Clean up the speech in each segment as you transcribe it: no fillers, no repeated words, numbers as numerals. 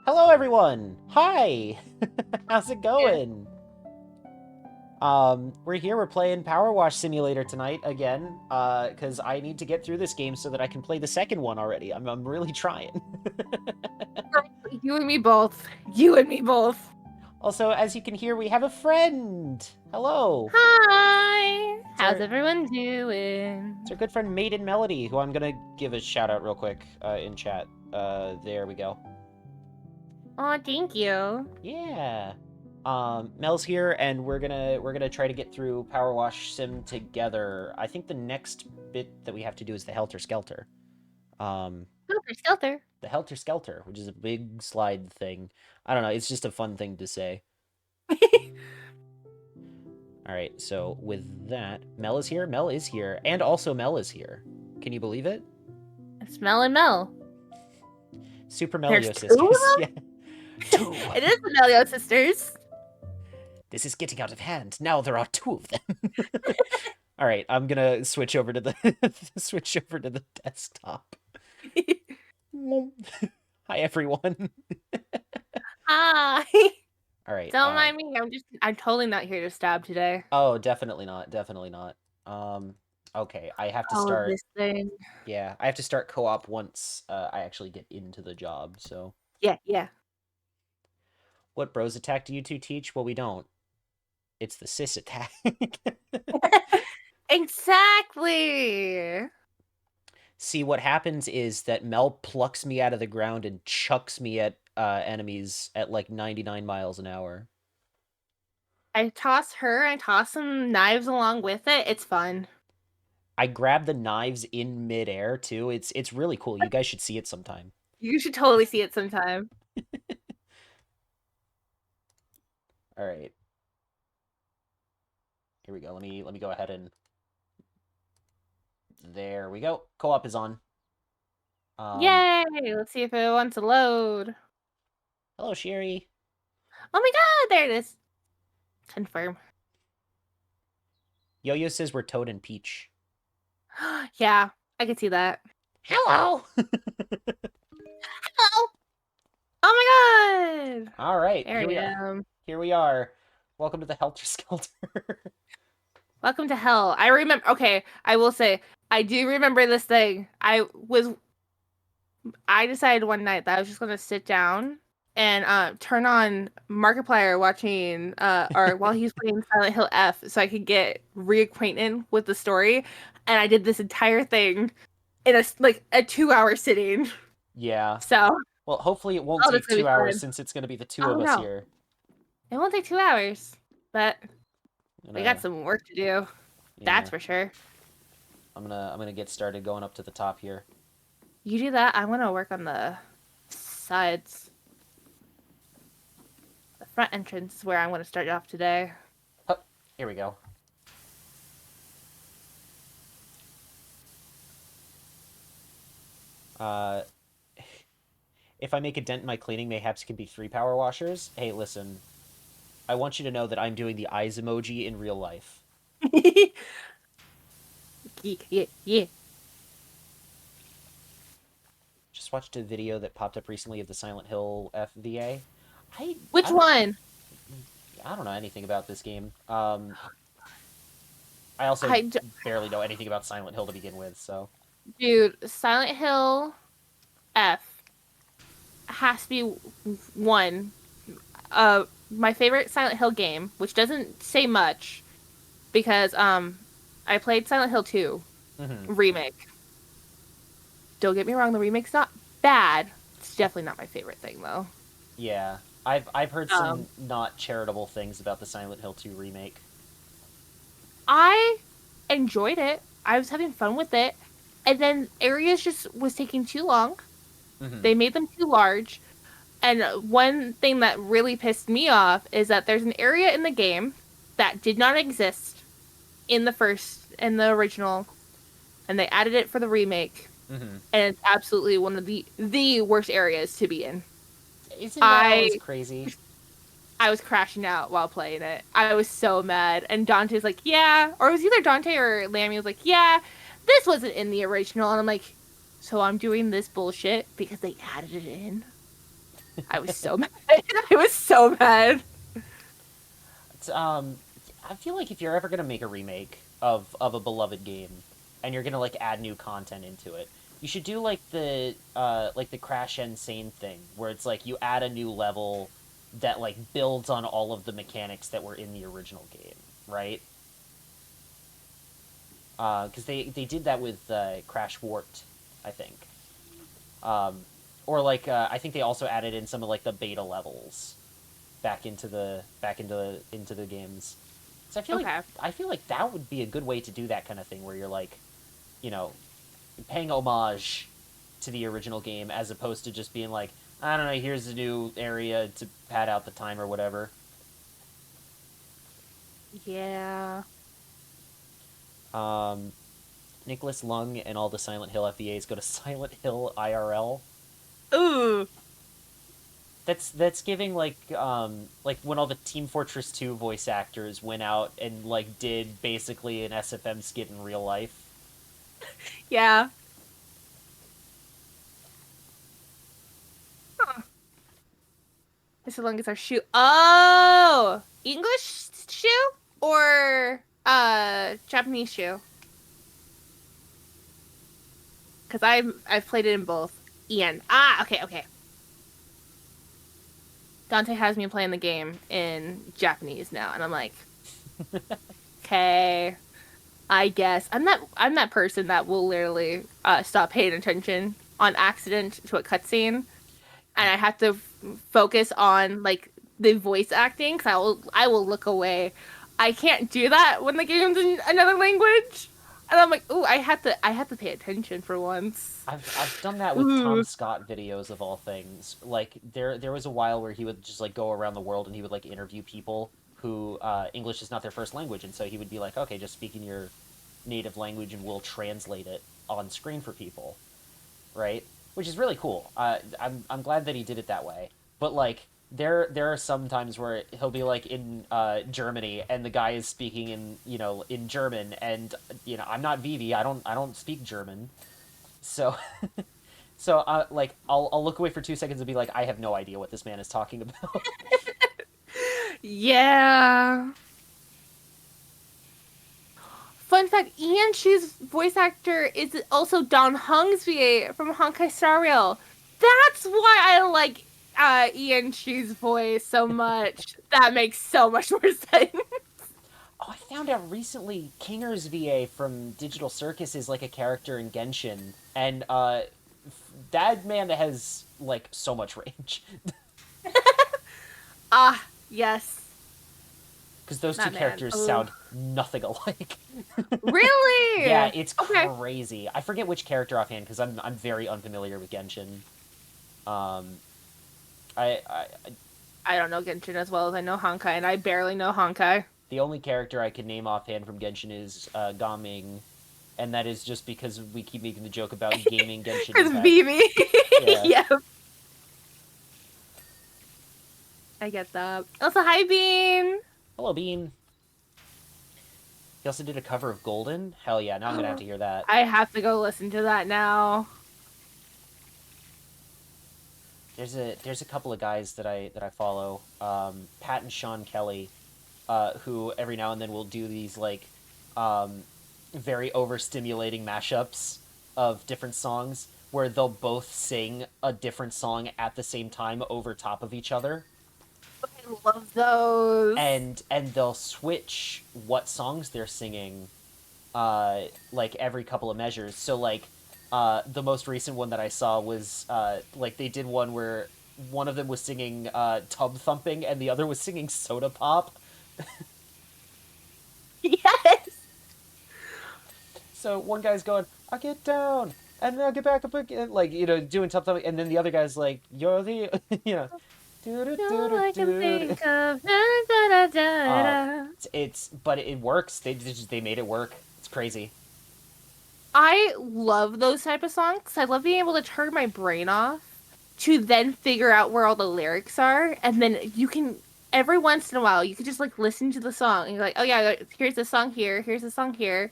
Hello, everyone. Hi. How's it Yeah. going? We're here. We're playing Powerwash Simulator tonight again, because I need to get through this game so that I can play the second one already. I'm really trying. Girl, you and me both. You and me both. Also, as you can hear, we have a friend. Hello. Hi. It's How's our everyone doing? it's our good friend Maiden Melody, who I'm gonna give a shout out real quick in chat. There we go. Oh, thank you. Yeah. Mel's here, and we're gonna try to get through Power Wash Sim together. I think the next bit that we have to do is the Helter Skelter. Um, Skelter, skelter. the Helter Skelter, which is a big slide thing. I don't know. It's just a fun thing to say. All right. So with that, Mel is here. Mel is here, and also Mel is here. Can you believe it? Smell and Mel. Super There's Melio two of sisters. them? Yeah. Two. It is the Melio sisters. This is getting out of hand. Now there are two of them. All right, I'm gonna switch over to the switch over to the desktop. Hi everyone. Hi. All right. Don't mind me. I'm totally not here to stab today. Oh, definitely not. Definitely not. Okay, I have to Oh, start. this thing. Yeah, I have to start co-op once I actually get into the job. So, Yeah, yeah. what bros attack do you two teach? Well, we don't. It's the sis attack. Exactly. See, what happens is that Mel plucks me out of the ground and chucks me at enemies at like 99 miles an hour. I toss some knives along with it. It's fun. I grab the knives in midair too. It's really cool. You guys should see it sometime. You should totally see it sometime. All right. Here we go. Let me go ahead and there we go. Co-op is on. Yay! Let's see if it wants to load. Hello, Sherry. Oh my god, there it is. Confirm. Yo-Yo says we're Toad and Peach. Yeah, I can see that. Hello. Hello! Oh my god! All right, There here I we are. am. Here we are. Welcome to the Helter Skelter. Welcome to hell. I remember. Okay, I will say, I do remember this thing. I decided one night that I was just gonna sit down and turn on Markiplier watching or while he was playing Silent Hill F so I could get reacquainted with the story. And I did this entire thing in a 2 hour sitting. Yeah. So Well, hopefully it won't oh, that's take gonna be 2 hours fun. since it's gonna be the two Oh of us no. here. It won't take 2 hours, but we got Gonna, some work to do. yeah. That's for sure. I'm gonna get started going up to the top here. You do that. I want to work on the sides. The front entrance is where I'm going to start off today. Oh, here we go. Uh, if I make a dent in my cleaning, mayhaps it can be 3 power washers. Hey, listen. I want you to know that I'm doing the eyes emoji in real life. Yeah, yeah. Just watched a video that popped up recently of the Silent Hill FVA. I Which I don't one? I don't know anything about this game. I also I d- barely know anything about Silent Hill to begin with, so. Dude, Silent Hill F has to be one. My favorite Silent Hill game, which doesn't say much, because I played Silent Hill 2 Mhm. remake. Don't get me wrong, the remake's not bad. It's definitely not my favorite thing though. Yeah. I've heard Um, some not charitable things about the Silent Hill 2 remake. I enjoyed it. I was having fun with it. And then areas just was taking too long. Mhm. They made them too large. And one thing that really pissed me off is that there's an area in the game that did not exist in the original, and they added it for the remake. Mhm. And it's absolutely one of the worst areas to be in. Isn't that I always crazy? I was crashing out while playing it. I was so mad. And Dante's like, yeah. Or it was either Dante or Lammy was like, yeah, this wasn't in the original. And I'm like, so I'm doing this bullshit because they added it in? I was so mad. I was so mad. It's, I feel like if you're ever gonna make a remake of a beloved game, and you're gonna like add new content into it, you should do like the Crash Insane thing, where it's like you add a new level that like builds on all of the mechanics that were in the original game, right? Because they did that with Crash Warped, I think. Um, or like I think they also added in some of like the beta levels back into the games. So Okay. I feel like that would be a good way to do that kind of thing where you're like, you know, paying homage to the original game as opposed to just being like, I don't know, here's a new area to pad out the time or whatever. Yeah. Um, Nicholas Lung and all the Silent Hill FBAs go to Silent Hill IRL. Ooh. That's giving like when all the Team Fortress 2 voice actors went out and like did basically an SFM skit in real life. Yeah. Huh. As long as our shoe. Oh, English shoe or Japanese shoe? Because I've played it in both. Ian. Okay, okay. Dante has me playing the game in Japanese now, and I'm like, okay, I guess I'm that person that will literally stop paying attention on accident to a cutscene, and I have to focus on like the voice acting because I will look away. I can't do that when the game's in another language, and I'm like, ooh, I have to pay attention for once. I've done that with Tom Ooh. Scott videos of all things. Like there was a while where he would just like go around the world and he would like interview people who English is not their first language, and so he would be like, okay, just speak in your native language and we'll translate it on screen for people, right? Which is really cool. I'm glad that he did it that way. But like there are some times where he'll be like in Germany and the guy is speaking in in German, and I'm not Vivi. I don't speak German. So so like I'll look away for 2 seconds and be like, I have no idea what this man is talking about. Yeah. Fun fact: Ian Chu's voice actor is also Don Hung's VA from Honkai Star Rail. That's why I like Ian Chu's voice so much. That makes so much more sense. Oh, I found out recently Kinger's VA from Digital Circus is like a character in Genshin, and that man has like so much range. Yes, Because those two that man. characters Oh, sound nothing alike. Yeah, really? it's Okay. crazy. I forget which character offhand because I'm very unfamiliar with Genshin. Um, I I don't know Genshin as well as I know Honkai, and I barely know Honkai. the only character I can name offhand from Genshin is Gaming, and that is just because we keep making the joke about gaming Genshin It's Impact. Vivi. Yeah. Yeah, I get that. Also, hi Bean. Hello, Bean. He also did a cover of Golden. Hell yeah! Now I'm gonna have to hear that. I have to go listen to that now. There's a couple of guys that I follow, Pat and Sean Kelly, who every now and then will do these like um, very overstimulating mashups of different songs where they'll both sing a different song at the same time over top of each other, I love those. and they'll switch what songs they're singing like every couple of measures. So like the most recent one that I saw was like they did one where one of them was singing Tub Thumping and the other was singing Soda Pop. Yes. So one guy's going, I'll get down and then I'll get back up again, like doing Tub Thumping, and then the other guy's like, you're the do do do All I can do. think of. Da, da, da, da, Uh, da. it's but it works. They made it work. It's crazy. I love those type of songs. I love being able to turn my brain off to then figure out where all the lyrics are, and then you can every once in a while you could just like listen to the song and you're like, oh yeah, here's the song here, here's the song here.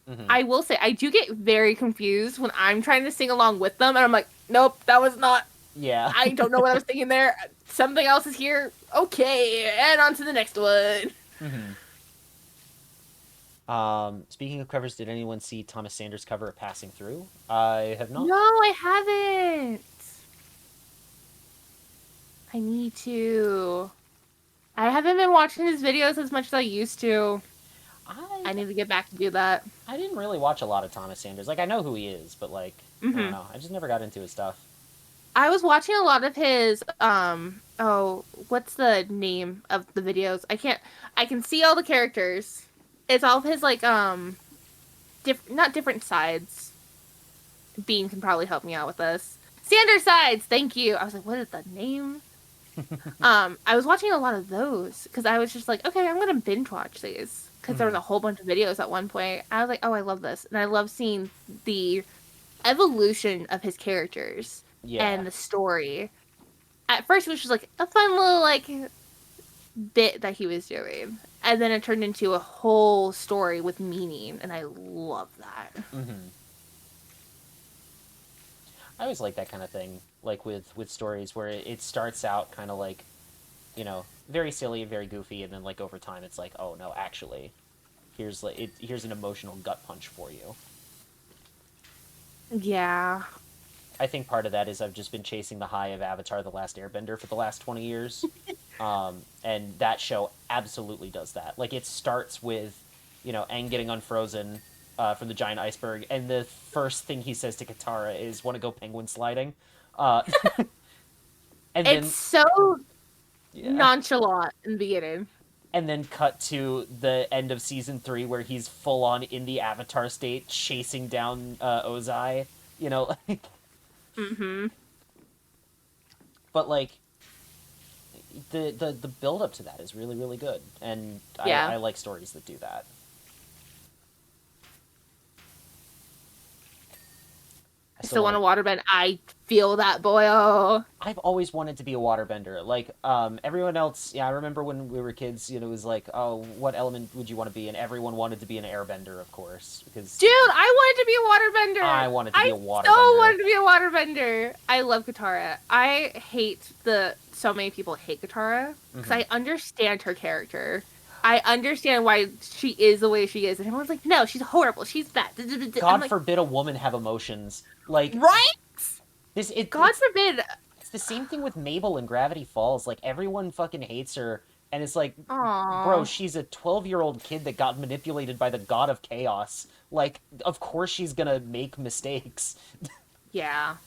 Hmm. I will say I do get very confused when I'm trying to sing along with them, and I'm like, nope, that was not. Yeah. I don't know what I was thinking there. Something else is here. Okay, and on to the next one. hmm Speaking of covers, did anyone see Thomas Sanders' cover of Passing Through? I have No, not. I haven't. I need to. I haven't been watching his videos as much as I used to. I I need to get back to do that. I didn't really watch a lot of Thomas Sanders. Like I know who he is, but like I don't hmm know. I just never got into his stuff. I was watching a lot of his oh, what's the name of the videos? I can see all the characters. It's all of his like not different sides. Bean can probably help me out with this. Sanders sides, thank you. I was like, what is the name? I was watching a lot of those because I was just like, okay, I'm gonna binge watch these because there was hmm a whole bunch of videos at one point. I was like, oh, I love this, and I love seeing the evolution of his characters Yeah. and the story. At first, it was just like a fun little like bit that he was doing, and then it turned into a whole story with meaning, and I love that. hmm I always like that kind of thing. Like with stories where it starts out kind of like very silly and very goofy, and then like over time it's like, oh no, actually, here's an emotional gut punch for you. Yeah, I think part of that is I've just been chasing the high of Avatar: The Last Airbender for the last 20 years. And that show absolutely does that. Like it starts with, Aang getting unfrozen from the giant iceberg, and the first thing he says to Katara is, "Want to go penguin sliding?" Uh, and it's then so yeah, nonchalant in the beginning. and then cut to the end of season 3 where he's full on in the Avatar state, chasing down Ozai. You know, Mm-hmm. but like the build up to that is really really good, and Yeah. I like stories that do that. I I still still want want to. a waterbend. I feel that boil. I've always wanted to be a waterbender. Like everyone else, yeah. I remember when we were kids, it was like, oh, what element would you want to be? And everyone wanted to be an airbender, of course, because Dude, I wanted to be a I waterbender. wanted to be I a so waterbender. wanted to be a waterbender. I love Katara. I hate so many people hate Katara because hmm I understand her character. I understand why she is the way she is, and everyone's like, "No, she's horrible. She's bad." I'm God like, forbid a woman have emotions. Like right? this, God forbid. it's the same thing with Mabel in Gravity Falls. Like everyone fucking hates her, and it's like, bro, Aw, she's a 12-year-old kid that got manipulated by the god of chaos. Like, of course she's gonna make mistakes. yeah.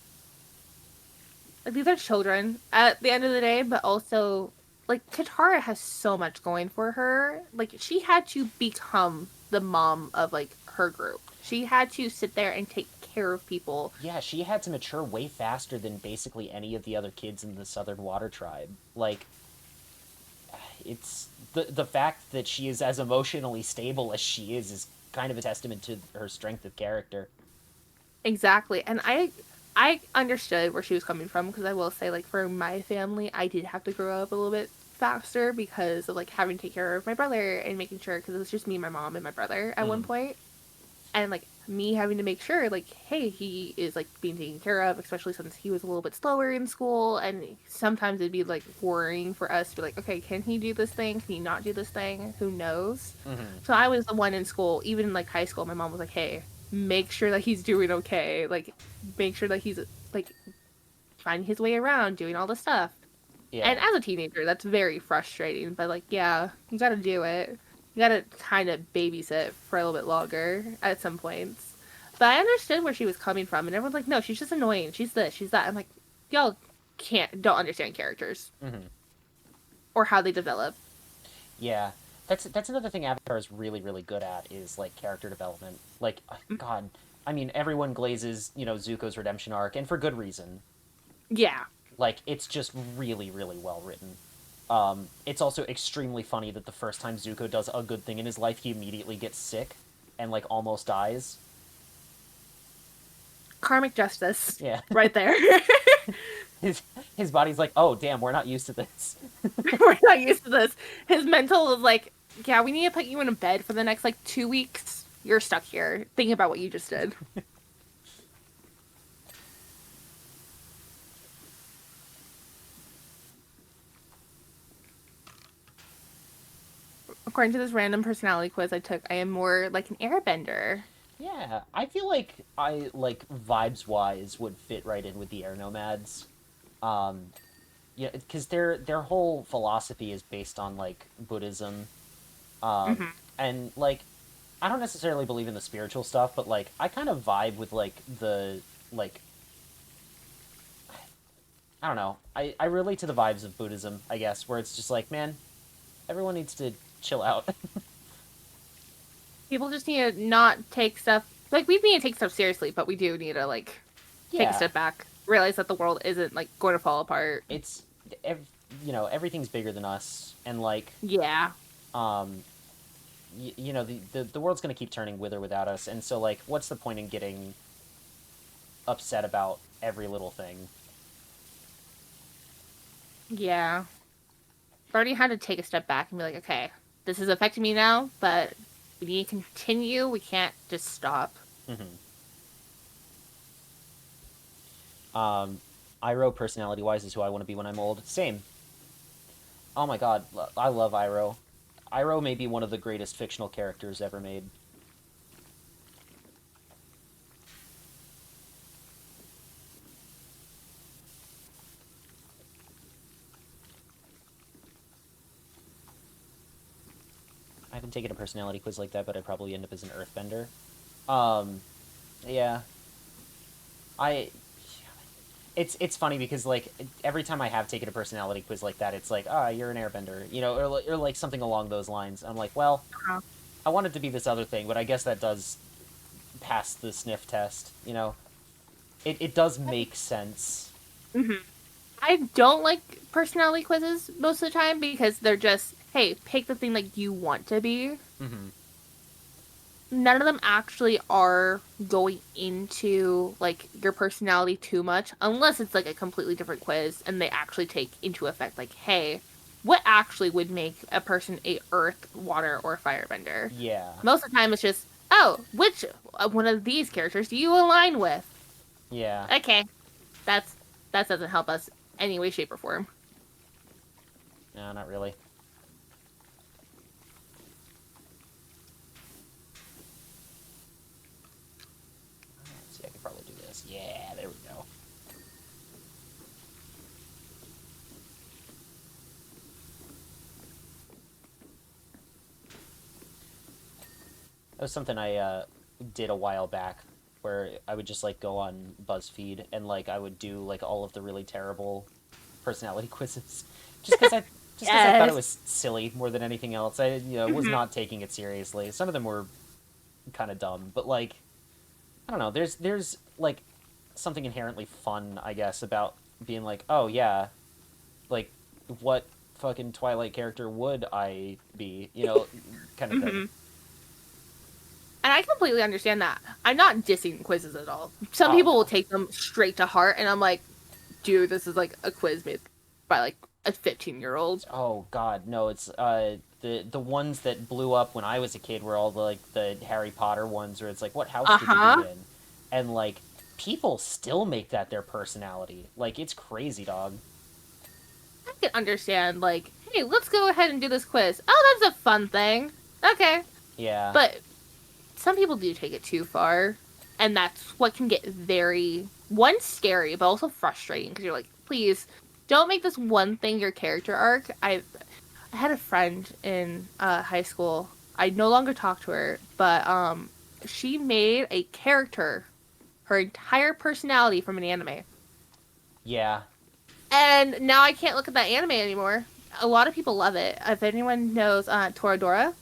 Like these are children at the end of the day, but also like Katara has so much going for her. Like she had to become the mom of like her group. She had to sit there and take care of people. Yeah, she had to mature way faster than basically any of the other kids in the Southern Water Tribe. Like, it's the fact that she is as emotionally stable as she is kind of a testament to her strength of character. Exactly. And I understood where she was coming from because I will say like for my family, I did have to grow up a little bit faster because of like having to take care of my brother and making sure because it was just me, my mom, and my brother at one Mm, point. And like me having to make sure like hey he is like being taken care of, especially since he was a little bit slower in school, and sometimes it'd be like worrying for us to be like okay, can he do this thing, can he not do this thing, who knows. hmm So I was the one in school, even in like high school, my mom was like, hey, make sure that he's doing okay, like make sure that he's like finding his way around doing all the stuff. And Yeah, as a teenager that's very frustrating, but like yeah, you gotta do it. You gotta kind of babysit for a little bit longer at some points. But I understood where she was coming from, and everyone's like, no, she's just annoying. She's this, she's that. I'm like, y'all don't understand characters hmm or how they develop. yeah. That's another thing Avatar is really really good at is like character development. Like, God, I mean, everyone glazes Zuko's redemption arc, and for good reason. Yeah, Like, it's just really really well written. It's also extremely funny that the first time Zuko does a good thing in his life, he immediately gets sick and like almost dies. karmic justice, Yeah, right there. his his body's like, oh damn, we're not used to this. We're not used to this. His mental is like, yeah, we need to put you in a bed for the next like 2 weeks. You're stuck here thinking about what you just did. According to this random personality quiz I took, I am more like an airbender. Yeah, I feel like I like vibes wise would fit right in with the air nomads. Um, yeah, because their whole philosophy is based on like Buddhism. Um, Hmm. and like I don't necessarily believe in the spiritual stuff, but like I kind of vibe with like the like I don't know. I relate to the vibes of Buddhism, I guess, where it's just like, man, everyone needs to chill out. People just need to not take stuff like we need to take stuff seriously, but we do need to like take a Yeah, step back, realize that the world isn't like going to fall apart. it's everything's bigger than us, and like Yeah. um the world's gonna keep turning with or without us, and so like, what's the point in getting upset about every little thing? Yeah. I already had to take a step back and be like, okay, this is affecting me now, but we need to continue. We can't just stop. Hmm. Um, Iroh personality wise is who I want to be when I'm old. Same. Oh my god, I love Iroh. Iroh may be one of the greatest fictional characters ever made. I haven't taken a personality quiz like that, but I'd probably end up as an Earthbender. Um, yeah, I. It's funny because like every time I have taken a personality quiz like that, it's like, ah, you're an Airbender, or like something along those lines. I'm like, well, Uh, I wanted to be this other thing, but I guess that does pass the sniff test. It does make sense. mhm. I don't like personality quizzes most of the time because they're just, hey, pick the thing like you want to be. Hmm. None of them actually are going into like your personality too much unless it's like a completely different quiz and they actually take into effect like, hey, what actually would make a person a earth, water, or firebender? Yeah, Most of the time it's just, oh, which one of these characters do you align with? yeah. Okay, that's that doesn't help us any way, shape, or form. No, not really. Let's see, I could probably do this. Yeah, there we go. That was something I did a while back, where I would just like go on BuzzFeed and like I would do like all of the really terrible personality quizzes, just because I thought it Yes. was silly more than anything else. I was Hmm. not taking it seriously. Some of them were kind of dumb, but like I don't know. There's like something inherently fun, I guess, about being like, oh yeah, like what fucking Twilight character would I be? Kind of thing. Hmm. And I completely understand that. I'm not dissing quizzes at all. Some Oh people will no. take them straight to heart, and I'm like, dude, this is like a quiz made by like a 15-year-old. Oh God, no! It's the ones that blew up when I was a kid were all the Harry Potter ones, where it's like, what house Uh did you be huh. in? And like people still make that their personality. Like it's crazy, dog. I can understand, like, hey, let's go ahead and do this quiz. Oh, that's a fun thing. Okay. Yeah, But some people do take it too far. And that's what can get very, one, scary, but also frustrating because you're like, please don't make this one thing your character arc. I had a friend in high school. I no longer talk to her, but she made a character, her entire personality from an anime, yeah. and now I can't look at that anime anymore. A lot of people love it. If anyone knows Toradora,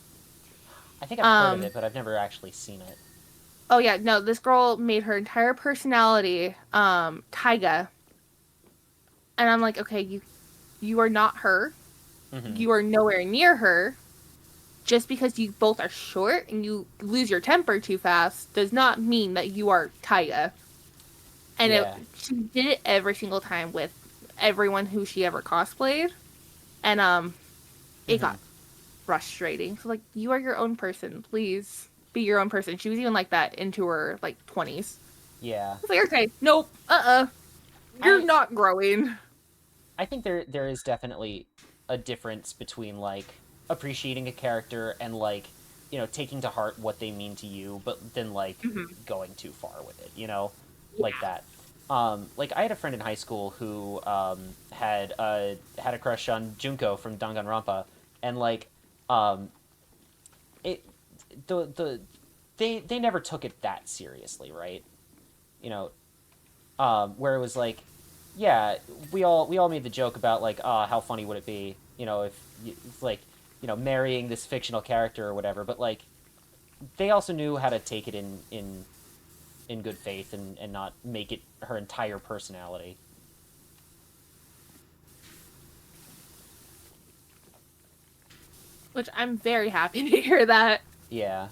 I think I've heard of um, it, but I've never actually seen it. oh yeah, no, this girl made her entire personality Taiga, and I'm like, okay, you are not her. Hmm. You are nowhere near her. Just because you both are short and you lose your temper too fast does not mean that you are Taiga. And Yeah. she did it every single time with everyone who she ever cosplayed, and it Hmm. got frustrating. So like, you are your own person. Please be your own person. She was even like that into her like 20s. Yeah. I was like, okay, nope, you're I not growing. I think there is definitely a difference between like, appreciating a character and like, you know, taking to heart what they mean to you, but then like Mhm. going too far with it, you know, like Yeah. that. Like I had a friend in high school who had a crush on Junko from Danganronpa, and like um, it the they never took it that seriously, right? You know, where it was like, yeah, we all made the joke about like, ah, how funny would it be, you know, if it's like, you know, marrying this fictional character or whatever. But like, they also knew how to take it in good faith and not make it her entire personality. Which I'm very happy to hear that. Yeah,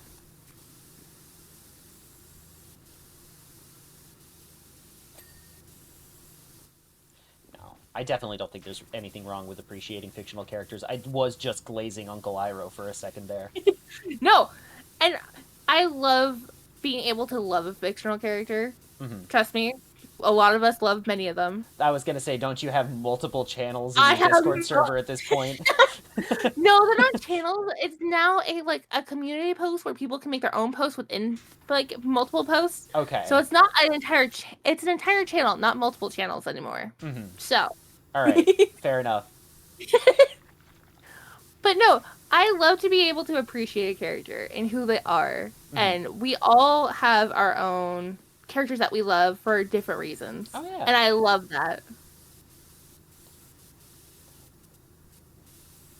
no, I definitely don't think there's anything wrong with appreciating fictional characters. I was just glazing Uncle Iroh for a second there. No, and I love being able to love a fictional character. Hmm. Trust me, a lot of us love many of them. I was gonna say, don't you have multiple channels in I your have Discord server at this point? no, they're not channels. It's now a like a community post where people can make their own posts within like multiple posts. So Okay. it's not an entire. It's an entire channel, not multiple channels anymore. Hmm. So, All but right. Fair enough. no, I love to be able to appreciate a character and who they are, Hmm. and we all have our own characters that we love for different reasons, Oh yeah. and I love that.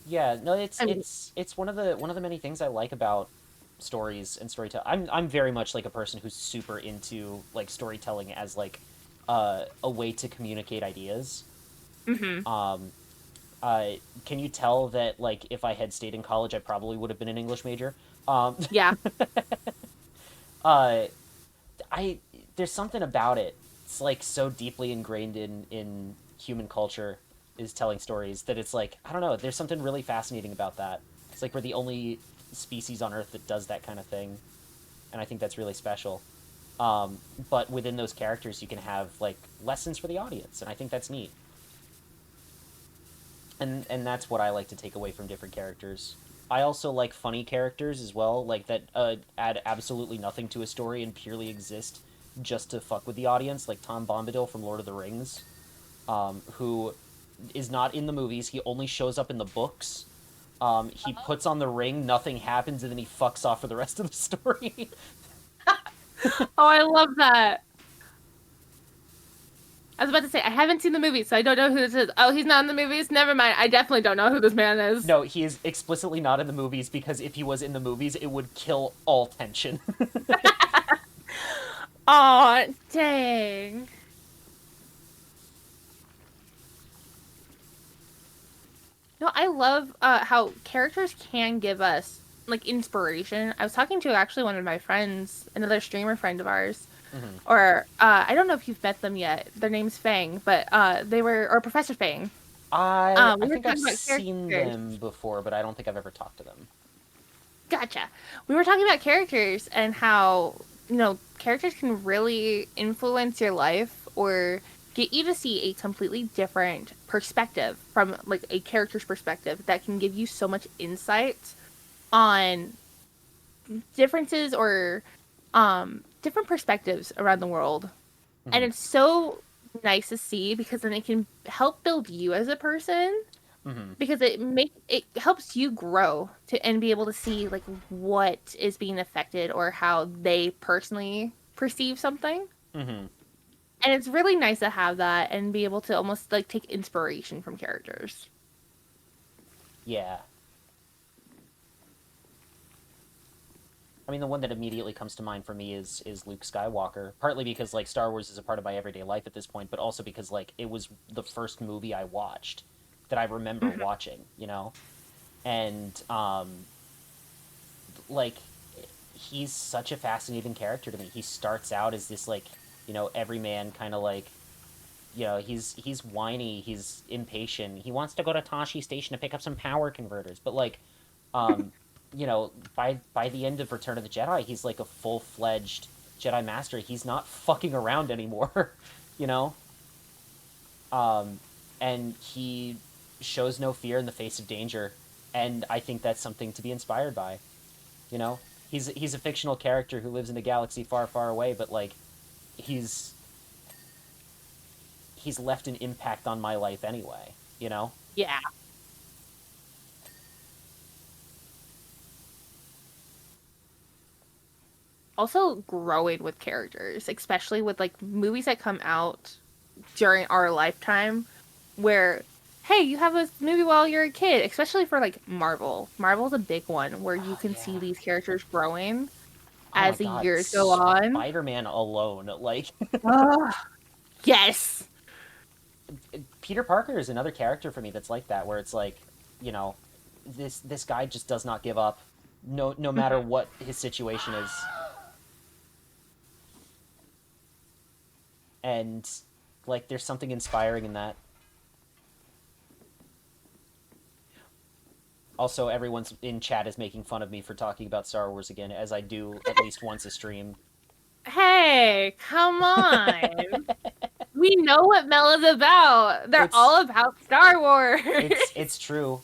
Yeah, no, I mean, it's one of the many things I like about stories and storytelling. I'm very much like a person who's super into like storytelling as like a way to communicate ideas. hmm Um, can you tell that like if I had stayed in college, I probably would have been an English major. Um, yeah. uh, I there's something about it. It's like so deeply ingrained in human culture is telling stories that it's like I don't know. There's something really fascinating about that. It's like we're the only species on Earth that does that kind of thing, and I think that's really special. Um, but within those characters, you can have like lessons for the audience, and I think that's neat. And that's what I like to take away from different characters. I also like funny characters as well, like that add absolutely nothing to a story and purely exist just to fuck with the audience, like Tom Bombadil from Lord of the Rings, who is not in the movies. He only shows up in the books. He puts on the ring, nothing happens, and then he fucks off for the rest of the story. Oh, I love that. I was about to say I haven't seen the movie, so I don't know who this is. Oh, he's not in the movies. Never mind. I definitely don't know who this man is. No, he is explicitly not in the movies because if he was in the movies, it would kill all tension. Aw, dang. No, I love how characters can give us like inspiration. I was talking to actually one of my friends, another streamer friend of ours, Hmm. or I don't know if you've met them yet. Their name's Fang, but they were or Professor Fang. I We were think I've talking about seen characters. them before, but I don't think I've ever talked to them. Gotcha. We were talking about characters and how, characters can really influence your life or get you to see a completely different perspective from like a character's perspective that can give you so much insight on differences or different perspectives around the world. And Hmm. it's so nice to see because then it can help build you as a person Hmm. because it helps you grow to and be able to see like what is being affected or how they personally perceive something. Hmm. And it's really nice to have that and be able to almost like take inspiration from characters. Yeah. I mean, the one that immediately comes to mind for me is Luke Skywalker. Partly because like Star Wars is a part of my everyday life at this point, but also because like it was the first movie I watched that I remember Mhm. watching. You know, and like he's such a fascinating character to me. He starts out as this like, you know, everyman kind of like, you know, he's whiny, he's impatient. He wants to go to Tashi Station to pick up some power converters, but like, um, you know, by the end of Return of the Jedi, he's like a full-fledged Jedi Master. He's not fucking around anymore, you know. Um, and he shows no fear in the face of danger. and I think that's something to be inspired by. You know, he's a fictional character who lives in a galaxy far, far away, but like he's he's left an impact on my life anyway. You know. Yeah. Also growing with characters, especially with like movies that come out during our lifetime where hey, you have a movie while you're a kid, especially for like Marvel. Marvel's a big one where you Oh can see yeah. these characters growing Oh my as the God, years go on. Spider-Man alone, like Oh, yes. Peter Parker is another character for me that's like that, where it's like, you know, this guy just does not give up, no matter what his situation is, and like there's something inspiring in that. Also, everyone's in chat is making fun of me for talking about Star Wars again, as I do at least once a stream. Hey, come on. We know what Mel is about. They're It's all about Star Wars. it's true.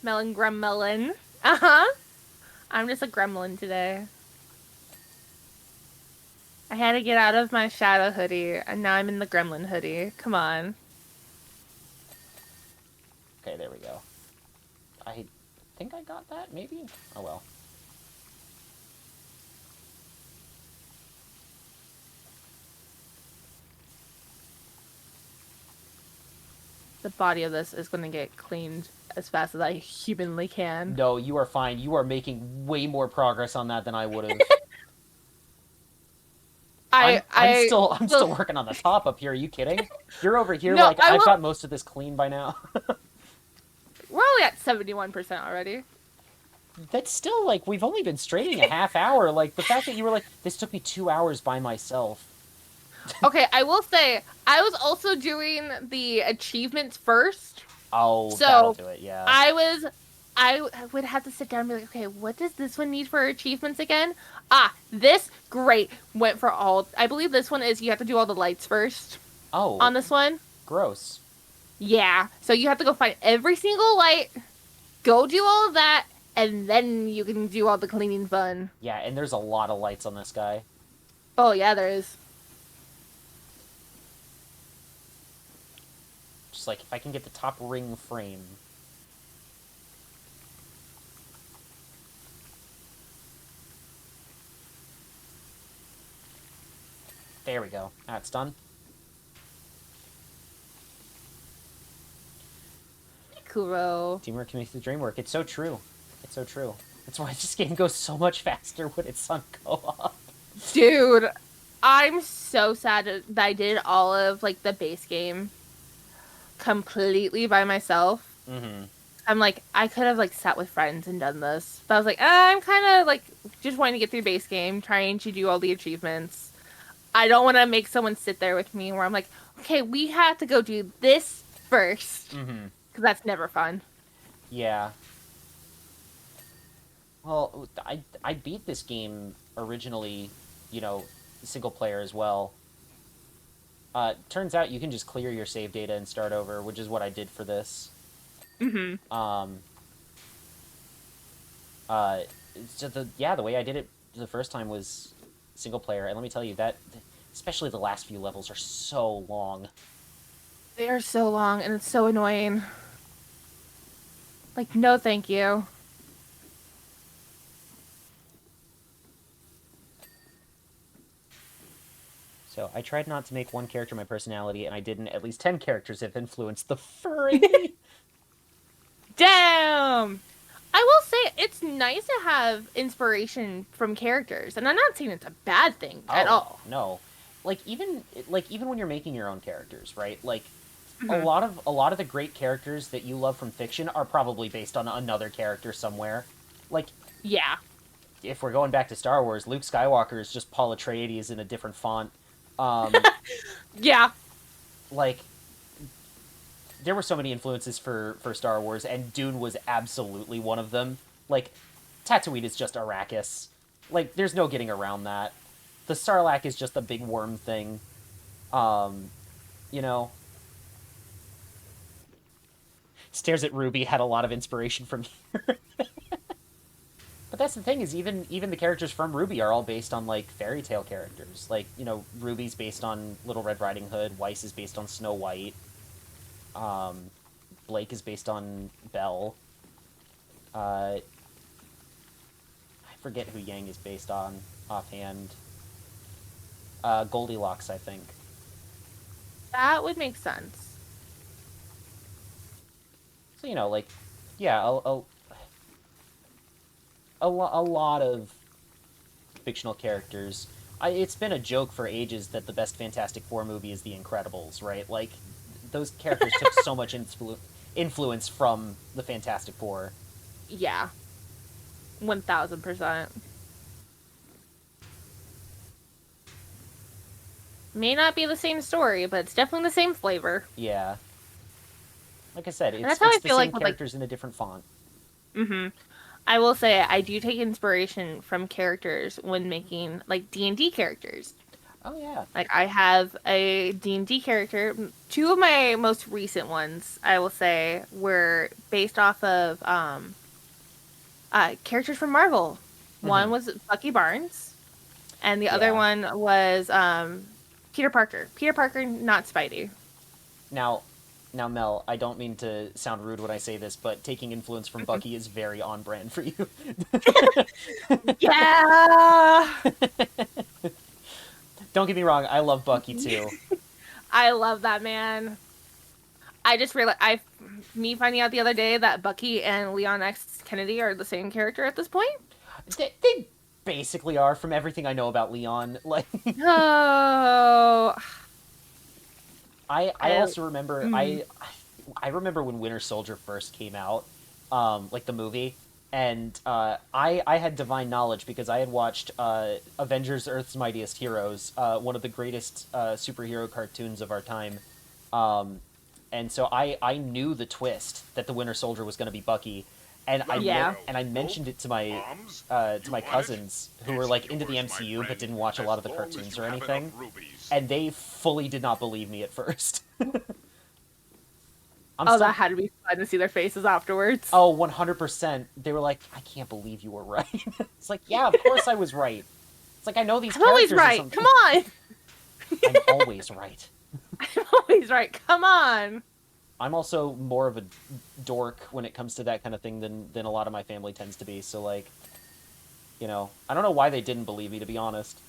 Melon Gremlin. Uh-huh. I'm just a gremlin today. I had to get out of my shadow hoodie, and now I'm in the gremlin hoodie. Come on. Okay, there we go. I think I got that, maybe? Oh well. The body of this is going to get cleaned as fast as I humanly can. No, you are fine. You are making way more progress on that than I would have. I'm still working on the top up here. Are you kidding? You're over here No, like I've got most of this clean by now. We're only at 71% already. That's still like we've only been straining a half hour. Like the fact that you were like this took me 2 hours by myself. Okay, I will say I was also doing the achievements first. Oh, So that'll do it. Yeah. I would have to sit down and be like, okay, what does this one need for achievements again? Ah, this great went for all. I believe this one is you have to do all the lights first Oh, on this one. gross. Yeah, so you have to go find every single light, go do all of that, and then you can do all the cleaning fun. Yeah, and there's a lot of lights on this guy. Oh yeah, there is. Just like if I can get the top ring frame. There we go. That's done. Kuro. Teamwork can make the dream work. It's so true. It's so true. That's why this game goes so much faster when it's on co-op. Dude, I'm so sad that I did all of like the base game completely by myself. Mm-hmm. I'm like, I could have like sat with friends and done this, but I was like, I'm kind of like just wanting to get through base game, trying to do all the achievements. I don't want to make someone sit there with me where I'm like, okay, we have to go do this first, Mm-hmm. because that's never fun. Yeah. Well, I beat this game originally, you know, single player as well. Turns out you can just clear your save data and start over, which is what I did for this. Mm-hmm. Uh, so the way I did it the first time was single player, and let me tell you that, especially the last few levels are so long. They are so long and it's so annoying. Like, no, thank you. So I tried not to make one character my personality, and I didn't. At least 10 characters have influenced the furry. Damn! I will say it's nice to have inspiration from characters, and I'm not saying it's a bad thing at all. No, like even when you're making your own characters, right? Like Mm-hmm. a lot of the great characters that you love from fiction are probably based on another character somewhere. Like Yeah. if we're going back to Star Wars, Luke Skywalker is just Paul Atreides in a different font. Um, Yeah. like there were so many influences for Star Wars, and Dune was absolutely one of them. Like Tatooine is just Arrakis. Like there's no getting around that. The Sarlacc is just a big worm thing. Um, you know, stares at Ruby had a lot of inspiration from here. But that's the thing is even the characters from Ruby are all based on like fairy tale characters. Like, Ruby's based on Little Red Riding Hood, Weiss is based on Snow White, um, Blake is based on Belle. I forget who Yang is based on offhand. Goldilocks, I think. That would make sense. So, like, yeah, a lot of fictional characters. It's been a joke for ages that the best Fantastic Four movie is The Incredibles, right? Like, those characters took so much influence from the Fantastic Four. Yeah, 1000%. May not be the same story, but it's definitely the same flavor. Yeah, like I said, And it's that's how it's I the feel same like with like, characters in a different font. hmm I will say I do take inspiration from characters when making like D&D characters. Oh yeah. Like I have a D&D character. Two of my most recent ones, I will say, were based off of characters from Marvel. Mm-hmm. One was Bucky Barnes, and the other Yeah. one was Peter Parker. Peter Parker, not Spidey. Now, now, Mel, I don't mean to sound rude when I say this, but taking influence from Bucky is very on brand for you. Yeah, Don't get me wrong, I love Bucky too. I love that man. I just realized me finding out the other day that Bucky and Leon X Kennedy are the same character at this point. They basically are from everything I know about Leon. Like, Oh, I I, also remember mm, I remember when Winter Soldier first came out, like the movie, and I had divine knowledge because I had watched Avengers: Earth's Mightiest Heroes, one of the greatest superhero cartoons of our time, um, and so I knew the twist that the Winter Soldier was going to be Bucky, and yeah. I mentioned it to my cousins who were like into the MCU but didn't watch a lot of the cartoons or anything, and they fully did not believe me at first. I'm Oh, that still had to be fun to see their faces afterwards. Oh, 100%. They were like, I can't believe you were right. It's like, yeah, of course I was right. It's like I know these I'm always characters or right. Come something. on. I'm always right. I'm always right. Come on. I'm also more of a dork when it comes to that kind of thing than a lot of my family tends to be. So like, I don't know why they didn't believe me, to be honest.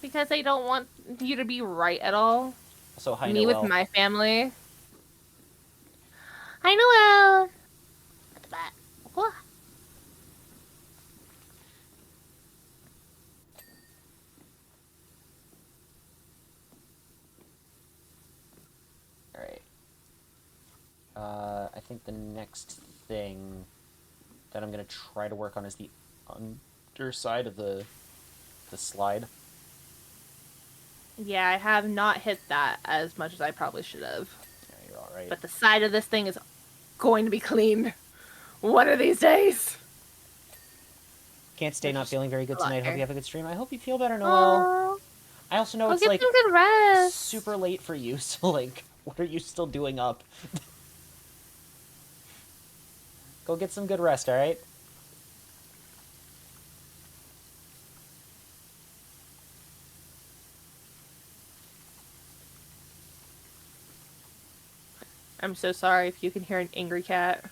Because they don't want you to be right at all. So hi Me with Noel. my family. Hi, Noel. What? All right. I think the next thing that I'm gonna try to work on is the underside of the slide. Yeah, I have not hit that as much as I probably should have. Yeah, you're all right. But the side of this thing is going to be cleaned one of these days. Can't stay There's not just feeling very a good lot tonight. Hope you here. have a good stream. I hope you feel better, Noel. Oh, I also know I'll it's get like some good rest. super late for you, so like, what are you still doing up? Go get some good rest, alright? I'm so sorry if you can hear an angry cat.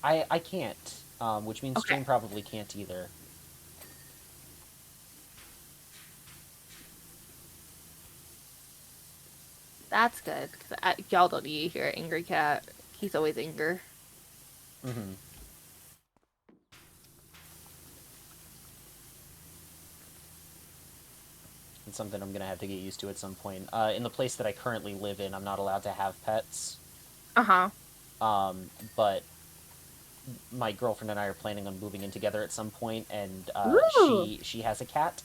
I can't, which means Okay, Stream probably can't either. that's good. Cause y'all don't need to hear an angry cat. He's always angry. Mm-hmm. It's something I'm gonna have to get used to at some point. In the place that I currently live in, I'm not allowed to have pets. Uh-huh. But my girlfriend and I are planning on moving in together at some point, and Ooh. she has a cat.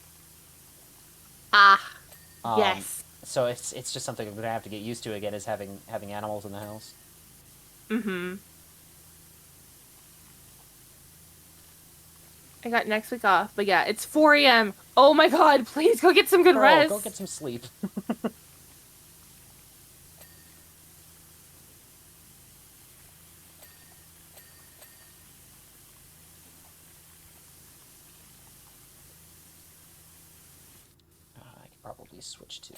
Ah, Um, yes. so it's just something I'm gonna have to get used to again, is having animals in the house. Mm-hmm. I got next week off, but yeah, it's 4 a.m. Oh my god, please go get some good Girl, go get rest. some sleep. I could probably switch to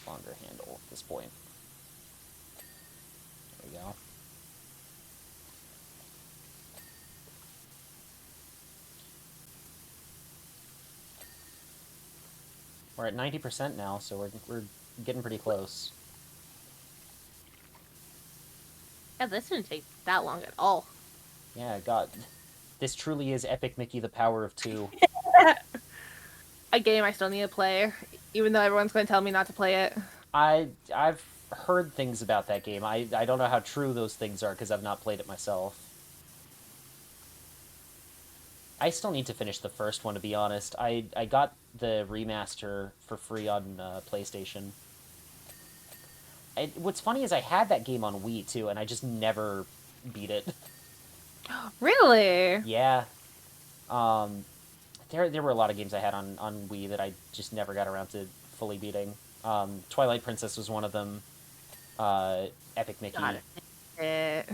longer handle at this point. There we go. We're at 90% now, so we're getting pretty close. Yeah, this didn't take that long at all. Yeah, God. This truly is Epic Mickey, the power of two. A game I still need to play, even though everyone's going to tell me not to play it. I've heard things about that game. I don't know how true those things are because I've not played it myself. I still need to finish the first one, to be honest. I got the remaster for free on PlayStation. What's funny is I had that game on Wii too, and I just never beat it. Really? Yeah. Um, there were a lot of games I had on Wii that I just never got around to fully beating. Twilight Princess was one of them. Uh, Epic Got Mickey. it.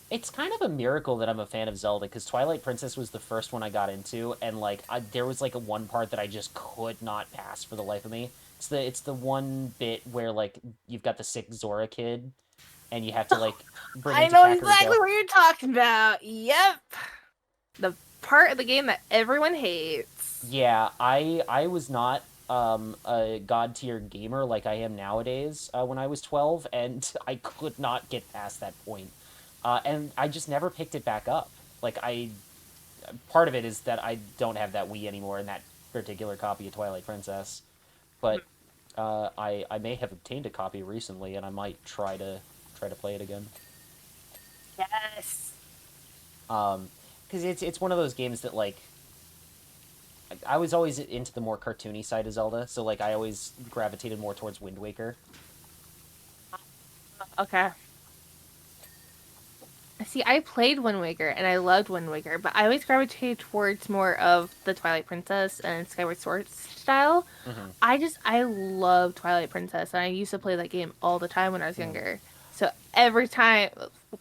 It's kind of a miracle that I'm a fan of Zelda because Twilight Princess was the first one I got into, and like there was like a one part that I just could not pass for the life of me. It's the one bit where like you've got the sick Zora kid, and you have to like bring him I to know exactly Kakariko. what you're talking about. Yep. The part of the game that everyone hates. Yeah, I was not a god tier gamer like I am nowadays when I was 12, and I could not get past that point. And I just never picked it back up. Like I part of it is that I don't have that Wii anymore and that particular copy of Twilight Princess. But I may have obtained a copy recently, and I might try to play it again. Yes. Because it's one of those games that like I was always into the more cartoony side of Zelda, so like I always gravitated more towards Wind Waker. Okay. See, I played Wind Waker and I loved Wind Waker, but I always gravitated towards more of the Twilight Princess and Skyward Sword style. Mm-hmm. I love Twilight Princess and I used to play that game all the time when I was Mm-hmm. younger. So every time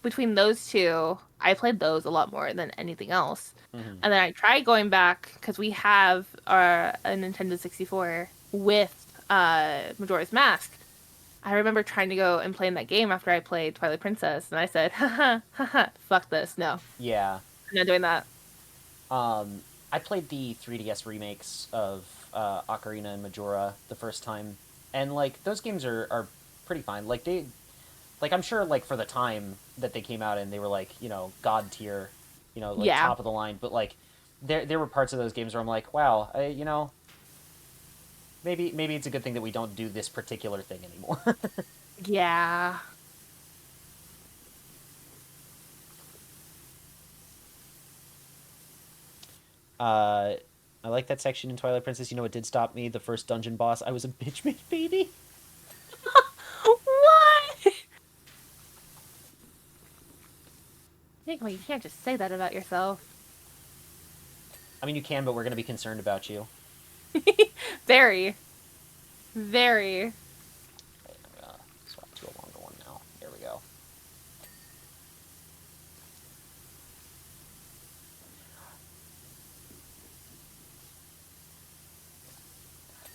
between those two, I played those a lot more than anything else. Mm-hmm. And then I tried going back because we have a Nintendo 64 with Majora's Mask. I remember trying to go and play in that game after I played Twilight Princess, and I said, haha, haha, fuck this. No, Yeah. I'm not doing that. I played the 3DS remakes of Ocarina and Majora the first time, and like those games are pretty fine. Like I'm sure like for the time that they came out and they were like god tier, like Yeah. top of the line. But like there were parts of those games where I'm like, wow, maybe it's a good thing that we don't do this particular thing anymore. Yeah. uh, I like that section in Twilight Princess. You know what did stop me? The first dungeon boss. I was a bitch made baby. What? Well, you can't just say that about yourself. I mean, you can, but we're gonna be concerned about you. Very. Very. Swap to a longer one now. There we go.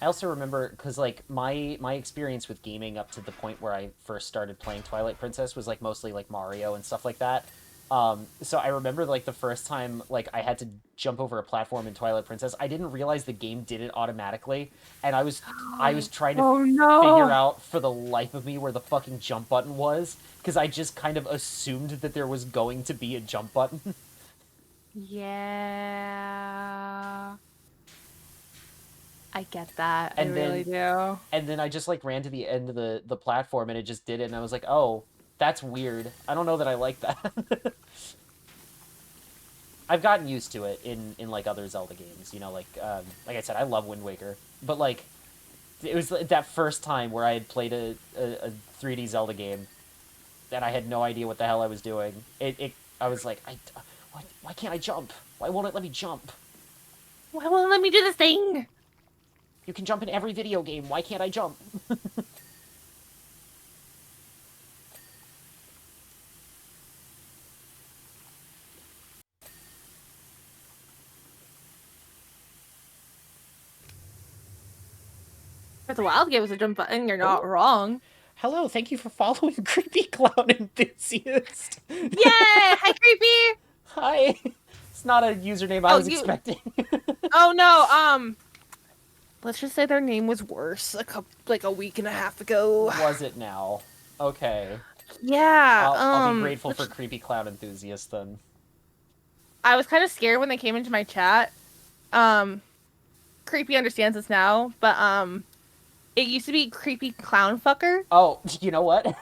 I also remember because like my experience with gaming up to the point where I first started playing Twilight Princess was like mostly like Mario and stuff like that. So I remember like the first time like I had to jump over a platform in Twilight Princess, I didn't realize the game did it automatically, and I was trying to Oh figure no. out for the life of me where the fucking jump button was because I just kind of assumed that there was going to be a jump button. Yeah. I get that. I and really then do. and then I just like ran to the end of the platform and it just did it and I was like, "Oh, that's weird. I don't know that I like that." I've gotten used to it in like other Zelda games, like I said, I love Wind Waker, but like it was that first time where I had played a 3D Zelda game and I had no idea what the hell I was doing. I was like, Why can't I jump? Why won't it let me jump? Why won't it let me do this thing? You can jump in every video game. Why can't I jump? Breath of the Wild gave us a jump button. You're not wrong. Hello, thank you for following Creepy Clown Enthusiast. Yay! Hi, creepy. Hi. It's not a username I was expecting. Oh no. Let's just say their name was worse like a week and a half ago. Was it now? Okay. Yeah. I'll be grateful for Creepy Clown Enthusiast then. I was kind of scared when they came into my chat. Creepy understands this now, but it used to be Creepy Clown Fucker. Oh, you know what?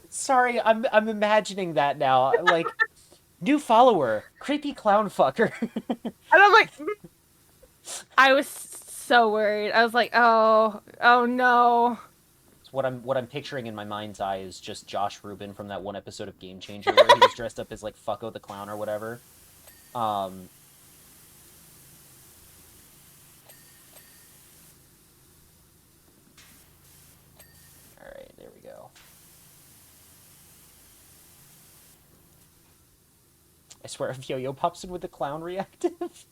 Sorry, I'm imagining that now. Like, new follower, Creepy Clown Fucker. And I'm like, I was so worried. I was like, oh no. What I'm picturing in my mind's eye is just Josh Rubin from that one episode of Game Changer where he was dressed up as like Fucko the Clown or whatever. All right, there we go. I swear, if Yo-Yo pops in with the clown reactive.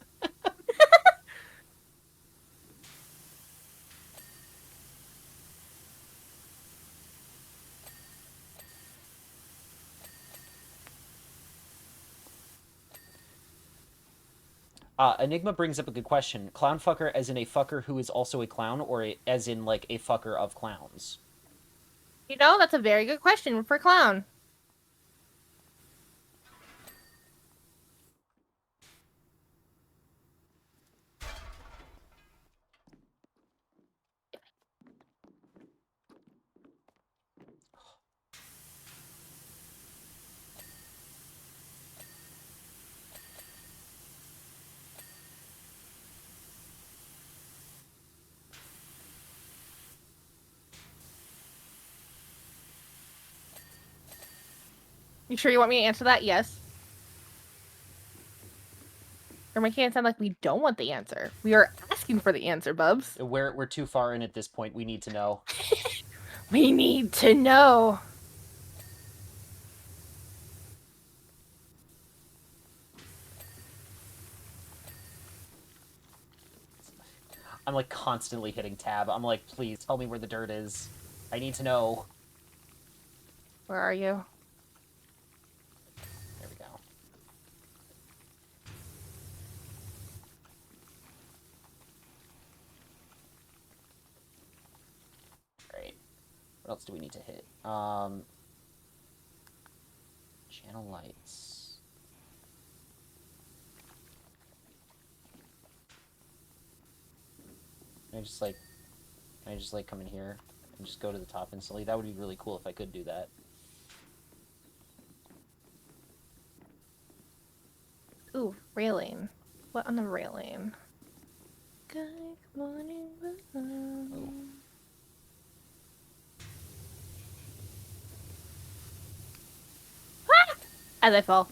Enigma brings up a good question. Clown fucker as in a fucker who is also a clown, or as in, like, a fucker of clowns? You know, that's a very good question for clown. You sure you want me to answer that? Yes. You're making it sound like we don't want the answer. We are asking for the answer, Bubs. We're too far in at this point. We need to know. We need to know. I'm, like, constantly hitting tab. I'm like, please, tell me where the dirt is. I need to know. Where are you? There we go. Alright. What else do we need to hit? Channel lights. Can I just, like, come in here and just go to the top instantly? That would be really cool if I could do that. Ooh, railing. What on the railing? Good morning. Oh. Ah! As I fall.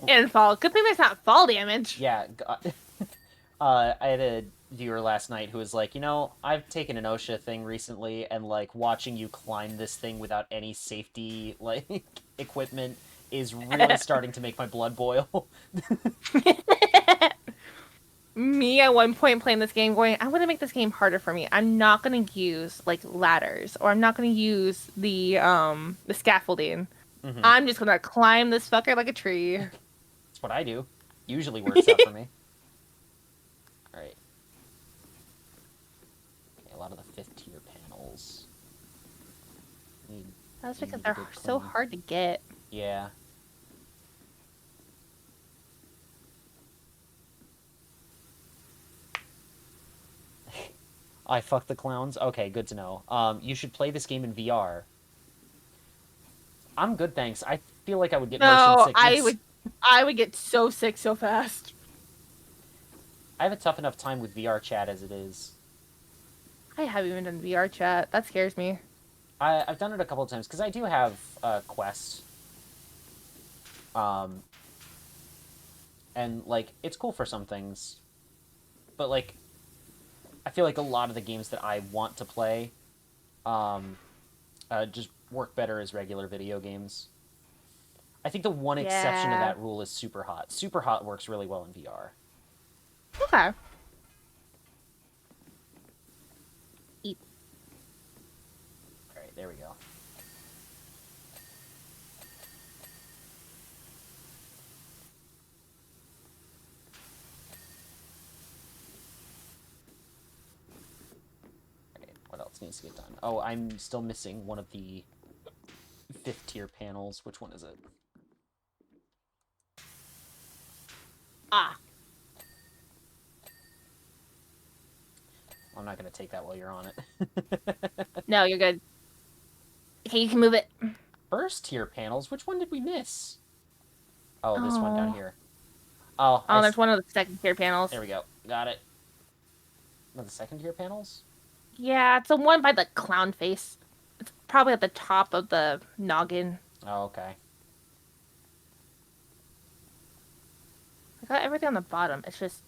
And fall. Good thing there's not fall damage. Yeah, God. I had a viewer last night who was like, you know, I've taken an OSHA thing recently, and, like, watching you climb this thing without any safety, like, equipment is really starting to make my blood boil. Me at one point playing this game going, I'm gonna make this game harder for me. I'm not gonna use like ladders, or I'm not gonna use the scaffolding. Mm-hmm. I'm just gonna climb this fucker like a tree. That's what I do. Usually works out for me. Alright. Okay, a lot of the 5th tier panels. That's because they're so hard to get. Yeah. I fuck the clowns? Okay, good to know. You should play this game in VR. I'm good, thanks. I feel like I would get motion sickness. I would get so sick so fast. I have a tough enough time with VR chat as it is. I haven't even done VR chat. That scares me. I've done it a couple of times because I do have Quest, um, and like it's cool for some things, but like I feel like a lot of the games that I want to play, um, just work better as regular video games. I think the one exception to Yeah. that rule is Super Hot. Super Hot works really well in VR. Okay. Eat. All right, there we go. All right, what else needs to get done? Oh, I'm still missing one of the 5th tier panels. Which one is it? Ah. I'm not going to take that while you're on it. No, you're good. Okay, you can move it. 1st tier panels? Which one did we miss? Oh, this one down Oh. here. Oh, Oh, there's one of the second tier panels. There we go. Got it. Are the 2nd tier panels? Yeah, it's the one by the clown face. It's probably at the top of the noggin. Oh, okay. I got everything on the bottom. It's just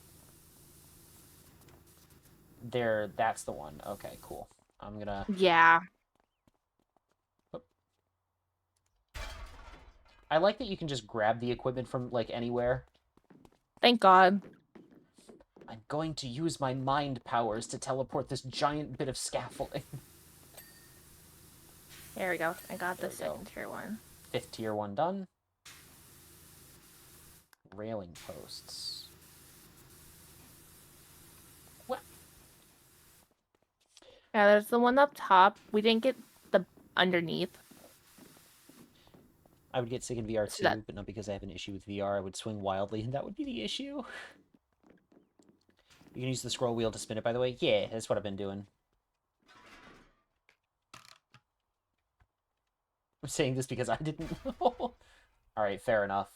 There, that's the one. Okay, cool. I'm gonna... yeah. I like that you can just grab the equipment from, like, anywhere. Thank God. I'm going to use my mind powers to teleport this giant bit of scaffolding. There we go. I got There the we go. second tier one. 5th tier one done. Railing posts. What? Yeah, there's the one up top. We didn't get the underneath. I would get sick in VR So too, that but not because I have an issue with VR. I would swing wildly, and that would be the issue. You can use the scroll wheel to spin it, by the way. Yeah, that's what I've been doing. I'm saying this because I didn't know. Alright, fair enough.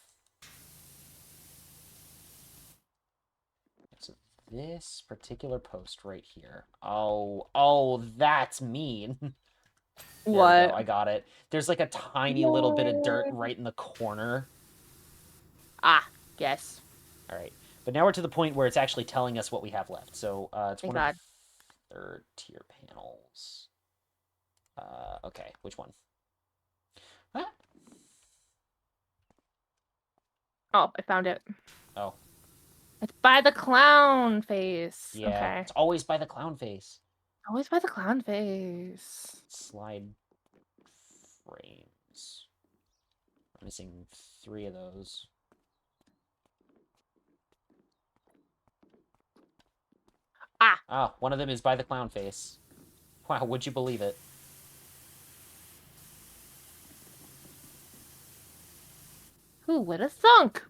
So this particular post right here. Oh, that's mean. There we go, what? I got it. There's like a tiny little bit of dirt right in the corner. Ah, yes. Alright, but now we're to the point where it's actually telling us what we have left. So it's Thank one of God. the 3rd tier panels. Okay, which one? Ah. Oh, I found it. Oh, It's by the clown face. yeah, Okay. it's always by the clown face. Always by the clown face. Slide frames. I'm missing 3 of those. Ah. Ah, one of them is by the clown face. Wow, would you believe it? Who would have thunk?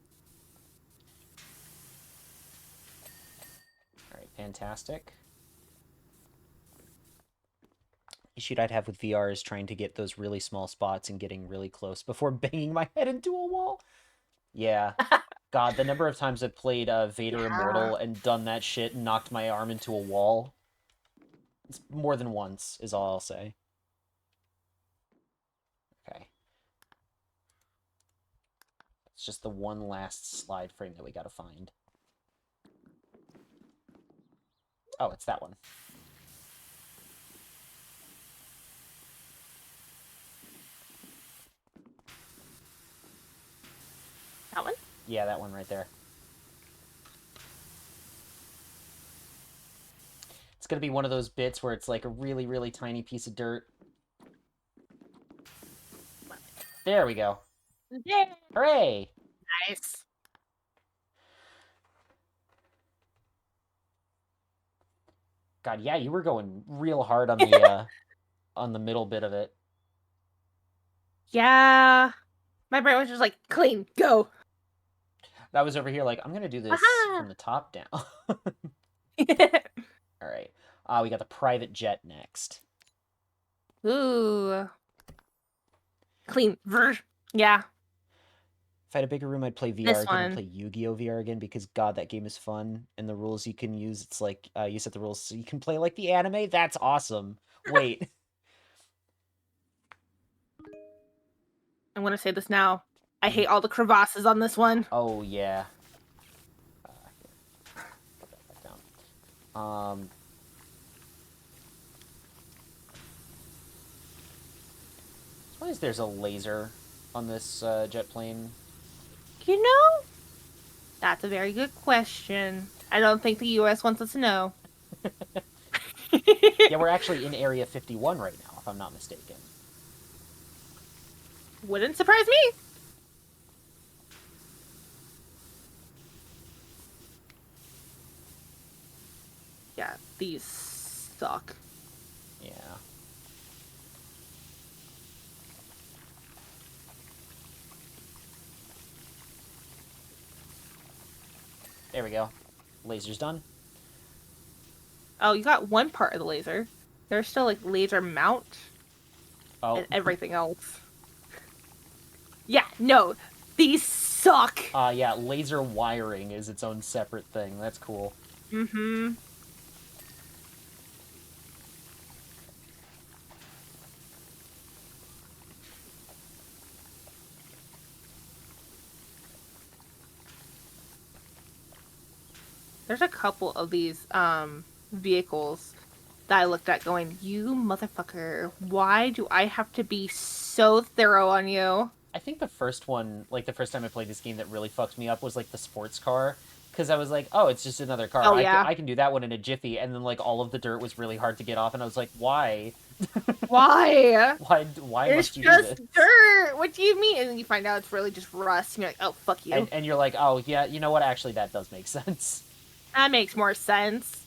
Alright, fantastic. Issue I'd have with VR is trying to get those really small spots and getting really close before banging my head into a wall. Yeah. God, the number of times I've played Vader Yeah. Immortal and done that shit and knocked my arm into a wall. It's more than once, is all I'll say. Okay. It's just the one last slide frame that we gotta find. Oh, it's that one. That one? Yeah, that one right there. It's gonna be one of those bits where it's like a really, really tiny piece of dirt. There we go. Yeah. Hooray! Nice. God, yeah, you were going real hard on the middle bit of it. Yeah. My brain was just like, clean, go. I was over here like, I'm gonna do this Aha. from the top down. All right. We got the private jet next. Ooh. Clean. Yeah. If I had a bigger room, I'd play VR This again and one. play Yu-Gi-Oh! VR again because God, that game is fun. And the rules you can use, it's like you set the rules so you can play like the anime. That's awesome. Wait, I'm gonna say this now. I Mhm. hate all the crevasses on this one. Oh, yeah. Here, put that back down. Why is there's a laser on this jet plane? You know, that's a very good question. I don't think the U.S. wants us to know. Yeah, we're actually in Area 51 right now, if I'm not mistaken. Wouldn't surprise me. Yeah, these suck. Yeah. There we go. Laser's done. Oh, you got one part of the laser. There's still like laser mount Oh. and everything else. Yeah, no, these suck. Yeah, laser wiring is its own separate thing. That's cool. Mm-hmm. There's a couple of these vehicles that I looked at going, you motherfucker, why do I have to be so thorough on you? I think the first one, like the first time I played this game that really fucked me up was like the sports car. Because I was like, oh, it's just another car. Oh yeah. I can do that one in a jiffy. And then like all of the dirt was really hard to get off. And I was like, why? Why? Why It's must you do just this? dirt. What do you mean? And then you find out it's really just rust. And you're like, oh, fuck you. And you're like, oh, yeah, you know what? Actually, that does make sense. That makes more sense.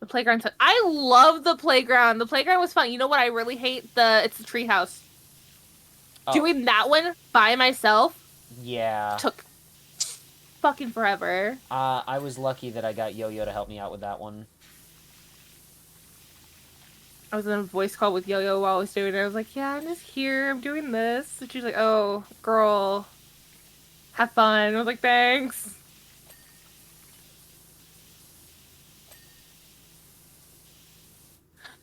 The playground. I love the playground. The playground was fun. You know what I really hate? It's the treehouse. Oh, Doing that one by myself yeah. took fucking forever. I was lucky that I got Yo-Yo to help me out with that one. I was in a voice call with Yo-Yo while I was doing it. I was like, yeah, I'm just here. I'm doing this. And she's like, oh, girl, have fun. I was like, thanks.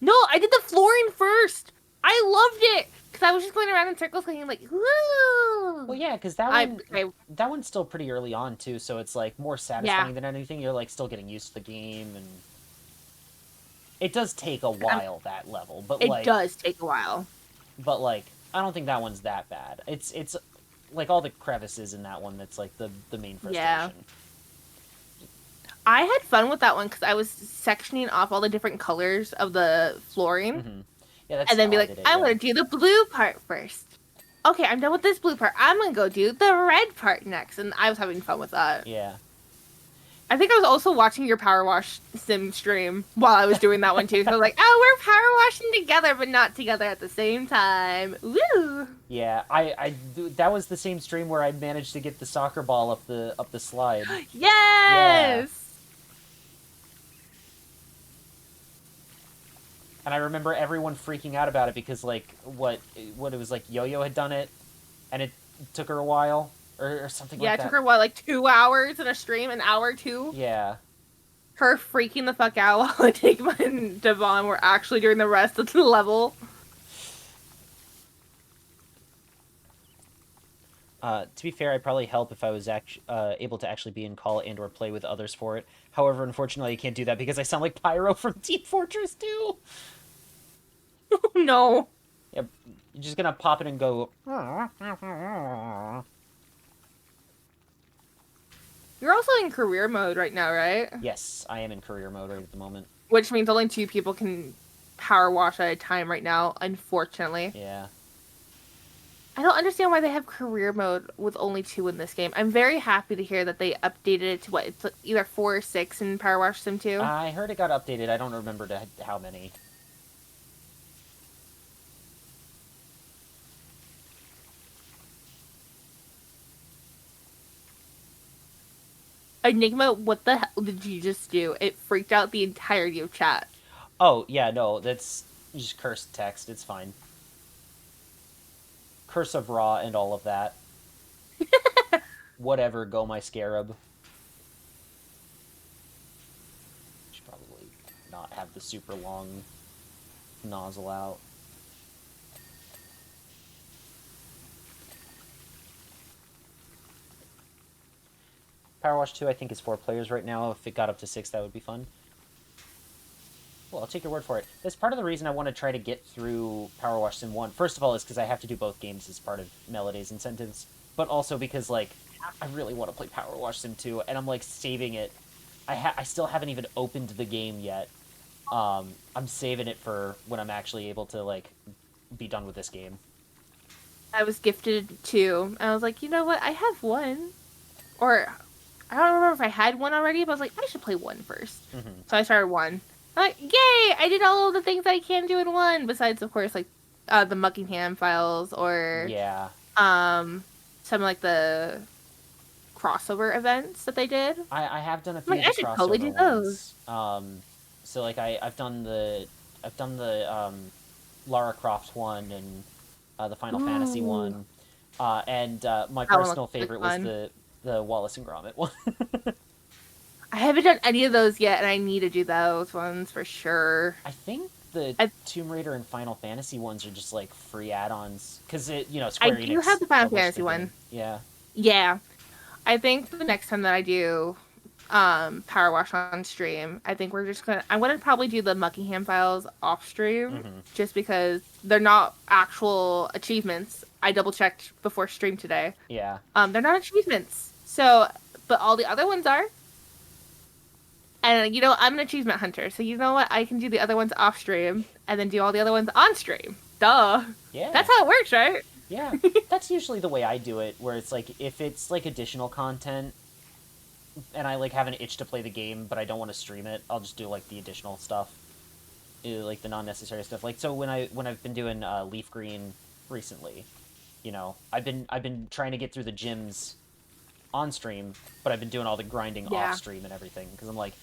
No, I did the flooring first. I loved it because I was just going around in circles, going like, woo. Well, yeah, because that one's still pretty early on too, so it's like more Yeah, satisfying than anything. You're like still getting used to the game, and it does take a while that level, it does take a while. but like I don't think that one's that bad. It's like all the crevices in that one that's like the main Yeah. frustration. I had fun with that one because I was sectioning off all the different colors of the flooring Mm-hmm. Yeah, that's and then how be I like, did it. I'm Yeah. gonna do the blue part first. Okay, I'm done with this blue part. I'm gonna go do the red part next, and I was having fun with that. Yeah. I think I was also watching your power wash sim stream while I was doing that one too. So I was like, oh, we're power washing together, but not together at the same time. Woo! Yeah, that was the same stream where I managed to get the soccer ball up the slide. Yeah. Yes. And I remember everyone freaking out about it because like what it was like Yo-Yo had done it and it took her a while or something Yeah, like it took that. her what, like 2 hours in a stream, an hour or two. Yeah. Her freaking the fuck out while Enigma and Devon were actually doing the rest of the level. To be fair, I'd probably help if I was able to actually be in call and or play with others for it. However, unfortunately, I can't do that because I sound like Pyro from Team Fortress 2. No. Yep, you're just gonna pop it and go. You're also in career mode right now, right? Yes, I am in career mode right at the moment. Which means only 2 people can power wash at a time right now, unfortunately. Yeah. I don't understand why they have career mode with only 2 in this game. I'm very happy to hear that they updated it to what, it's either 4 or 6 in Power Wash Sim 2. I heard it got updated. I don't remember how many. Enigma, what the hell did you just do? It freaked out the entirety of chat. Oh, yeah, no, that's just cursed text. It's fine. Curse of Ra and all of that. Whatever, go my scarab. Should probably not have the super long nozzle out. Powerwash 2, I think, is 4 players right now. If it got up to 6, that would be fun. Well, I'll take your word for it. That's part of the reason I want to try to get through Powerwash Sim 1. First of all, is because I have to do both games as part of Melody's incentives, but also because, like, I really want to play Powerwash Sim 2, and I'm, like, saving it. I still haven't even opened the game yet. I'm saving it for when I'm actually able to, like, be done with this game. I was gifted two. I was like, you know what? I have one. Or I don't remember if I had one already, but I was like, I should play one first. Mm-hmm. So I started one. I'm like, yay! I did all of the things I can do in one, besides, of course, like the Muckingham files or Yeah. um some like the crossover events that they did. I'm I have done a few like, of I the should totally crossover do those. ones. So like I've done the Lara Croft one and the Final Fantasy Ooh, one, and my that one looks personal really favorite was fun. the Wallace and Gromit one. I haven't done any of those yet, and I need to do those ones for sure. I think the I Tomb Raider and Final Fantasy ones are just like free add-ons because I Square do have Enix the Final published Fantasy the game. one. Yeah. Yeah, I think the next time that I do Power Wash on stream, I'm gonna probably do the Muckingham files off stream Mm-hmm. just because they're not actual achievements. I double checked before stream today. Yeah. They're not achievements. So, but all the other ones are. And I'm an achievement hunter, so you know what? I can do the other ones off stream and then do all the other ones on stream. Duh. Yeah. That's how it works, right? Yeah. That's usually the way I do it, where it's like if it's like additional content and I like have an itch to play the game, but I don't want to stream it, I'll just do like the additional stuff, like the non-necessary stuff. Like so when I've been doing Leaf Green recently, I've been trying to get through the gyms on stream, but I've been doing all the grinding off Yeah. stream and everything because I'm like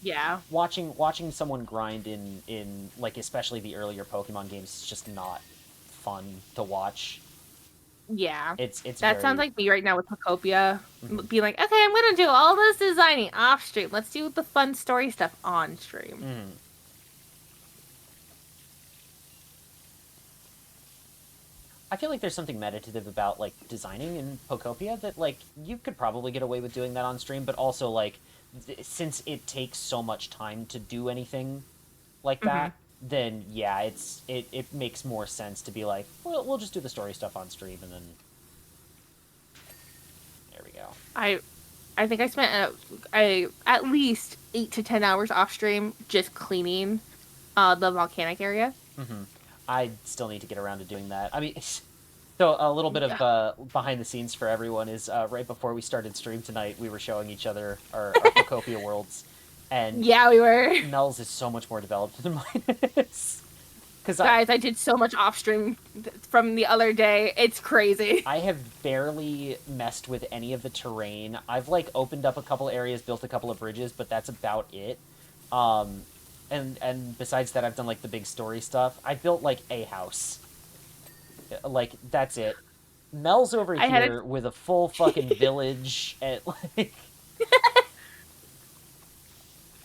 Yeah. watching someone grind in like especially the earlier Pokemon games is just not fun to watch. Yeah. It's That sounds very. like me right now with Pocopia. Mhm. Being like, okay, I'm gonna do all this designing off stream. Let's do the fun story stuff on stream. Mhm. I feel like there's something meditative about like designing in Pokopia that like you could probably get away with doing that on stream, but also like since it takes so much time to do anything like Hmm. that, then yeah, it makes more sense to be like, well, we'll just do the story stuff on stream, and then there we go. I I think I spent at least 8 to 10 hours off stream just cleaning the volcanic area. Hmm. I still need to get around to doing that. I mean, so a little bit of behind the scenes for everyone is right before we started stream tonight, we were showing each other our Pokopia worlds, and Yeah, we were. Mel's is so much more developed than mine is. Because Guys, I did so much off stream from the other day. It's crazy. I have barely messed with any of the terrain. I've like opened up a couple areas, built a couple of bridges, but that's about it. Um, and besides that, I've done like the big story stuff. I built like a house. Like that's it. Mel's over I had here with a full fucking village and like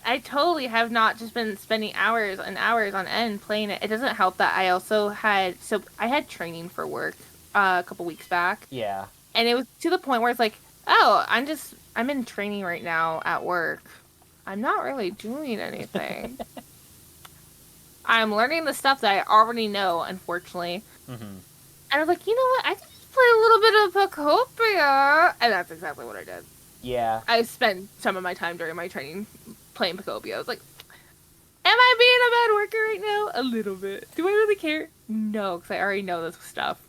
I totally have not just been spending hours and hours on end playing it. It doesn't help that I had training for work a couple weeks back, yeah. and it was to the point where it's like, oh, I'm in training right now at work. I'm not really doing anything. I'm learning the stuff that I already know, unfortunately. Hmm. And I was like, you know what? I can just play a little bit of Pocopia, and that's exactly what I did. Yeah. I spent some of my time during my training playing Pocopia. I was like, am I being a bad worker right now? A little bit. Do I really care? No, because I already know this stuff.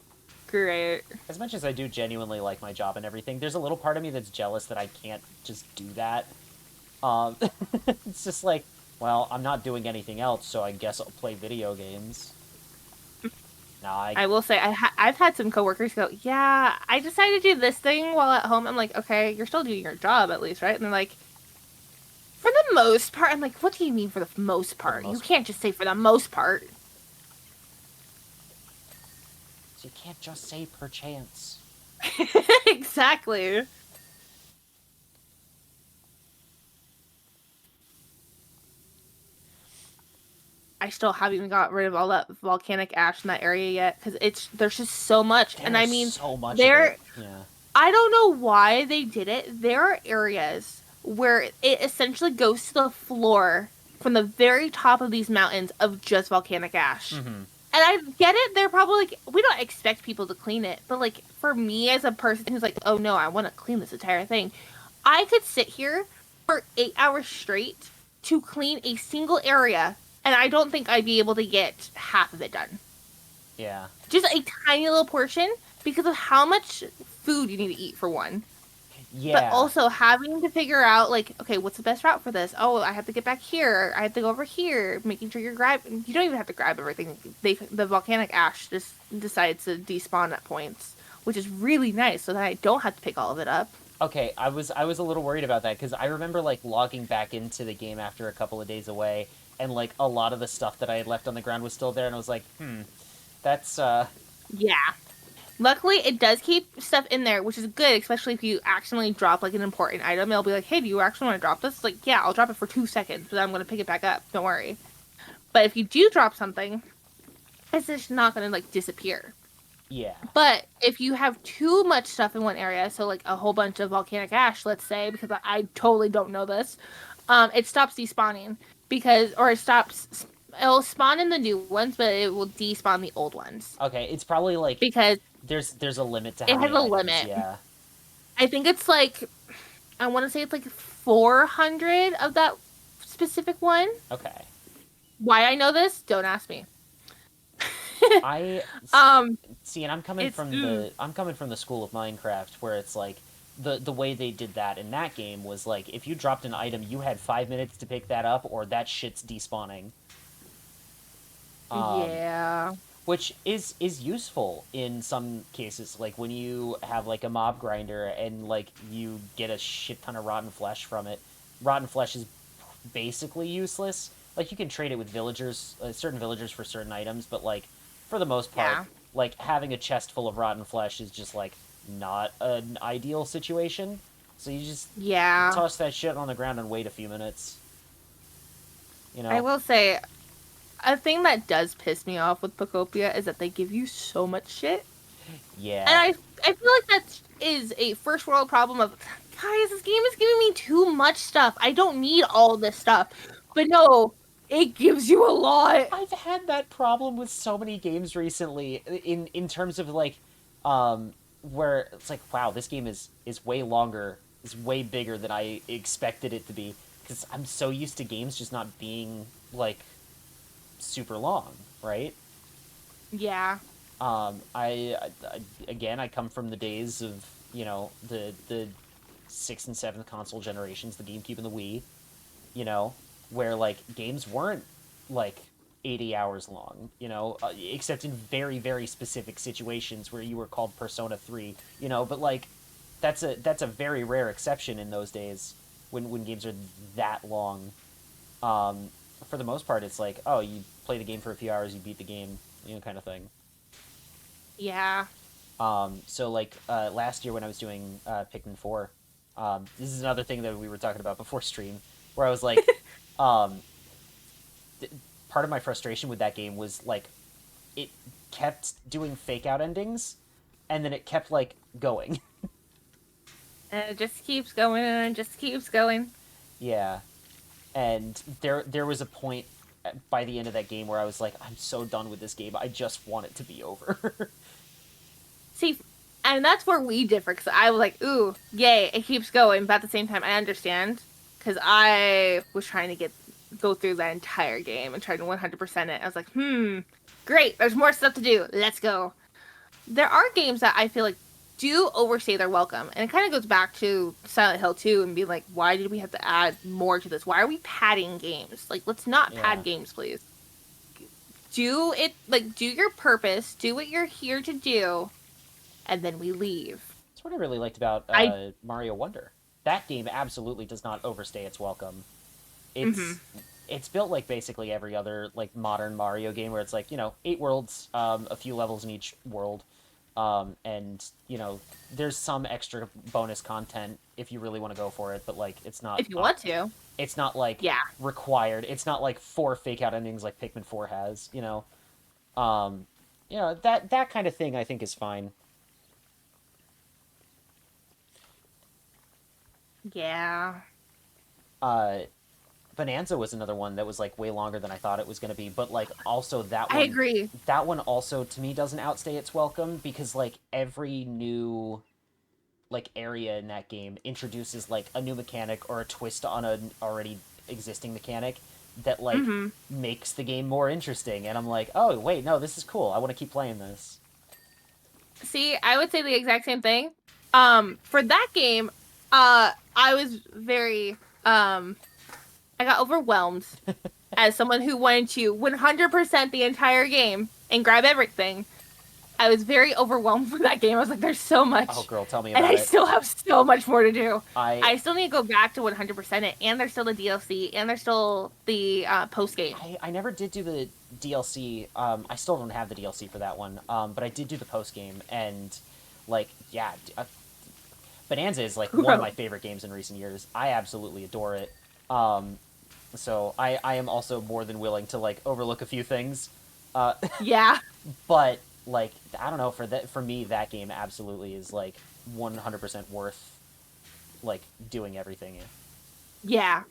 Great. As much as I do genuinely like my job and everything, there's a little part of me that's jealous that I can't just do that. Um, it's just like, well, I'm not doing anything else, so I guess I'll play video games. Nah, I will say, I've had some coworkers go, yeah, I decided to do this thing while at home. I'm like, okay, you're still doing your job at least, right? And they're like, for the most part. I'm like, what do you mean for the most for the part? You most, can't just say for the most part. so you can't just say perchance. Exactly. I still haven't even got rid of all that volcanic ash in that area yet because there's just so much. And I There's mean, so much of there it. Yeah. I don't know why they did it. There are areas where it essentially goes to the floor from the very top of these mountains of just volcanic ash. Mm-hmm. And I get it. They're probably like, we don't expect people to clean it. But like, for me as a person who's like, oh no, I want to clean this entire thing, I could sit here for 8 hours straight to clean a single area. And I don't think I'd be able to get half of it done. Yeah. Just a tiny little portion because of how much food you need to eat, for one. But Yeah. also having to figure out, like, okay, what's the best route for this? Oh, I have to get back here. I have to go over here. Making sure you're grabbing. You don't even have to grab everything. The volcanic ash just decides to despawn at points, which is really nice. So that I don't have to pick all of it up. Okay, I was a little worried about that because I remember like logging back into the game after a couple of days away, and like a lot of the stuff that I had left on the ground was still there, and I was like, that's Yeah. Luckily, it does keep stuff in there, which is good, especially if you accidentally drop like an important item. It'll be like, "Hey, do you actually want to drop this?" Like, yeah, I'll drop it for 2 seconds, but I'm gonna pick it back up. Don't worry. But if you do drop something, it's just not gonna like disappear. yeah. But if you have too much stuff in one area, so like a whole bunch of volcanic ash, let's say, because I totally don't know this, it stops despawning because, or it stops. It'll spawn in the new ones, but it will despawn the old ones Okay, it's probably like because there's a limit to how it has many a items. limit. Yeah. I think it's like, I want to say it's like 400 of that specific one. Okay. Why I know this? Don't ask me. I um, see, and it's I'm coming from the school of Minecraft where it's like the way they did that in that game was like if you dropped an item, you had 5 minutes to pick that up, or that shit's despawning. Um, yeah, which is useful in some cases, like when you have like a mob grinder and like you get a shit ton of rotten flesh from it. Rotten flesh is basically useless. Like you can trade it with villagers, certain villagers for certain items, but like for the most part, yeah, like having a chest full of rotten flesh is just like not an ideal situation. So you just yeah. toss that shit on the ground and wait a few minutes. You I know? will say a thing that does piss me off with Pocopia is that they give you so much shit, and Yeah. I feel like that is a first world problem of, guys, this game is giving me too much stuff. I don't need all this stuff, but no, it gives you a lot. I've had that problem with so many games recently in terms of like where it's like wow, this game is way longer, is way bigger than I expected it to be because I'm so used to games just not being like super long, right? Yeah, Again, I come from the days of, you know, the sixth and seventh console generations, the GameCube and the Wii, you know, where like games weren't like 80 hours long, you know, except in very very specific situations where you were called Persona 3, you know, but like that's a very rare exception in those days when games are that long. Um for the most part it's like, oh, you play the game for a few hours, you beat the game, you know, kind of thing. yeah. So like last year when I was doing Pikmin 4, this is another thing that we were talking about before stream, where I was like, um, part of my frustration with that game was like it kept doing fake out endings, and then it kept like going. And it just keeps going and it just keeps going. Yeah, and there was a point by the end of that game where I was like, I'm so done with this game. I just want it to be over. See, and that's where we differ, because I was like, ooh, yay, it keeps going, but at the same time, I understand, because I was trying to go through that entire game and try to 100% it. I was like, great, there's more stuff to do. Let's go. There are games that I feel like do overstay their welcome, and it kind of goes back to Silent Hill 2 and be like, why did we have to add more to this? Why are we padding games? Like, let's not Yeah. pad games, please. Do it, like, do your purpose, do what you're here to do, and then we leave. That's what I really liked about I Mario Wonder. That game absolutely does not overstay its welcome. mm-hmm. It's built like basically every other like modern Mario game, where it's like, you know, 8 worlds, a few levels in each world, and you know there's some extra bonus content if you really want to go for it, but like If you want to. it's not like Yeah. required. It's not like 4 fake out endings like Pikmin 4 has. Um, you know, that kind of thing I think is fine. Yeah. Uh, Bonanza was another one that was like way longer than I thought it was going to be, but like also I agree. that one also to me doesn't outstay its welcome because like every new like area in that game introduces like a new mechanic or a twist on an already existing mechanic that like Mm-hmm. makes the game more interesting, and I'm like, oh wait, no, this is cool, I want to keep playing this. See, I would say the exact same thing. For that game, I was very I got overwhelmed as someone who wanted to 100% the entire game and grab everything. I was very overwhelmed with that game. I was like, there's so Oh much. girl, tell me And about I it. still have so much more to do. i I still need to go back to 100% it. And there's still the DLC. And there's still the post game. I never did do the DLC. I still don't have the DLC for that one. But I did do the post game, and like, yeah, Bonanza is like one of my favorite games in recent years. I absolutely adore it. Um, so I am also more than willing to like overlook a few things. Uh, Yeah. but like, I don't know, for me that game absolutely is like 100% worth like doing everything in. Yeah.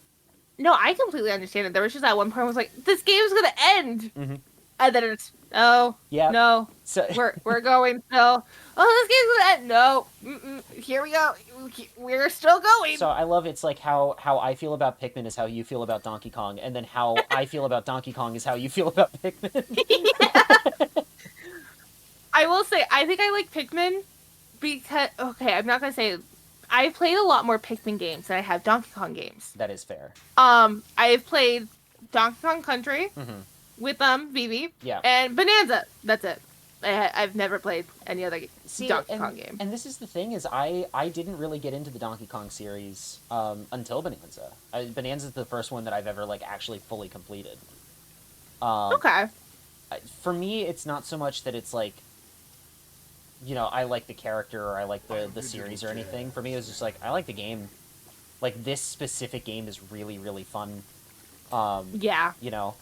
No, I completely understand it. There was just that one point I was like, this game's going to end. Mm-hmm. And then it's, oh, Yeah. no. So We're going still. Oh, this game's gonna end. No, here we go. We're still going. so I love it's like how I feel about Pikmin is how you feel about Donkey Kong, and then how I feel about Donkey Kong is how you feel about Pikmin. I will say, I think I like Pikmin because okay, I'm not gonna say I've played a lot more Pikmin games than I have Donkey Kong games. That is fair. I've played Donkey Kong Country Mm-hmm. with Vivi Yeah. and Bonanza. That's it. I've never played any other See, Donkey Kong game. and this is the thing is I didn't really get into the Donkey Kong series until Bonanza. Bonanza is the first one that I've ever like actually fully completed. Um, Okay. for me, it's not so much that it's like, you know, I like the character or I like the series or anything. For me, it was just like I like the game. Like this specific game is really really fun. Yeah. You know,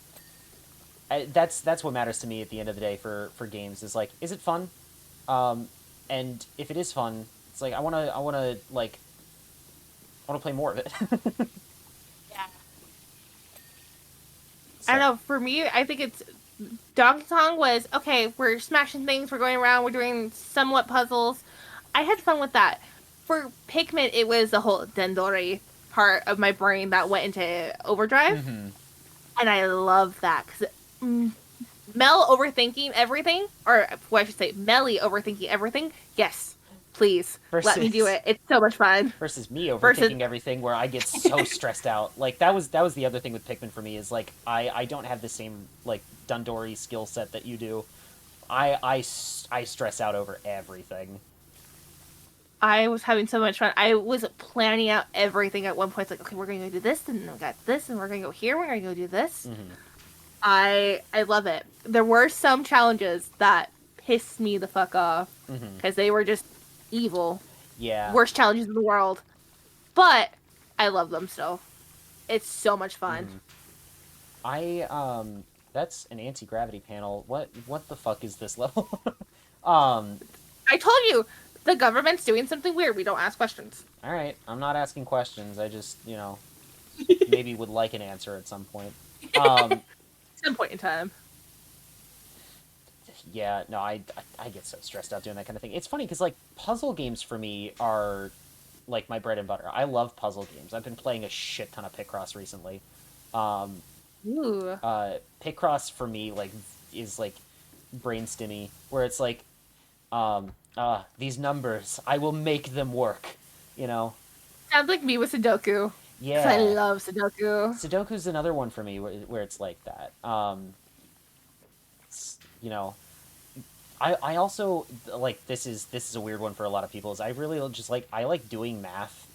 that's what matters to me at the end of the day for games is like, is it fun? And if it is fun, it's like I wanna like I wanna play more of it. Yeah. I So don't know. For me, I think it's Donkey Kong was okay. We're smashing things. We're going around. We're doing somewhat puzzles. I had fun with that. For Pikmin, it was the whole Dendori part of my brain that went into overdrive, mm-hmm. and I love that because Mel overthinking everything, or what I should say, Melly overthinking everything. Yes, please let me do versus it. It's so much fun. versus me Versus, overthinking everything where I get so stressed out. Like that was the other thing with Pikmin for me is like I don't have the same like Dundori skill set that you do. I stress out over everything. I was having so much fun. I was planning out everything at one point. It's like, okay, we're going to go do this, and we got this, and we're going to go here. We're going to go do this. Mm-hmm. I love it. There were some challenges that pissed me the fuck off Mm-hmm. because they were just evil, Yeah. worst challenges in the world. But I love them still. It's so much fun. Mm-hmm. That's an anti-gravity panel. What the fuck is this level? um I told you the government's doing something weird. We don't ask questions. all right, I'm not asking questions. I just, you know, maybe would like an answer at some point. Um At some point in time. yeah, no, I get so stressed out doing that kind of thing. It's funny cuz like puzzle games for me are like my bread and butter. I love puzzle games. I've been playing a shit ton of Picross recently. Um Ooh. Picross for me like is like brain stimmy where it's like these numbers, I will make them work, you know. Sounds like me with Sudoku. Because I Yeah, love Sudoku. Sudoku's another one for me where it's like that. You know, I also like this is a weird one for a lot of people is I really just like I like doing math.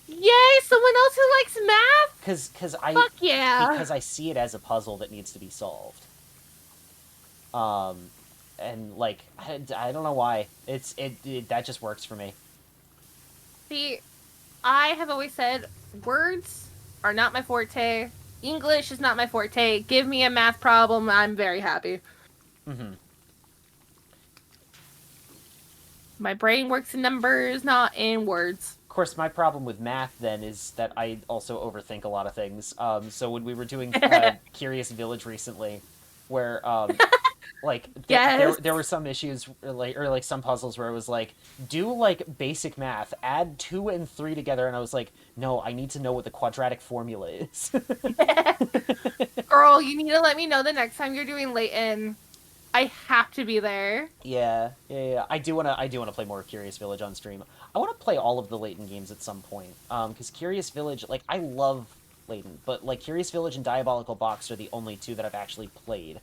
Yay, someone else who likes math? Cause I Fuck yeah. because I see it as a puzzle that needs to be solved. Um, and like I don't know why it that just works for me. See, I have always said words are not my forte. English is not my forte. Give me a math problem, I'm very happy. Mm-hmm. My brain works in numbers, not in words. course, my problem with math then is that I also overthink a lot of things. So when we were doing Curious Village recently, where like Yes. there were some issues or like some puzzles where it was like do like basic math, add 2 and 3 together, and I was like, no, I need to know what the quadratic formula is. Girl, you need to let me know the next time you're doing Layton. I have to be there. Yeah. I do wanna play more Curious Village on stream. I want to play all of the Layton games at some point. Because Curious Village, like I love Layton, but like Curious Village and Diabolical Box are the only two that I've actually played.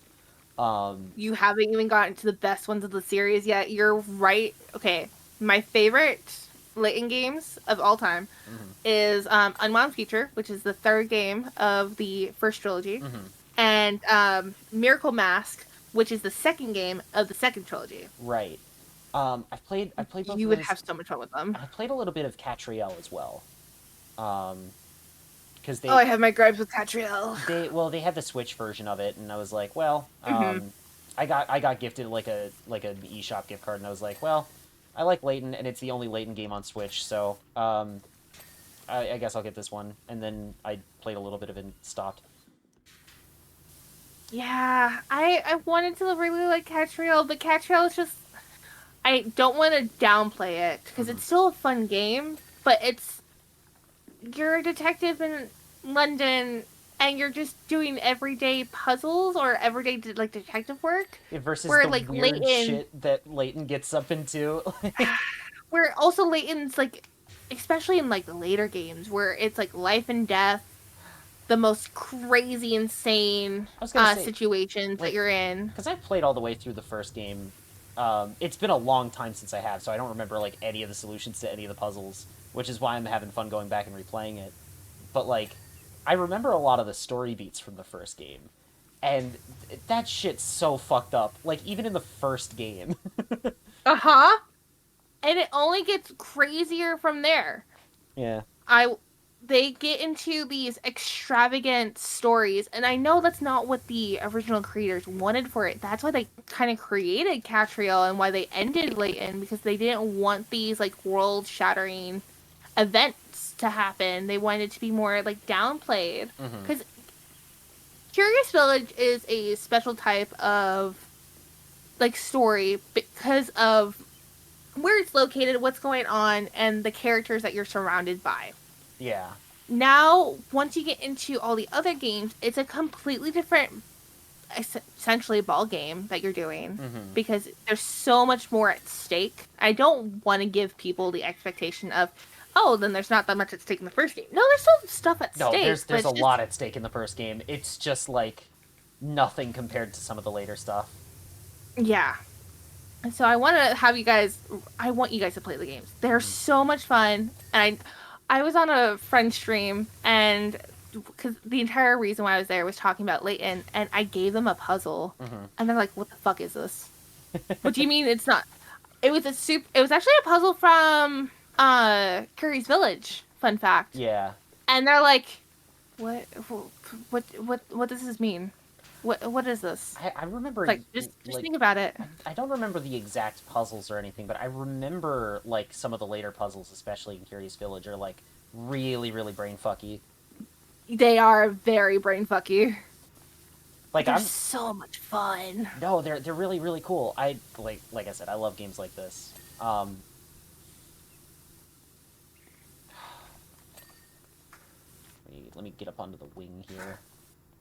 You haven't even gotten to the best ones of the series yet. You're right. Okay, my favorite Layton games of all time Mhm, is Unwound Future, which is the third game of the first trilogy, mhm. and Miracle Mask, which is the second game of the second trilogy. Right. I played both You of would those. have so much fun with them. I played a little bit of Catriel as well. Because Oh, I have my gripes with Catriel. they had the Switch version of it, and I was like, well, Hmm. I got gifted like an eShop gift card, and I was like, well, I like Layton, and it's the only Layton game on Switch, so I guess I'll get this one. And then I played a little bit of it and stopped. Yeah, I wanted to really like Catriel, but Catriel is just I don't want to downplay it because Mhm. it's still a fun game, but it's you're a detective in London and you're just doing everyday puzzles or everyday like detective work. Versus Where the like weird Leighton, shit that Layton gets up into. where also Leighton's like, especially in like the later games where it's like life and death, the most crazy, insane I was gonna say, situations that like, you're in. because I've played all the way through the first game. It's been a long time since I have, so I don't remember like any of the solutions to any of the puzzles, which is why I'm having fun going back and replaying it. But like, I remember a lot of the story beats from the first game, and that shit's so fucked up. Like even in the first game. Uh huh. And it only gets crazier from there. Yeah. I they get into these extravagant stories, and I know that's not what the original creators wanted for it. That's why they kind of created Catriel and why they ended Layton, because they didn't want these like world-shattering events to happen. They wanted it to be more like downplayed, Mm-hmm. because Curious Village is a special type of like story because of where it's located, what's going on, and the characters that you're surrounded by. Yeah. Now, once you get into all the other games, it's a completely different, essentially, ball game that you're doing Mm-hmm. because there's so much more at stake. I don't want to give people the expectation of, oh, then there's not that much at stake in the first game. No, there's still stuff at No, stake, but there's a it's just lot at stake in the first game. It's just like nothing compared to some of the later stuff. yeah. And so I want to have you guys. I want you guys to play the games. They're Mm-hmm. so much fun, and I was on a friend stream, and because the entire reason why I was there was talking about Leighton, and I gave them a puzzle, Mm-hmm. and they're like, "What the fuck is this? What do you mean it's not?" It was a soup. It was actually a puzzle from Curry's Village. Fun fact. Yeah. And they're like, "What? What does this mean? What is this?" I remember Like, just like think about it. I don't remember the exact puzzles or anything, but I remember like some of the later puzzles, especially in Curious Village, are like really brain fucky. They are very brain fucky. Like They're I'm so much fun. no, they're really cool. I like I said, I love games like this. Let me get up onto the wing here.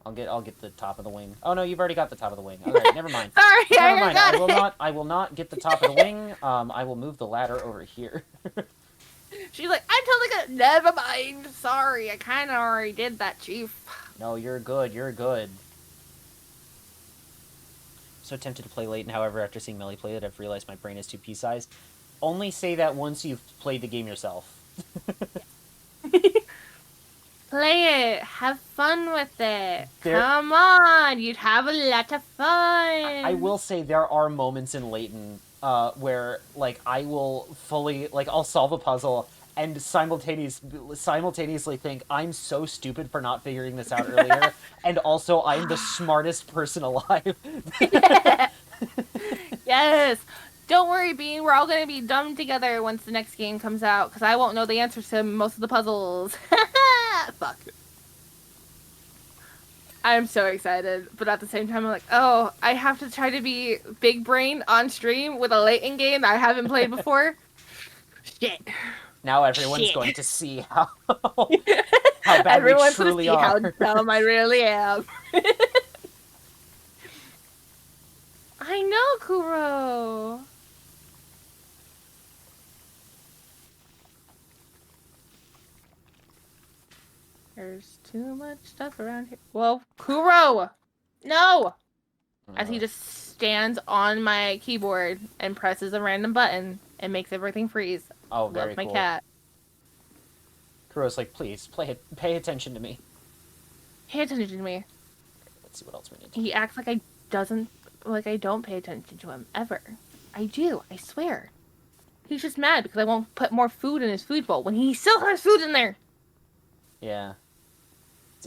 I'll get the top of the wing. Oh no, you've already got the top of the wing. Okay, never mind. Sorry, Never I mind. forgot I will not get the top of the wing. I will move the ladder over here. She's like, I'm totally gonna. Never mind. Sorry, I kind of already did that, Chief. No, you're good. You're good. So tempted to play Layton, however, after seeing Melly play it, I've realized my brain is too pea-sized. Only say that once you've played the game yourself. Play it. Have fun with it. There- Come on. You'd have a lot of fun. I will say there are moments in Layton where, like, I will fully, like, I'll solve a puzzle and simultaneously think, I'm so stupid for not figuring this out earlier, and also I'm the smartest person alive. Yes. Don't worry, Bean. We're all gonna be dumb together once the next game comes out, because I won't know the answers to most of the puzzles. Fuck. I'm so excited, but at the same time, I'm like, oh, I have to try to be big brain on stream with a late in game that I haven't played before. Shit. Now everyone's Shit. going to see how bad Everyone's we gonna truly see how are. dumb I really am. I know, Kuro. There's too much stuff around here. Whoa, Kuro! No! As he just stands on my keyboard and presses a random button and makes everything freeze. Oh, very Love my cool. cat. Kuro's like, please, pay attention to me. Pay attention to me. Let's see what else we need to do. He acts like I don't pay attention to him ever. I do, I swear. He's just mad because I won't put more food in his food bowl when he still has food in there. Yeah.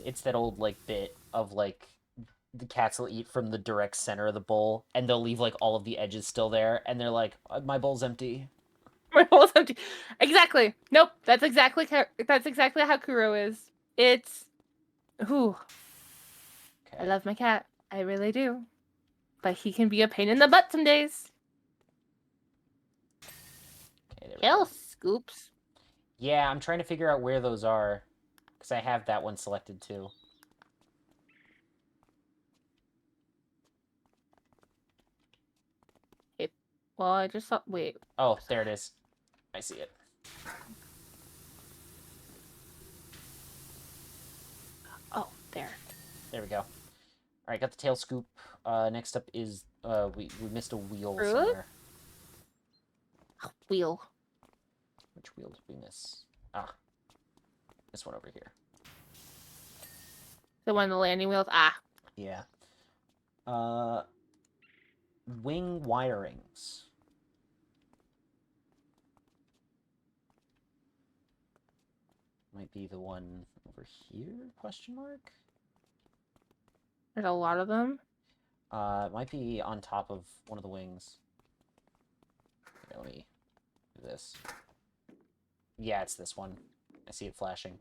It's that old, like, bit of, like, the cats will eat from the direct center of the bowl, and they'll leave, like, all of the edges still there, and they're like, my bowl's empty. My bowl's empty. Exactly. Nope. That's exactly how Kuro is. It's whew. Okay. I love my cat. I really do. But he can be a pain in the butt some days. Okay, there we Kill go. Scoops. Yeah, I'm trying to figure out where those are, because I have that one selected, too. Well, I just saw. Wait. Oh, there it is. I see it. Oh, there. There we go. All right, got the tail scoop. Next up is we missed a wheel Fruit? somewhere. Oh, wheel. Which wheel did we miss? Ah, this one over here. The one the landing wheels. Ah. Yeah. Wing wirings. Might be the one over here? Question mark. There's a lot of them. It might be on top of one of the wings. Okay, let me do this. Yeah, it's this one. I see it flashing.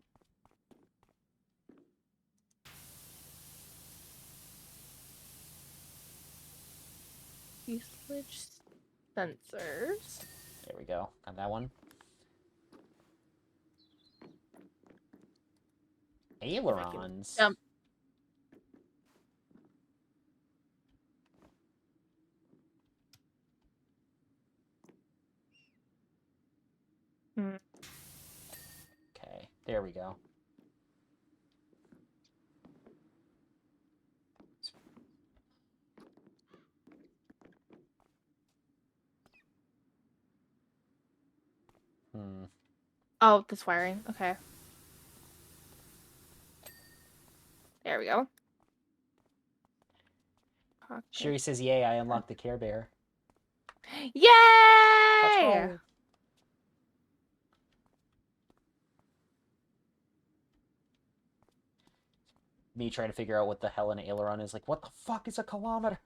You switch sensors. There we go. Got that one. Ailerons. Jump. Okay, there we go. Oh, this wiring. Okay. There we go. Shuri says, yay, I unlocked the Care Bear. Yay! Let's go. Me trying to figure out what the hell an aileron is. Like, what the fuck is a kilometer?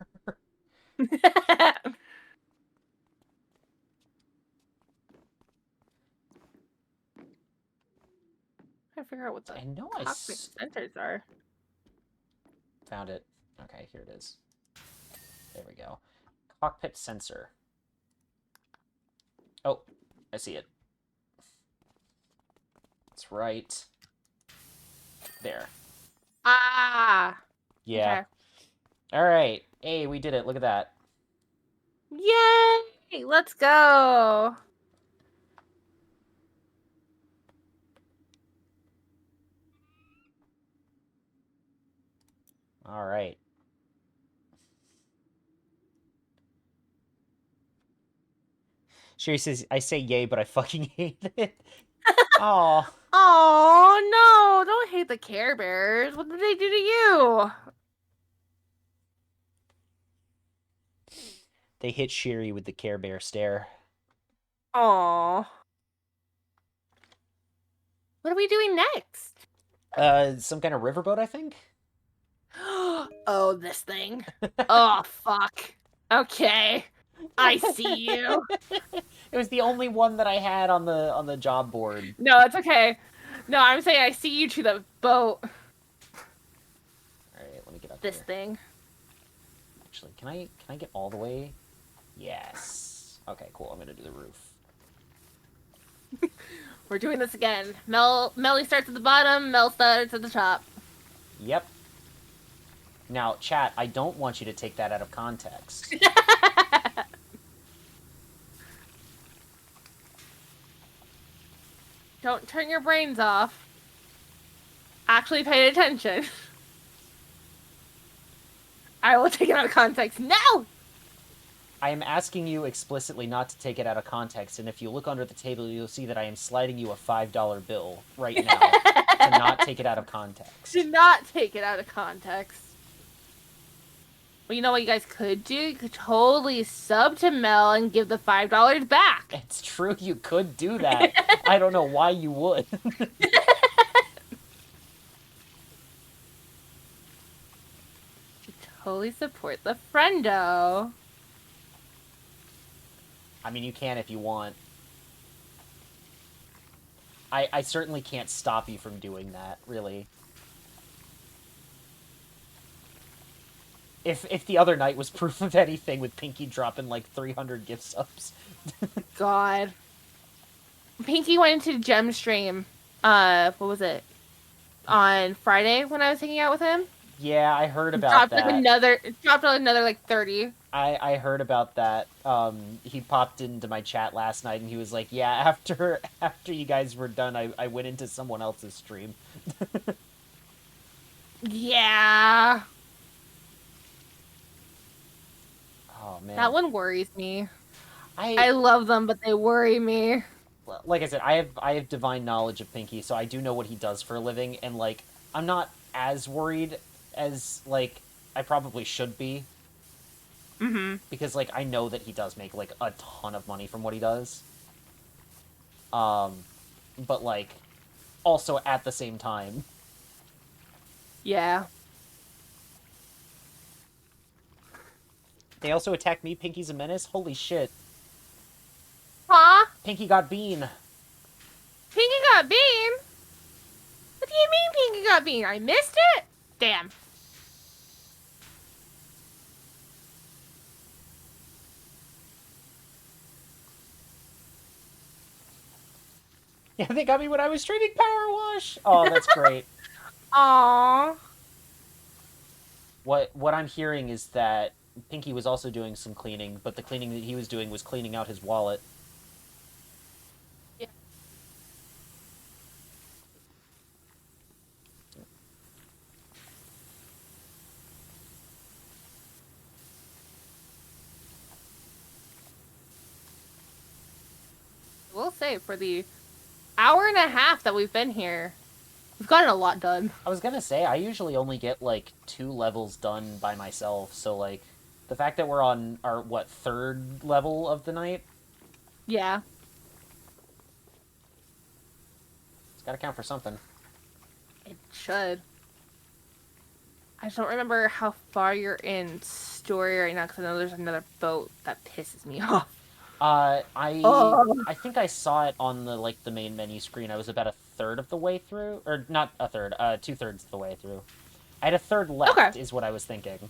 I figure out what the I know cockpit sensors are. Found it. Okay, here it is. There we go. Cockpit sensor. Oh, I see it. It's right there. Ah! Yeah. Okay. All right. Hey, we did it. Look at that. Yay! Let's go! All right. Sherry says, I say yay, but I fucking hate it. Oh. Oh, no! Don't hate the Care Bears. What did they do to you? They hit Sherry with the Care Bear stare. Oh. What are we doing next? Some kind of riverboat, I think? Oh, this thing. Oh, fuck. Okay. I see you. It was the only one that I had on the job board. No, it's okay. No, I'm saying I see you to the boat. All right, let me get up This here. thing. Actually, can I get all the way? Yes. Okay, cool. I'm gonna do the roof. We're doing this again. Melly starts at the bottom, Mel starts at the top. Yep. Now, chat, I don't want you to take that out of context. Don't turn your brains off. Actually pay attention. I will take it out of context. No! I am asking you explicitly not to take it out of context, and if you look under the table, you'll see that I am sliding you a $5 bill right now to not take it out of context. Do not take it out of context. Well, you know what you guys could do? You could totally sub to Mel and give the $5 back. It's true, you could do that. I don't know why you would. Totally support the friendo. I mean, you can if you want. I certainly can't stop you from doing that, really. If the other night was proof of anything with Pinky dropping like 300 gift subs. God. Pinky went into Gem stream, what was it? On Friday when I was hanging out with him. Yeah, I heard about that. Dropped another like 30. I heard about that. He popped into my chat last night and he was like, yeah, after you guys were done, I went into someone else's stream. Yeah. Oh, man. That one worries me. I I love them, but they worry me. like I said, I have divine knowledge of Pinky, so I do know what he does for a living, and like I'm not as worried as like I probably should be. Mm-hmm. Because like I know that he does make like a ton of money from what he does. But like also at the same time. Yeah. They also attacked me, Pinky's a menace? Holy shit. Huh? Pinky got bean. Pinky got bean? What do you mean Pinky got bean? I missed it? Damn. Yeah, they got me when I was streaming PowerWash. Oh, that's great. Aww. What I'm hearing is that Pinky was also doing some cleaning, but the cleaning that he was doing was cleaning out his wallet. Yeah. I will say, for the hour and a half that we've been here, we've gotten a lot done. I was gonna say, I usually only get, like, 2 levels done by myself, so, like, the fact that we're on our, what, 3rd level of the night? Yeah. It's gotta count for something. It should. I just don't remember how far you're in story right now, because I know there's another boat that pisses me off. I think I saw it on the, like, the main menu screen. I was about a third of the way through, or not a third, 2/3 of the way through. I had a third left, Okay. is what I was thinking.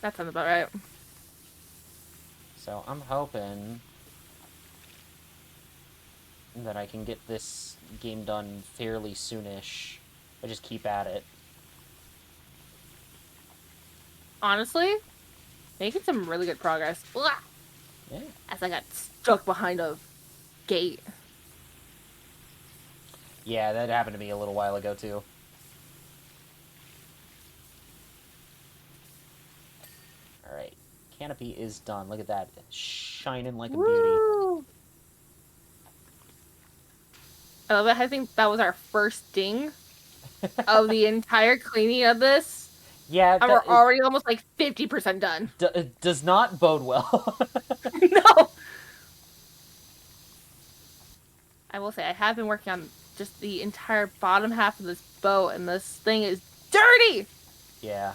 That sounds about right. So I'm hoping that I can get this game done fairly soonish. I just keep at it. Honestly, making some really good progress. Blah! Yeah. As I got stuck behind a gate. Yeah, that happened to me a little while ago, too. Alright. Canopy is done. Look at that. Shining like a beauty. Woo! I love it. I think that was our first ding of the entire cleaning of this. Yeah, And we're already almost like 50% done. It does not bode well. No! I will say, I have been working on just the entire bottom half of this boat, and this thing is dirty! Yeah.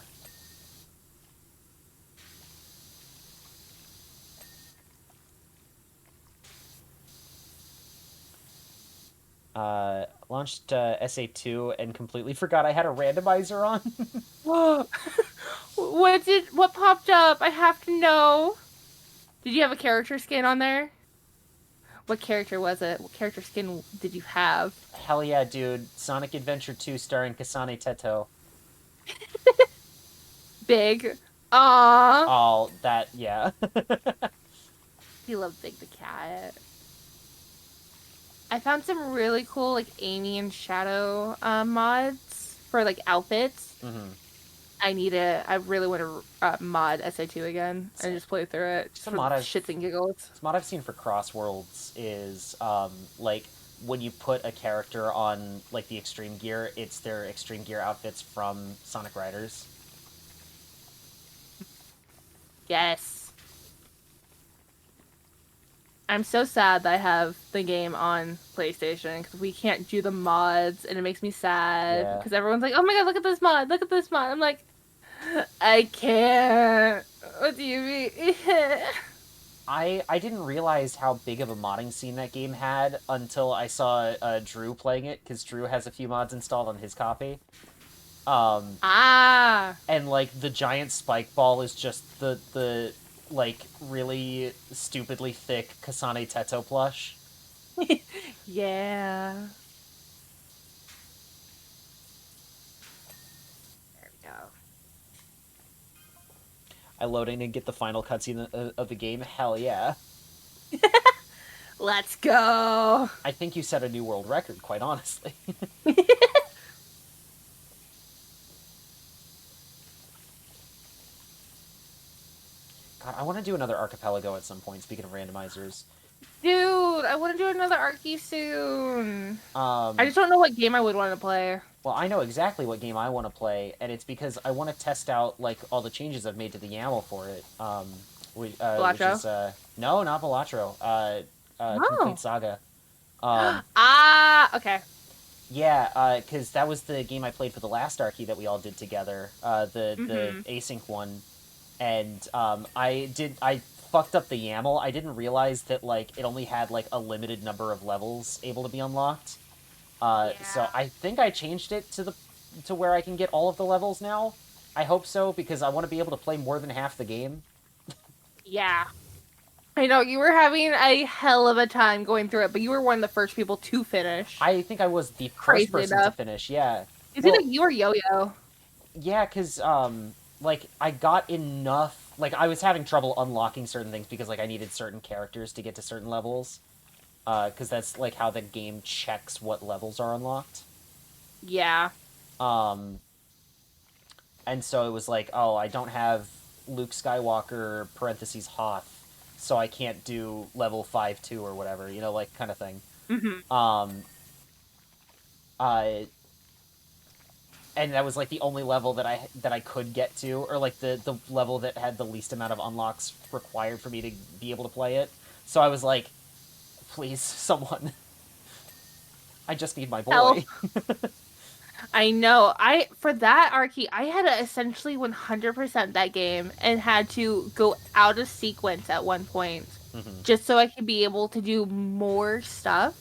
Launched SA2 and completely forgot I had a randomizer on. Whoa. What popped up? I have to know. Did you have a character skin on there? What character was it? What character skin did you have? Hell yeah, dude. Sonic Adventure 2 starring Kasane Teto. Big. Aww. Oh, that, yeah. He loved Big the cat. I found some really cool like Amy and Shadow mods for like outfits. hmm I really want to mod SA2 again and just play through it just Some for mod I've shits and giggles. Some mod I've seen for Crossworlds is like when you put a character on like the Extreme Gear, it's their Extreme Gear outfits from Sonic Riders. Yes. I'm so sad that I have the game on PlayStation because we can't do the mods and it makes me sad Yeah. because everyone's like, oh my god, look at this mod, look at this mod. I'm like, I can't. What do you mean? I didn't realize how big of a modding scene that game had until I saw Drew playing it because Drew has a few mods installed on his copy. Um, Ah, and like the giant spike ball is just the like really stupidly thick Kasane Teto plush. yeah. There we go. I load in and get the final cutscene of the game. Hell yeah! Let's go. I think you set a new world record, quite honestly. God, I want to do another archipelago at some point. Speaking of randomizers, Dude, I want to do another Arky soon. I um, just don't know what game I would want to play. well, I know exactly what game I want to play, and it's because I want to test out like all the changes I've made to the YAML for it. Which Balatro. is no, not Balatro. Oh. Complete Saga. Um, Ah, okay. yeah, because that was the game I played for the last Arky that we all did together. The Mm-hmm. async one, and I fucked up the YAML. I didn't realize that like it only had like a limited number of levels able to be unlocked. So Yeah. I think I changed it to where I can get all of the levels now. I hope so because I want to be able to play more than half the game. Yeah. I know you were having a hell of a time going through it, but you were one of the first people to finish. I think I was the first Crazy person to enough. finish. Yeah. It's either Well, you or Yo-Yo. yeah, because like I got enough. Like I was having trouble unlocking certain things because like I needed certain characters to get to certain levels. Because that's like how the game checks what levels are unlocked. Yeah. Um, and so it was like, oh, I don't have Luke Skywalker parentheses Hoth, so I can't do level 5-2 or whatever, like kind of thing. Mm-hmm. Um, uh, and that was like the only level that I could get to, or like the level that had the least amount of unlocks required for me to be able to play it. So I was like, please, someone, I just need my Help. boy. I know. For that Arky, I had to essentially 100% that game and had to go out of sequence at one point hmm just so I could be able to do more stuff.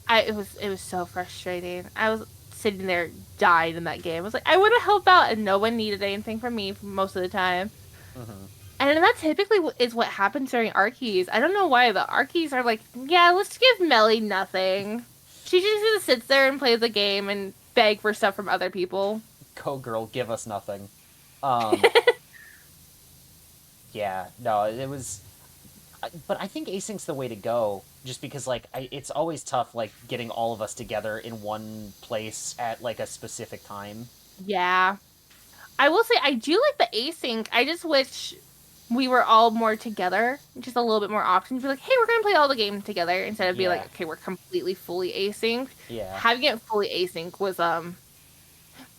It was so frustrating. I was sitting there dying in that game. I was like, I want to help out, and no one needed anything from me for most of the time. hmm And that typically is what happens during Arkies. I don't know why the Arkies are like, yeah, let's give Melly nothing. She just sits there and plays the game and beg for stuff from other people. Go girl, give us nothing. Um, yeah, no, it was. But I think async's the way to go, just because like it's always tough like getting all of us together in one place at like a specific time. Yeah. I will say I do like the async. I just wish we were all more together, just a little bit more options. Be like, hey, we're gonna play all the game together instead of be like, Yeah, okay, we're completely fully async. yeah. Having it fully async was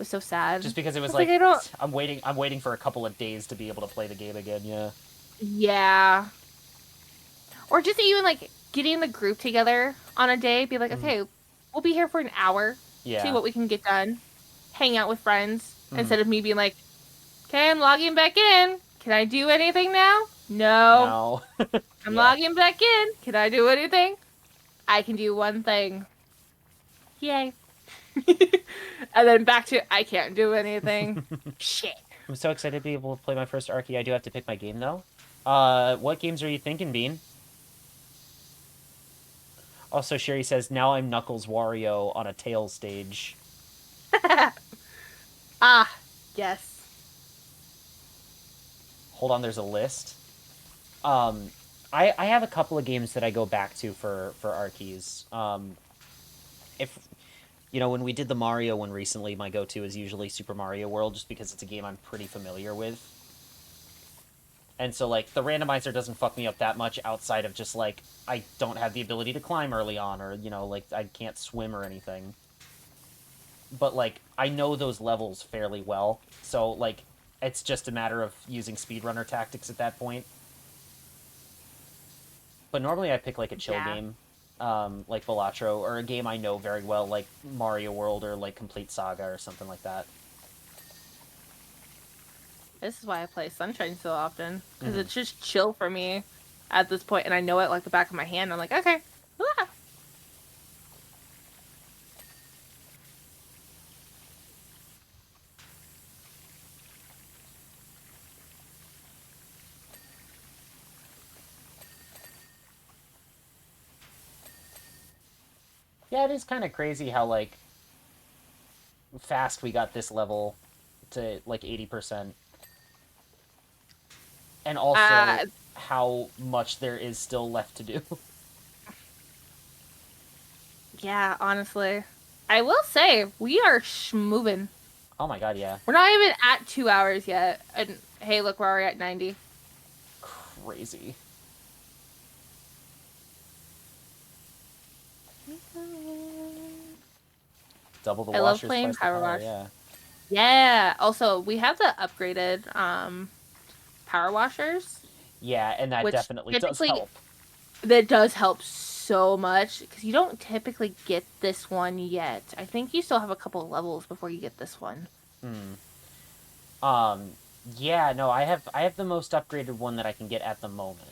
so sad. Just because it I was was like, like I don't. I'm waiting for a couple of days to be able to play the game again. Yeah. Yeah. Or just even like getting the group together on a day, be like, Mhm. okay, we'll be here for an hour, see Yeah. what we can get done, hang out with friends, Mhm. instead of me being like, okay, I'm logging back in. Can I do anything now? No. No. I'm Yeah. logging back in. Can I do anything? I can do one thing. Yay. And then back to I can't do anything. Shit. I'm so excited to be able to play my first Arky. I do have to pick my game, though. What games are you thinking, Bean? Also, Sherry says, now I'm Knuckles Wario on a tail stage. Ah, yes. Hold on, there's a list. Um, I have a couple of games that I go back to for Arkies. If when we did the Mario one recently, my go-to is usually Super Mario World, just because it's a game I'm pretty familiar with. And so, like, the randomizer doesn't fuck me up that much outside of just, like, I don't have the ability to climb early on, or, like, I can't swim or anything. But, like, I know those levels fairly well, so, like, it's just a matter of using speedrunner tactics at that point. But normally I pick, like, a chill game, like Balatro, or a game I know very well, like Mario World or, like, Complete Saga or something like that. This is why I play Sunshine so often. Because it's just chill for me at this point, and I know it like the back of my hand. I'm like, okay. Ah. Yeah, it is kind of crazy how, like, fast we got this level to, like, 80%. And also how much there is still left to do. Yeah, honestly. I will say, we are moving. Oh my god, yeah. We're not even at 2 hours yet. And hey, look, we're already at 90. Crazy. Double the I love washers, playing twice the power, PowerWash. yeah. Yeah. Also, we have the upgraded power washers. Yeah, and that Which definitely does help. That does help so much because you don't typically get this one yet. I think you still have a couple of levels before you get this one. Yeah, no, I have the most upgraded one that I can get at the moment.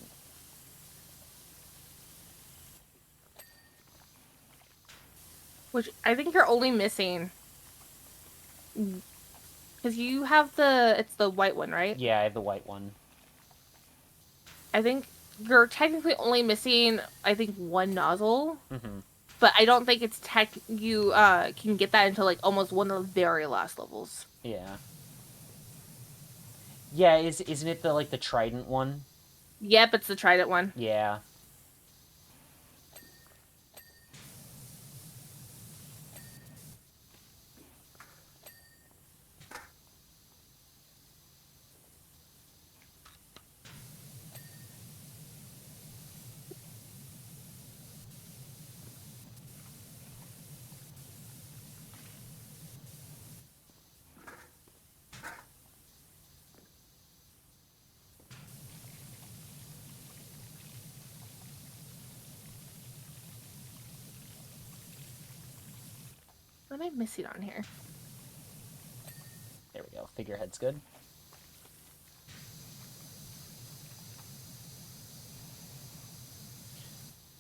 Which I think you're only missing because you have it's the white one, right? Yeah, I have the white one. I think you're technically only missing, I think, one nozzle. Mm-hmm. But I don't think it's you can get that until like almost one of the very last levels. Yeah. Yeah, isn't it the trident one? Yep, it's the trident one. Yeah. What am I missing on here? There we go. Figurehead's good.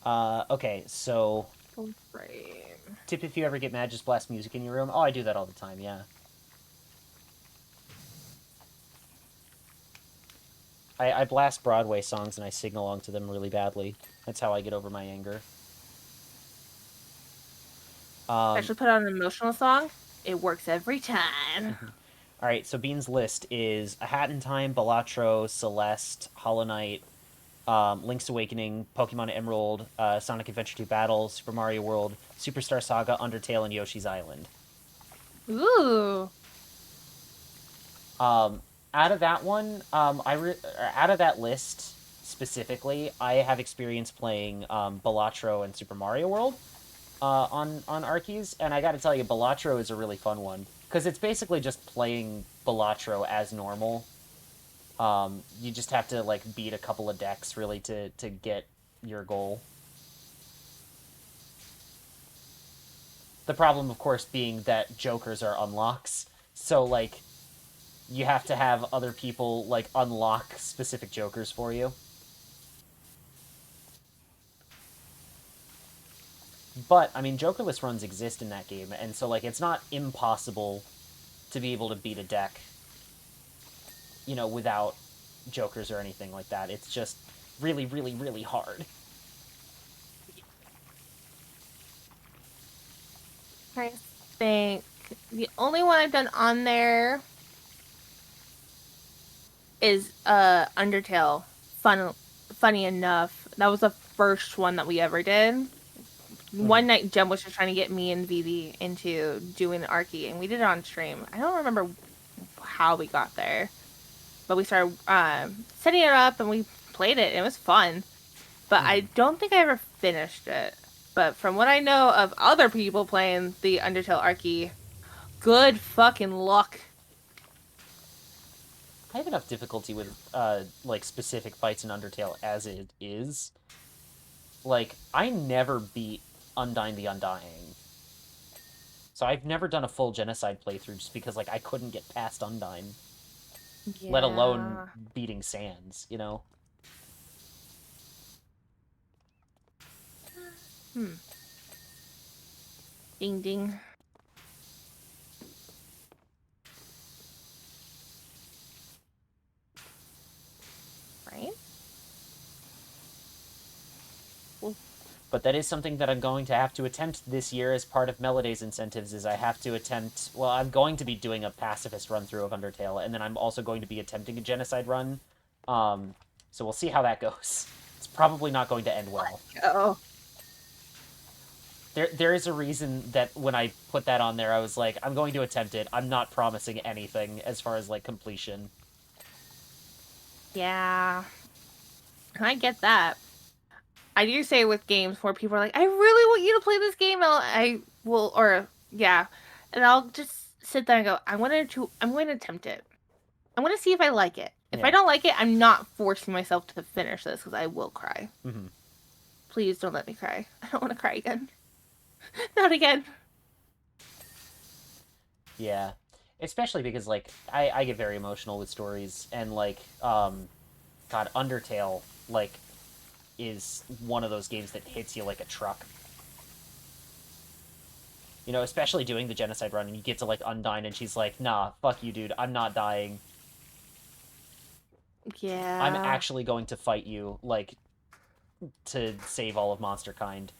Okay, so Full frame. tip if you ever get mad, just blast music in your room. Oh, I do that all the time, yeah. I blast Broadway songs and I sing along to them really badly. That's how I get over my anger. I should put on an emotional song. It works every time. Alright, so Bean's list is A Hat in Time, Balatro, Celeste, Hollow Knight, Link's Awakening, Pokemon Emerald, Sonic Adventure 2 Battle, Super Mario World, Superstar Saga, Undertale, and Yoshi's Island. Ooh. Out of that one, out of that list specifically, I have experience playing Balatro and Super Mario World on Arkies, and I gotta tell you, Balatro is a really fun one, because it's basically just playing Balatro as normal. You just have to, like, beat a couple of decks, really, to get your goal. The problem, of course, being that jokers are unlocks, so, like, you have to have other people, like, unlock specific jokers for you. But I mean, Jokerless runs exist in that game, and so like it's not impossible to be able to beat a deck, without jokers or anything like that. It's just really, really, really hard. I think the only one I've done on there is Undertale. Funny enough, that was the first one that we ever did. One night, Jem was just trying to get me and Vivi into doing the Archie, and we did it on stream. I don't remember how we got there, but we started setting it up and we played it. And it was fun, but I don't think I ever finished it. But from what I know of other people playing the Undertale Archie, good fucking luck. I have enough difficulty with like specific fights in Undertale as it is. Like I never beat Undyne the Undying. So I've never done a full genocide playthrough just because like I couldn't get past Undyne, Yeah. let alone beating Sans, Ding ding. Right? But that is something that I'm going to have to attempt this year as part of Meloday's incentives. Is I have to attempt. Well, I'm going to be doing a pacifist run through of Undertale, and then I'm also going to be attempting a genocide run. So we'll see how that goes. It's probably not going to end well. Oh. There is a reason that when I put that on there, I was like, I'm going to attempt it. I'm not promising anything as far as like completion. Yeah. I get that. I do say with games where people are like, I really want you to play this game, and I will, or yeah, and I'll just sit there and go, I'm going to attempt it. I'm going to see if I like it. If I don't like it, I'm not forcing myself to finish this because I will cry. Mm-hmm. Please don't let me cry. I don't want to cry again. Not again. Yeah, especially because like I get very emotional with stories, and like God, Undertale like is one of those games that hits you like a truck. Especially doing the genocide run, and you get to like Undyne, and she's like, "Nah, fuck you, dude. I'm not dying. Yeah. I'm actually going to fight you, like, to save all of Monsterkind,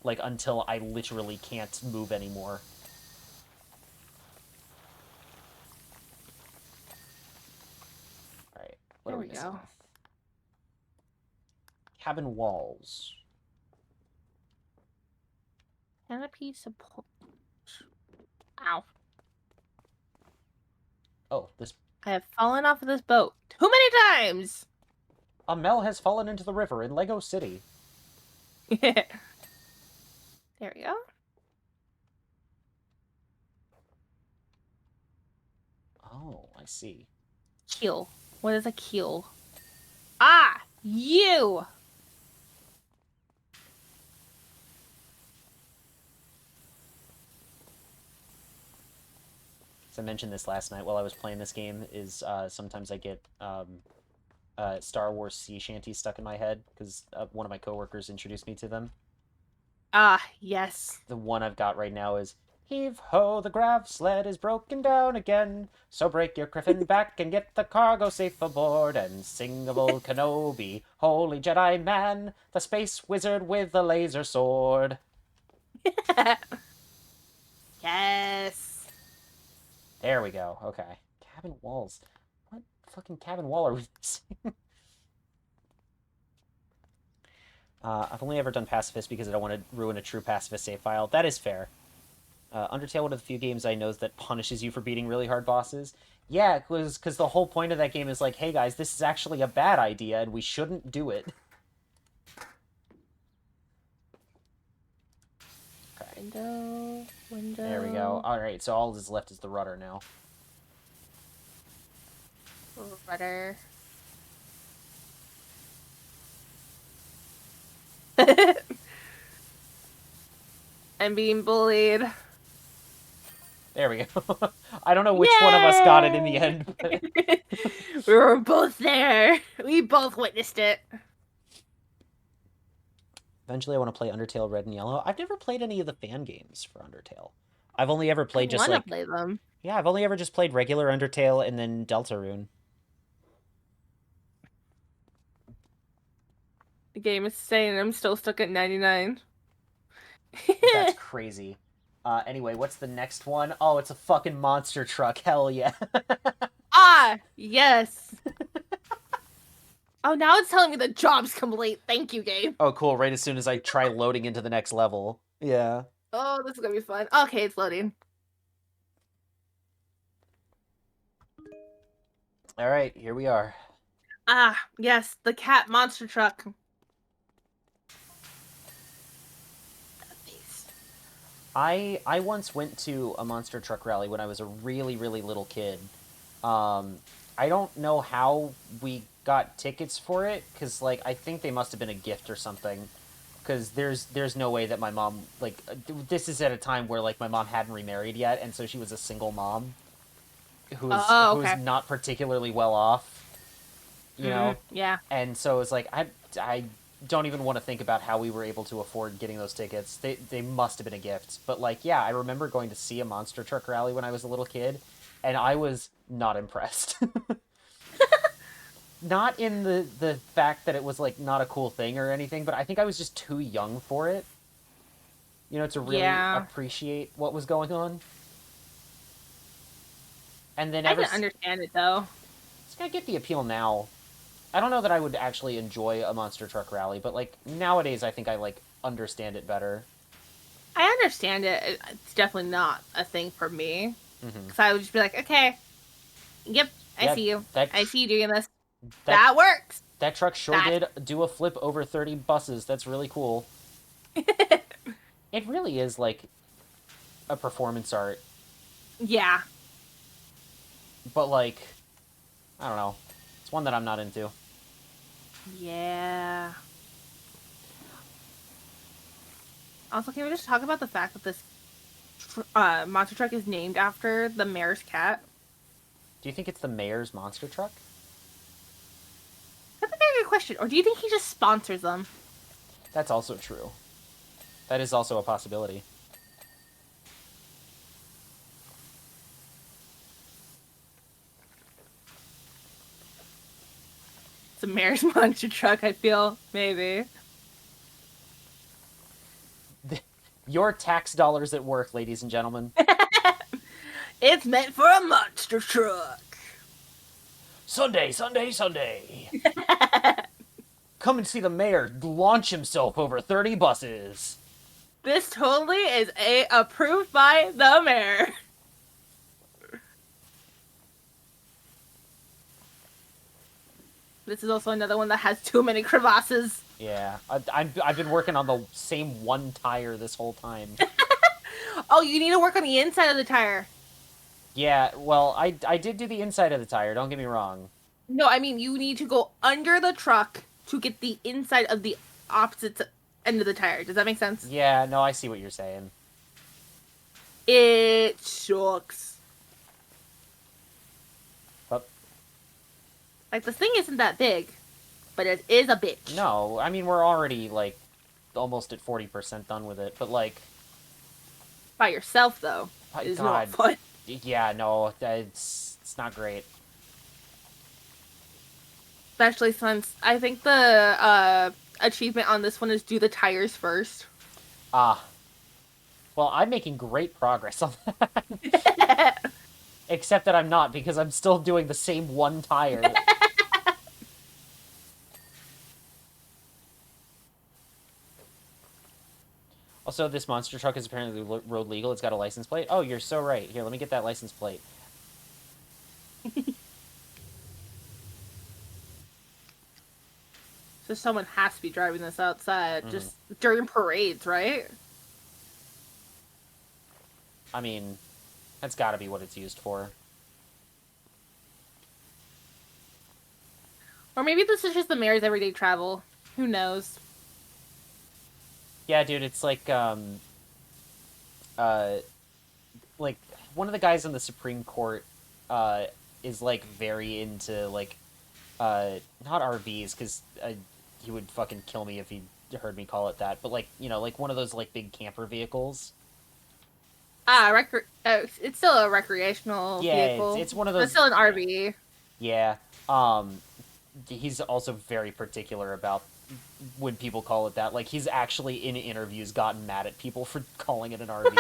like until I literally can't move anymore." All right, what There are we we missing? go. Cabin walls. Canopy support. Ow. Oh, this. I have fallen off of this boat too many times. Mel has fallen into the river in Lego City. There we go. Oh, I see. Keel. What is a keel? Ah, you. So I mentioned this last night while I was playing this game. Is sometimes I get Star Wars sea shanties stuck in my head because one of my coworkers introduced me to them. Ah, yes. The one I've got right now is "Heave ho, the grav sled is broken down again. So break your griffin back and get the cargo safe aboard and sing of old Kenobi, holy Jedi man, the space wizard with the laser sword." Yes. There we go. Okay. Cabin walls. What fucking cabin wall are we missing? I've only ever done pacifist because I don't want to ruin a true pacifist save file. That is fair. Undertale, one of the few games I know that punishes you for beating really hard bosses. Yeah, because the whole point of that game is like, hey guys, this is actually a bad idea and we shouldn't do it. Okay. Window. There we go. Alright, so all that's left is the rudder now. Rudder. I'm being bullied. There we go. I don't know which one of us got it in the end. But... We were both there. We both witnessed it. Eventually, I want to play Undertale Red and Yellow. I've never played any of the fan games for Undertale. I've only ever I played just want to like, play them. yeah, I've only ever just played regular Undertale and then Deltarune. The game is saying I'm still stuck at 99. That's crazy. Anyway, what's the next one? Oh, it's a fucking monster truck. Hell yeah. Ah, yes. Oh, now it's telling me the job's complete. Thank you, game. Oh, cool. Right as soon as I try loading into the next level. Yeah. Oh, this is gonna be fun. Okay, it's loading. All right, here we are. Ah, yes, the cat monster truck. I once went to a monster truck rally when I was a really really little kid. Um, I don't know how we got tickets for it because like I think they must have been a gift or something. Because there's no way that my mom like this is at a time where like my mom hadn't remarried yet, and so she was a single mom Oh, who was okay. not particularly well off, you know, Yeah. and so it's like I don't even want to think about how we were able to afford getting those tickets. They must have been a gift. But like yeah, I remember going to see a monster truck rally when I was a little kid, and I was not impressed. Not in the fact that it was like not a cool thing or anything, but I think I was just too young for it, you know, to really Yeah. appreciate what was going on. And then I ever can understand it though. it's gonna get the appeal now. I don't know that I would actually enjoy a monster truck rally, but like nowadays I think I like understand it better. I understand it. It's definitely not a thing for me. Hmm. Because I would just be like, okay, yep, I Yeah, see you. that I see you doing this. that That works. that truck sure That. did do a flip over 30 buses. That's really cool. It really is like a performance art, Yeah. but like I don't know. It's one that I'm not into. Yeah. Also, can we just talk about the fact that this monster truck is named after the mayor's cat? Do you think it's the mayor's monster truck? That's a very good question. Or do you think he just sponsors them? That's also true. That is also a possibility. It's a mayor's monster truck, I feel. Maybe. Your tax dollars at work, ladies and gentlemen. It's meant for a monster truck. Sunday, Sunday, Sunday. Come and see the mayor launch himself over 30 buses. This totally is approved by the mayor. This is also another one that has too many crevasses. Yeah, I've been working on the same one tire this whole time. Oh, you need to work on the inside of the tire. Yeah, well, I did do the inside of the tire, don't get me wrong. No, I mean you need to go under the truck to get the inside of the opposite end of the tire. Does that make sense? Yeah, no, I see what you're saying. It sucks. But Like the thing isn't that big, but it is a bitch. no, I mean, we're already, like, almost at 40% done with it, but, like, By yourself though my is not God. fun. Yeah, no, it's not great. Especially since I think the achievement on this one is do the tires first. Ah, well, I'm making great progress on that. Except that I'm not, because I'm still doing the same one tire. Also, this monster truck is apparently road legal. It's got a license plate. Oh, you're so right. Here, let me get that license plate. So someone has to be driving this outside Mhm. just during parades, right? I mean, that's gotta be what it's used for. Or maybe this is just the mayor's everyday travel. Who knows? Yeah, dude, it's uh, like, one of the guys in the Supreme Court, uh, is, like, very into, like, not RVs, because he would fucking kill me if he heard me call it that, but like like one of those like big camper vehicles. It's still a recreational Yeah, vehicle, it's one of but it's those. still an Yeah, RV. yeah. He's also very particular about when people call it that. Like he's actually in interviews gotten mad at people for calling it an RV.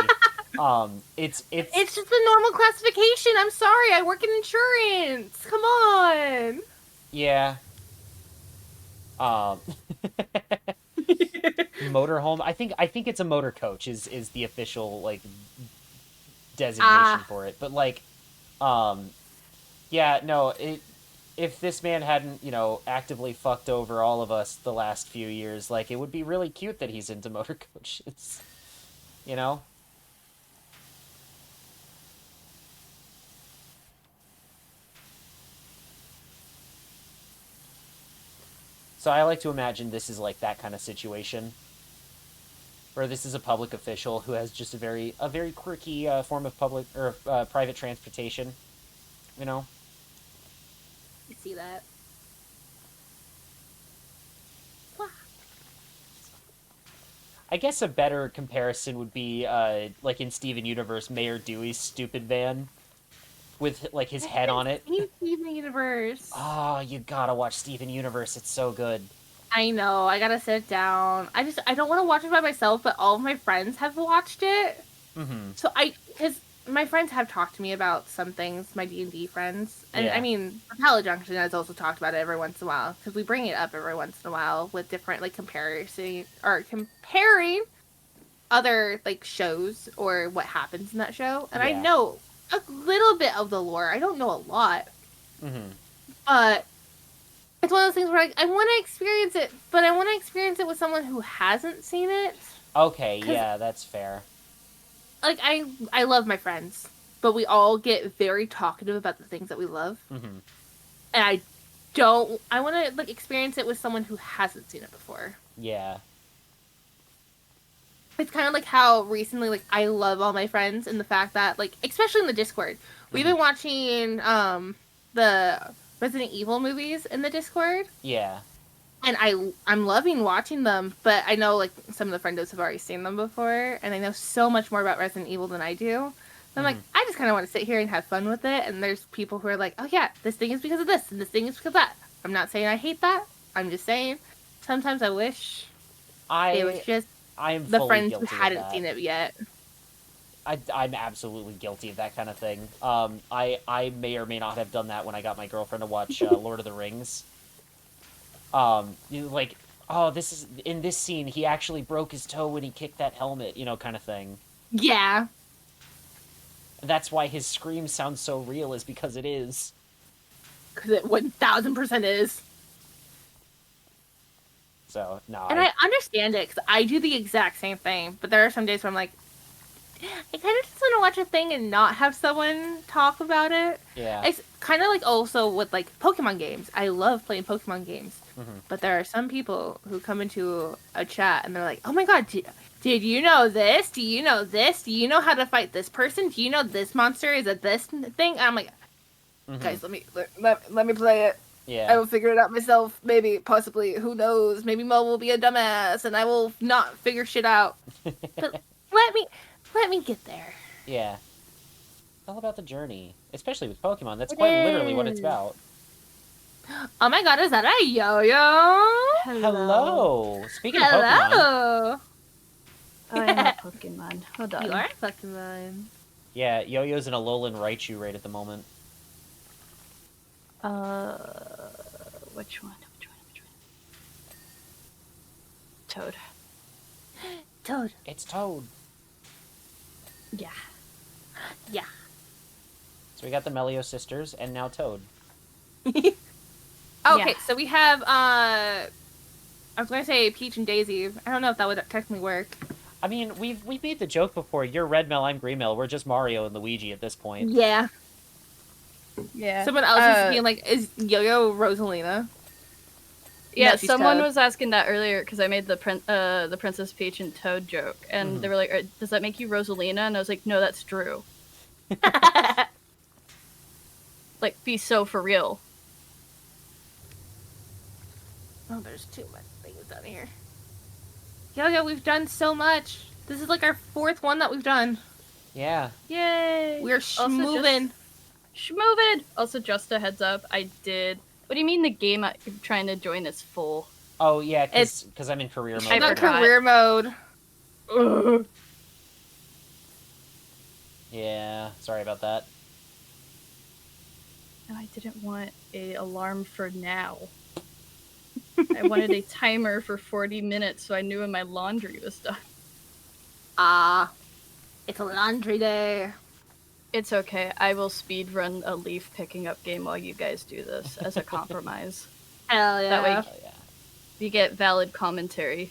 It's It's just a normal classification. I'm sorry, I work in insurance. Come on. yeah. Um, motorhome. I think it's a motor coach is the official like designation Ah, for it. But like, um, yeah, no. If this man hadn't actively fucked over all of us the last few years, like it would be really cute that he's into motor coaches. You know. So I like to imagine this is like that kind of situation where this is a public official who has just a very quirky form of public or private transportation. You know. you see that? I guess a better comparison would be like in Steven Universe, Mayor Dewey's stupid van with like his I head on haven't it. seen Steven Universe. Oh, you gotta watch Steven Universe. It's so good. I know. I gotta sit down. I don't want to watch it by myself, but all of my friends have watched it. Mm-hmm. So because my friends have talked to me about some things, my D&D friends, and I Yeah. mean, Propella Junction has also talked about it every once in a while because we bring it up every once in a while with different like comparison or comparing other like shows or what happens in that show, and I Yeah. know a little bit of the lore. I don't know a lot, Mm-hmm. but it's one of those things where I want to experience it, but I want to experience it with someone who hasn't seen it. Okay. Because Yeah, that's fair. like I love my friends, but we all get very talkative about the things that we love, Mm-hmm. and I want to like experience it with someone who hasn't seen it before. Yeah. It's kind of like how recently like I love all my friends and the fact that like especially in the Discord, we've Mm-hmm. been watching the Resident Evil movies in the Discord. Yeah. And I'm loving watching them, but I know like some of the friendos have already seen them before, and I know so much more about Resident Evil than I do. So I'm like, Mm-hmm. I just kind of want to sit here and have fun with it. And there's people who are like, oh yeah, this thing is because of this, and this thing is because of that. I'm not saying I hate that. I'm just saying sometimes I wish it was I just I am the fully friends who guilty of hadn't that. seen it yet. I'm absolutely guilty of that kind of thing. I may or may not have done that when I got my girlfriend to watch Lord of the Rings. Like, oh, this is in this scene. He actually broke his toe when he kicked that helmet, kind of thing. Yeah, That's why his scream sounds so real, is because it is. because it 1000% is. So no, And I understand it because I do the exact same thing. But there are some days where I'm like, I kind of just want to watch a thing and not have someone talk about it. yeah. It's kind of like also with like Pokemon games. I love playing Pokemon games, Hmm. but there are some people who come into a chat and they're like, "Oh my god, did you know this? Do you know this? Do you know how to fight this person? Do you know this monster is a this thing?" And I'm like, Hmm. "Guys, let me play it. I Yeah. will figure it out myself. Maybe, possibly, who knows? Maybe Mo will be a dumbass and I will not figure shit out. But let me let me get there." Yeah. It's all about the journey, especially with Pokemon. That's It quite literally what it's is. about. Oh my god, is that a yo-yo? Hello. Speaking of Pokemon, Hello. I am a Pokemon. Hold on. You are a Pokemon. yeah, Yo-Yo's in a Alolan Raichu right at the moment. Uh, which one? Toad. Toad. It's Toad. Yeah. Yeah. So we got the Melio sisters and now Toad. Okay, Yeah. so we have I was gonna say Peach and Daisy. I don't know if that would technically work. I mean, we've made the joke before. You're Red Mel, I'm Green Mel. We're just Mario and Luigi at this point. Yeah. Yeah. Someone else is being like, is Yo-Yo Rosalina? Yeah, No, she's someone Toad. was asking that earlier because I made the Princess Peach and Toad joke, and they were like, "Does that make you Rosalina?" And I was like, "No, that's Drew." Like, be so for real. Oh, there's too much things down here. Yo, we've done so much. This is like our 4th one that we've done. Yeah. Yay! We're schmoving. Schmoving! Also, just a heads up, I did... What do you mean the game I'm trying to join is full? Oh, yeah, because I'm in career mode. I'm on right now. career mode. Ugh. Yeah, sorry about that. No, I didn't want a alarm for now. I wanted a timer for 40 minutes so I knew when my laundry was done. Ah, it's a laundry day. It's okay. I will speed run a leaf picking up game while you guys do this as a compromise. Hell yeah. That way Oh, yeah. we get valid commentary.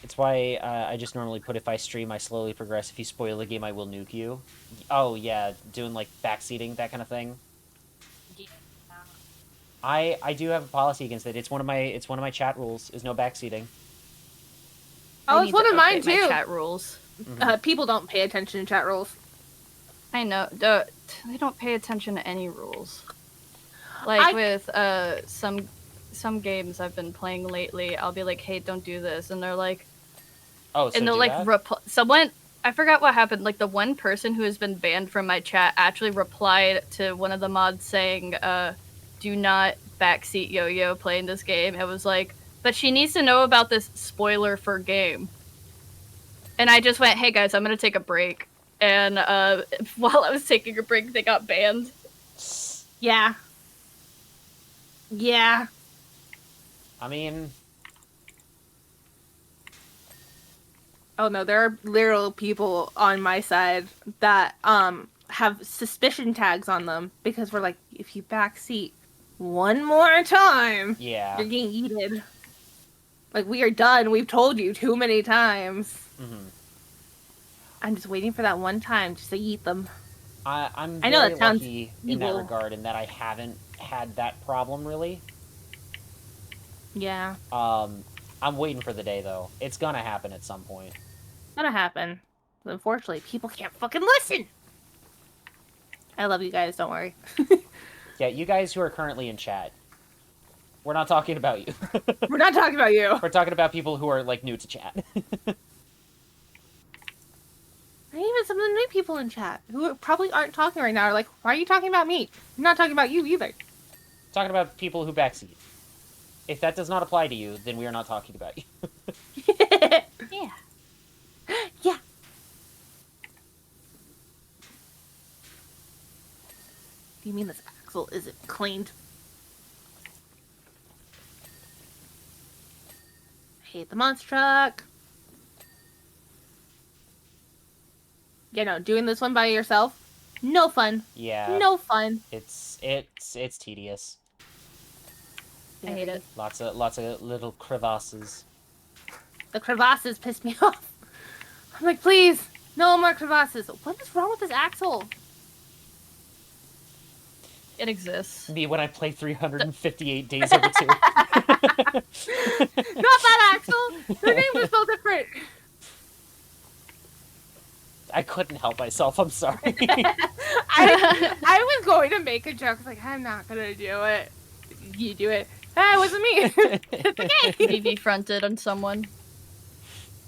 It's why I just normally put if I stream, I slowly progress. If you spoil the game, I will nuke you. Oh, yeah, doing, like, backseating, that kind of thing. I do have a policy against it. It's one of my chat rules, is no backseating. Oh, I it's need one to of mine update my too. chat rules. People don't pay attention to chat rules. I know. They don't pay attention to any rules. Like with some games I've been playing lately, I'll be like, "Hey, don't do this," and they're like, Oh, so and they'll do like that? someone. I forgot what happened. Like the one person who has been banned from my chat actually replied to one of the mods saying, "Do not backseat Yo-Yo playing this game." It was like, but she needs to know about this spoiler for game. And I just went, "Hey guys, I'm gonna take a break." And while I was taking a break, they got banned. Yeah. Yeah. I mean... Oh no, there are literal people on my side that have suspicion tags on them because we're like, if you backseat one more time, Yeah. you're getting yeeted. Like, we are done. We've told you too many times. Mm-hmm. I'm just waiting for that one time just to yeet them. I'm I know very that sounds lucky in that evil. regard, in that I haven't had that problem, really. Yeah. I'm waiting for the day, though. It's gonna happen at some point. It's gonna happen. But unfortunately, people can't fucking listen! I love you guys, don't worry. Yeah, you guys who are currently in chat, we're not talking about you. We're not talking about you! We're talking about people who are, like, new to chat. And even some of the new people in chat who probably aren't talking right now are like, why are you talking about me? I'm not talking about you either. Talking about people who backseat. If that does not apply to you, then we are not talking about you. Yeah. Yeah. Do you mean this axle isn't cleaned? I hate the monster truck. Yeah, no, doing this one by yourself, no fun. Yeah. No fun. It's tedious. I hate it. Lots of little crevasses. The crevasses piss me off. I'm like, please, no more crevasses. What is wrong with this axle? It exists. Me when I play 358 Days Over 2. Not that axle. Their name was so different. I couldn't help myself, I'm sorry. I was going to make a joke, like, I'm not gonna do it. You do it. Ah, it wasn't me. It's okay. BB fronted on someone.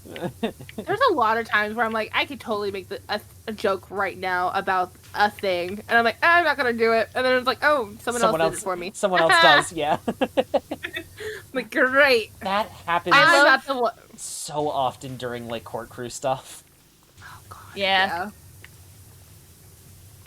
There's a lot of times where I'm like, I could totally make a joke right now about a thing, and I'm like, I'm not gonna do it. And then it's like, oh, someone else did it for me. Someone else does, yeah. I'm like, great. That happens I'm not the one. so often during, like, court crew stuff. Oh, God. Yeah.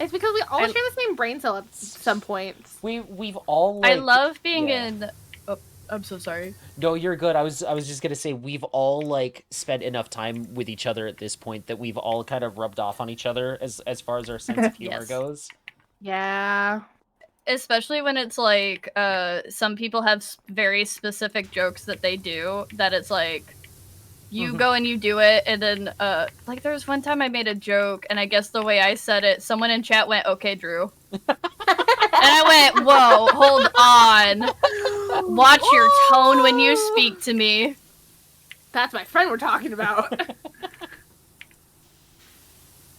It's because we all share the same brain cell at some points. We've all, like... I love being yeah. in... Oh, I'm so sorry. No, you're good. I was just gonna say, we've all, like, spent enough time with each other at this point that we've all kind of rubbed off on each other as far as our sense of humor Yes. goes. Yeah. Especially when it's like, some people have very specific jokes that they do, that it's like, you go and you do it, and then, like, there was one time I made a joke, and I guess the way I said it, someone in chat went, "Okay, Drew." And I went, "Whoa, hold on. Watch your tone when you speak to me." That's my friend we're talking about.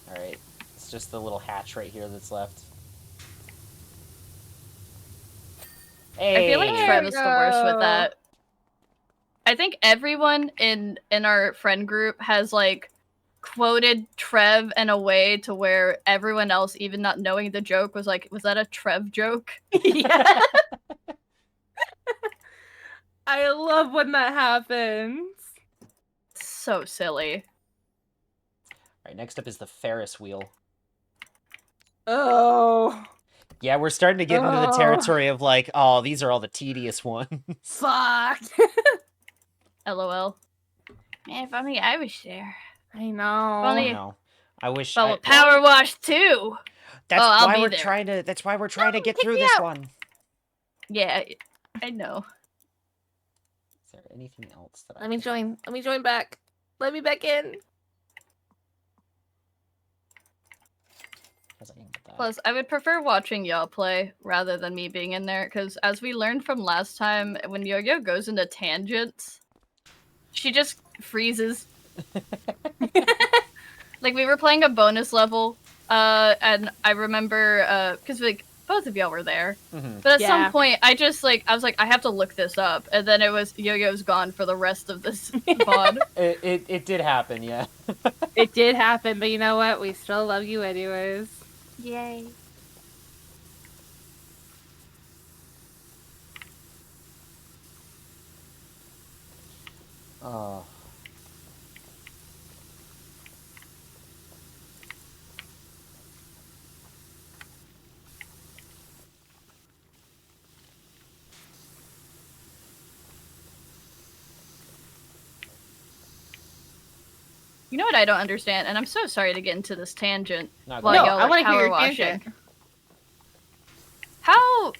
Alright. It's just the little hatch right here that's left. I feel like Hey. Trev we is the worst with go. that. I think everyone in our friend group has like quoted Trev in a way to where everyone else, even not knowing the joke, was like, "Was that a Trev joke?" Yeah. I love when that happens. So silly. Alright, next up is the Ferris wheel. Oh. Yeah, we're starting to get into the territory of like, oh, these are all the tedious ones. Fuck. LOL. Man, if only I was there. I know. Only- No. I wish But with PowerWash 2! That's I'll why be we're there. trying to get kick through me this out. one. Yeah, I know. Is there anything else that Let me join. Let me join back. Let me back in. I can get that. Plus, I would prefer watching y'all play rather than me being in there, because as we learned from last time, when Yo-Yo goes into tangents, she just freezes. Like, we were playing a bonus level, and I remember, because, like, both of y'all were there, but at some point, I was like, I have to look this up, and then it was, Yo-Yo's gone for the rest of this VOD. It did happen, yeah. It did happen, but you know what? We still love you anyways. Yay. Oh. You know what I don't understand, and I'm so sorry to get into this tangent. Not while good. No, y'all I are want to hear your PowerWashing. tangent. How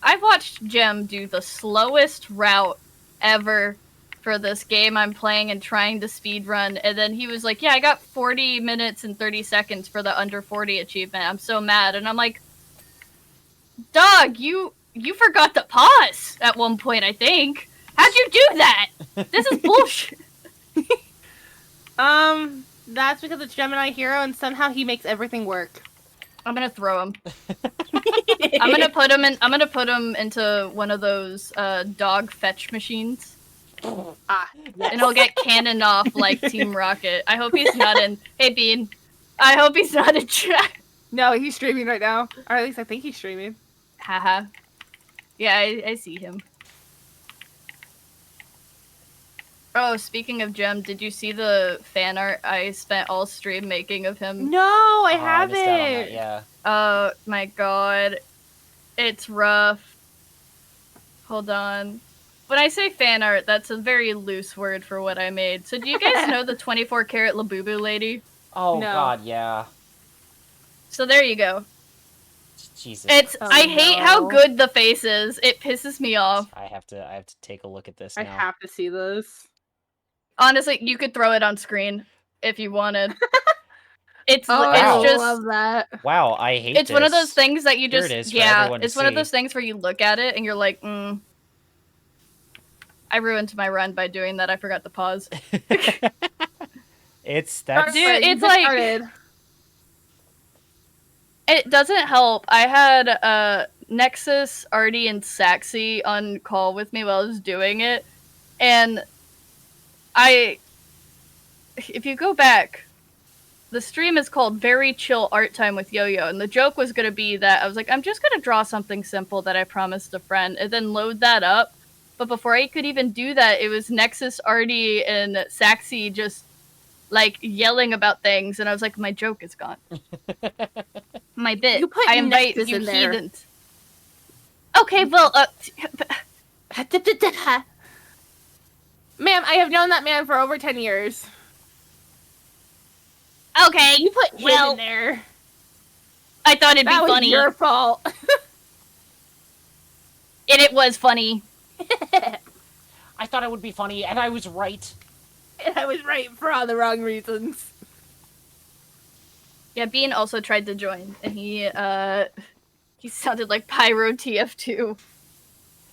I've watched Jem do the slowest route ever for this game I'm playing and trying to speedrun, and then he was like, "Yeah, I got 40 minutes and 30 seconds for the under 40 achievement. I'm so mad." And I'm like, "Dog, you forgot to pause at one point, I think. How'd you do that? This is bullshit." That's because it's Gemini Hero, and somehow he makes everything work. I'm gonna throw him. I'm gonna put him into one of those dog fetch machines. Yes. And he'll get cannoned off like Team Rocket. I hope he's not in. Hey, Bean. I hope he's not in chat. No, he's streaming right now. Or at least I think he's streaming. Haha. Yeah, I see him. Oh, speaking of Gem, did you see the fan art I spent all stream making of him? No, I I missed out on that, haven't. yeah. Oh my god. It's rough. Hold on. When I say fan art, that's a very loose word for what I made. So do you guys know the 24 karat Labubu lady? Oh No. god, yeah. So there you go. Jesus. It's Oh, I hate how no. good the face is. It pisses me off. I have to take a look at this I now. have to see this. Honestly, you could throw it on screen if you wanted. It's Oh, it's I just love that. Wow, I hate it's one of those this. things that you Here just it is for yeah, everyone to it's one of see. those things where you look at it and you're like, I ruined my run by doing that. I forgot to pause. It's Dude, that's it's like started. it doesn't help. I had Nexus, Artie, and Saxy on call with me while I was doing it, and if you go back, the stream is called Very Chill Art Time with Yo-Yo, and the joke was going to be that I was like, I'm just going to draw something simple that I promised a friend, and then load that up. But before I could even do that, it was Nexus, Artie, and Saxy just, like, yelling about things, and I was like, my joke is gone. My bit. You put I invite Nexus you in there. heathens. Okay, well, Ma'am, I have known that man for over 10 years. okay. You put him well, in there. I thought it'd That be was funny. your fault. And it was funny. I thought it would be funny, and I was right. And I was right for all the wrong reasons. Yeah, Bean also tried to join, and he sounded like Pyro TF2.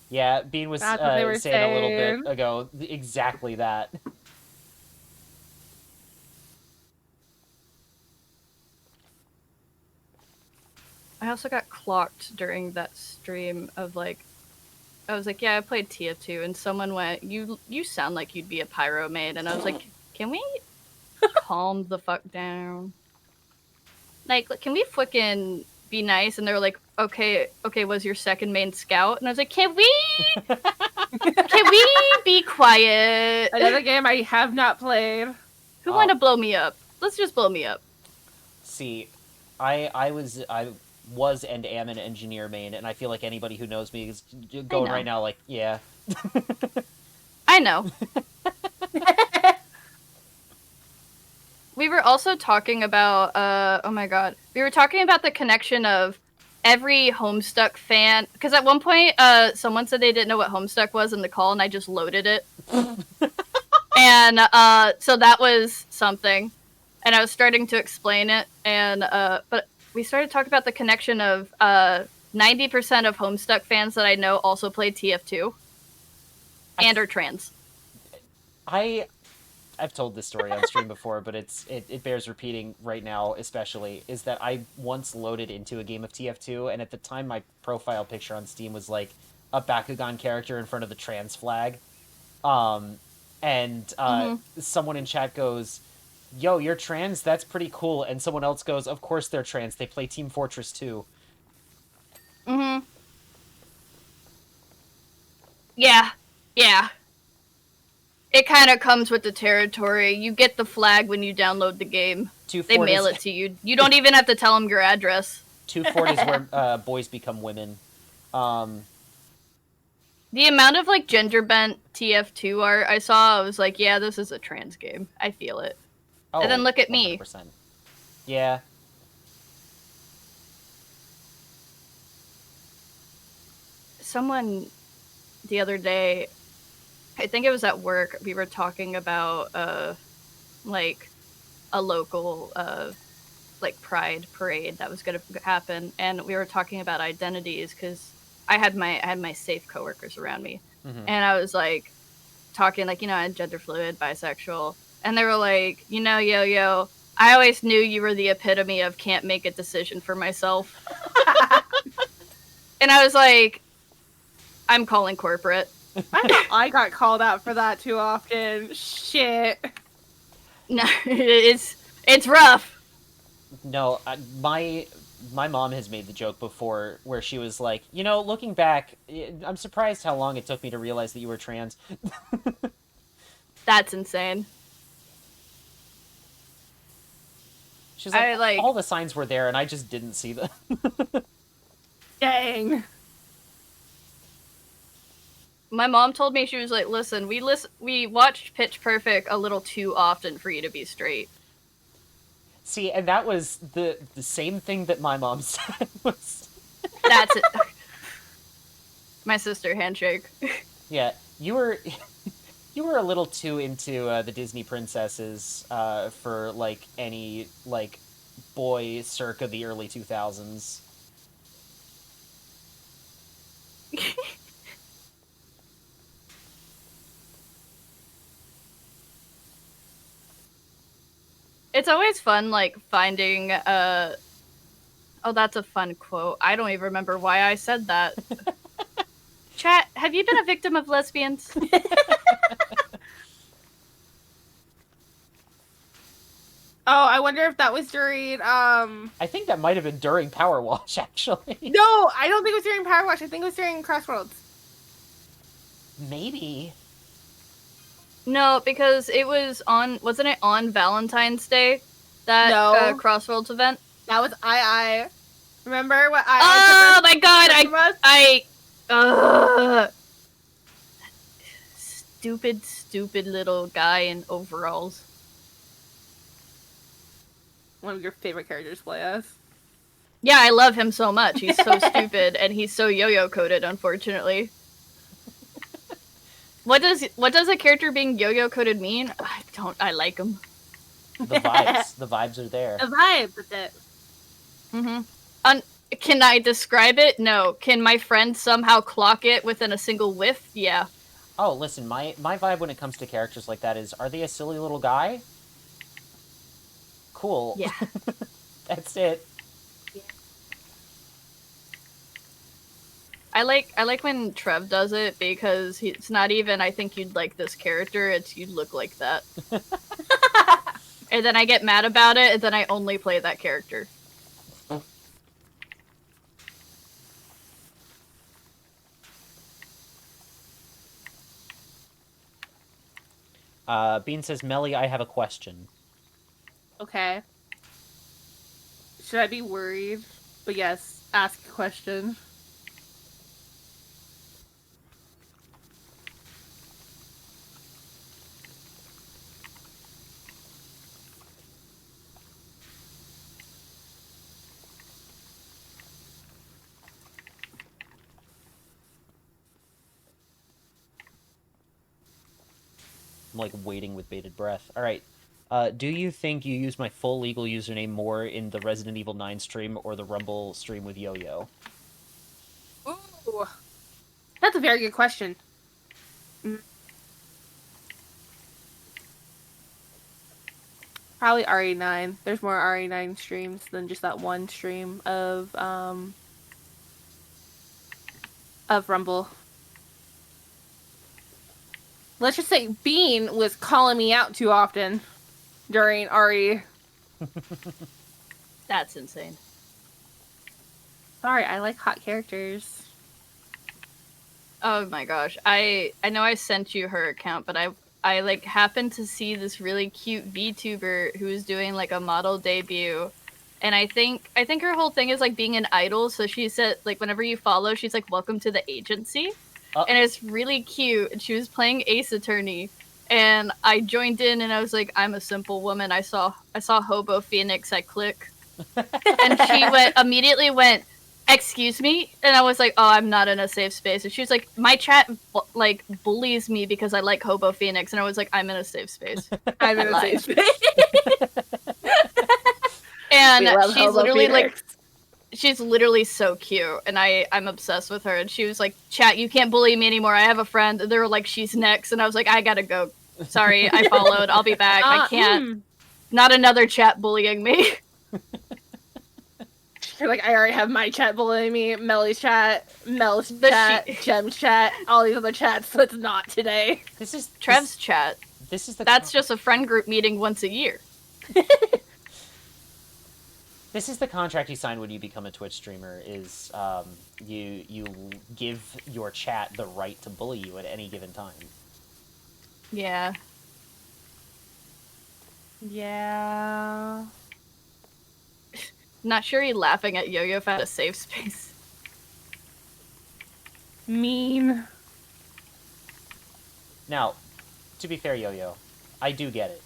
Yeah, Bean was That's what they were saying a little saying. bit ago exactly that. I also got clocked during that stream of, like, I was like, yeah, I played TF2, and someone went, you sound like you'd be a pyro maid, and I was like, can we calm the fuck down? Like, can we fucking be nice? And they were like, okay, was your second main scout? And I was like, can we be quiet? Another game I have not played. Who want to blow me up? Let's just blow me up. See, I was and am an engineer main, and I feel like anybody who knows me is going right now like, yeah. I know. We were also talking about, oh my god. We were talking about the connection of every Homestuck fan. Because at one point, someone said they didn't know what Homestuck was in the call, and I just loaded it. And so that was something. And I was starting to explain it. And but we started talking about the connection of 90% of Homestuck fans that I know also play TF2 and are trans. I've told this story on stream before, but it bears repeating right now, especially, is that I once loaded into a game of TF2, and at the time my profile picture on Steam was like a Bakugan character in front of the trans flag. Someone in chat goes, yo, you're trans? That's pretty cool. And someone else goes, of course they're trans. They play Team Fortress 2. Mm-hmm. Yeah. It kind of comes with the territory. You get the flag when you download the game. They mail it to you. You don't even have to tell them your address. 240 is where boys become women. The amount of like gender bent TF2 art I saw, I was like, yeah, this is a trans game. I feel it. Oh, and then look at 100%. Me. Yeah. Someone the other day, I think it was at work, we were talking about like a local like pride parade that was going to happen, and we were talking about identities because I had my safe coworkers around me, and I was like talking like, you know, I'm gender fluid, bisexual, and they were like, you know, yo, I always knew you were the epitome of can't make a decision for myself. And I was like, I'm calling corporate. I got called out for that too often. Shit. No, it's rough. No, my mom has made the joke before where she was like, you know, looking back, I'm surprised how long it took me to realize that you were trans. That's insane. She's like, all the signs were there and I just didn't see them. Dang. My mom told me, she was like, listen, we watched Pitch Perfect a little too often for you to be straight. See, and that was the same thing that my mom said was... That's it. My sister, handshake. Yeah, you were a little too into the Disney princesses for, like, any, like, boy circa the early 2000s. It's always fun, like, finding, oh, that's a fun quote. I don't even remember why I said that. Chat, have you been a victim of lesbians? Oh, I wonder if that was during, I think that might have been during PowerWash, actually. No, I don't think it was during PowerWash. I think it was during Crossroads. Maybe. No, because it was on, wasn't it on Valentine's Day? That Crossroads event? That was I. Remember what Oh my god, stupid little guy in overalls. One of your favorite characters play as. Yeah, I love him so much. He's so stupid, and he's so yo-yo coded, unfortunately. What does a character being yo-yo coded mean? I like him. The vibes. The vibes are there. The vibes, that's it. Can I describe it? No. Can my friend somehow clock it within a single whiff? Yeah. Oh, listen, my vibe when it comes to characters like that is, are they a silly little guy? Cool. Yeah. That's it. Yeah. I like when Trev does it because it's not even I think you'd like this character, it's you'd look like that. And then I get mad about it, and then I only play that character. Bean says, Melly, I have a question. Okay. Should I be worried? But yes, ask a question. I'm like waiting with bated breath. All right. Do you think you use my full legal username more in the Resident Evil 9 stream or the Rumble stream with Yo-Yo? Ooh. That's a very good question. Probably RE9. There's more RE9 streams than just that one stream of Rumble. Let's just say Bean was calling me out too often during RE. That's insane. Sorry, I like hot characters. Oh my gosh. I know I sent you her account, but I like happened to see this really cute VTuber who was doing like a model debut. And I think her whole thing is like being an idol, so she said like whenever you follow, she's like welcome to the agency. And it's really cute. And she was playing Ace Attorney. And I joined in and I was like, I'm a simple woman. I saw Hobo Phoenix, I click. And she immediately went, excuse me? And I was like, oh, I'm not in a safe space. And she was like, my chat like bullies me because I like Hobo Phoenix. And I was like, I'm in a safe space. I'm in a safe space. And she's Hobo literally Phoenix. like, she's literally so cute. And I'm obsessed with her. And she was like, chat, you can't bully me anymore. I have a friend. And they were like, she's next. And I was like, I gotta go. Sorry, I followed. I'll be back. I can't. Not another chat bullying me. You're like, I already have my chat bullying me, Melly's chat, Mel's chat, Jem's chat, all these other chats, so it's not today. This is Trev's chat. This is That's just a friend group meeting once a year. This is the contract you sign when you become a Twitch streamer, is you give your chat the right to bully you at any given time. Yeah. Yeah. Not sure you're laughing at Yo-Yo found a safe space. Mean. Now, to be fair, Yo-Yo, I do get it.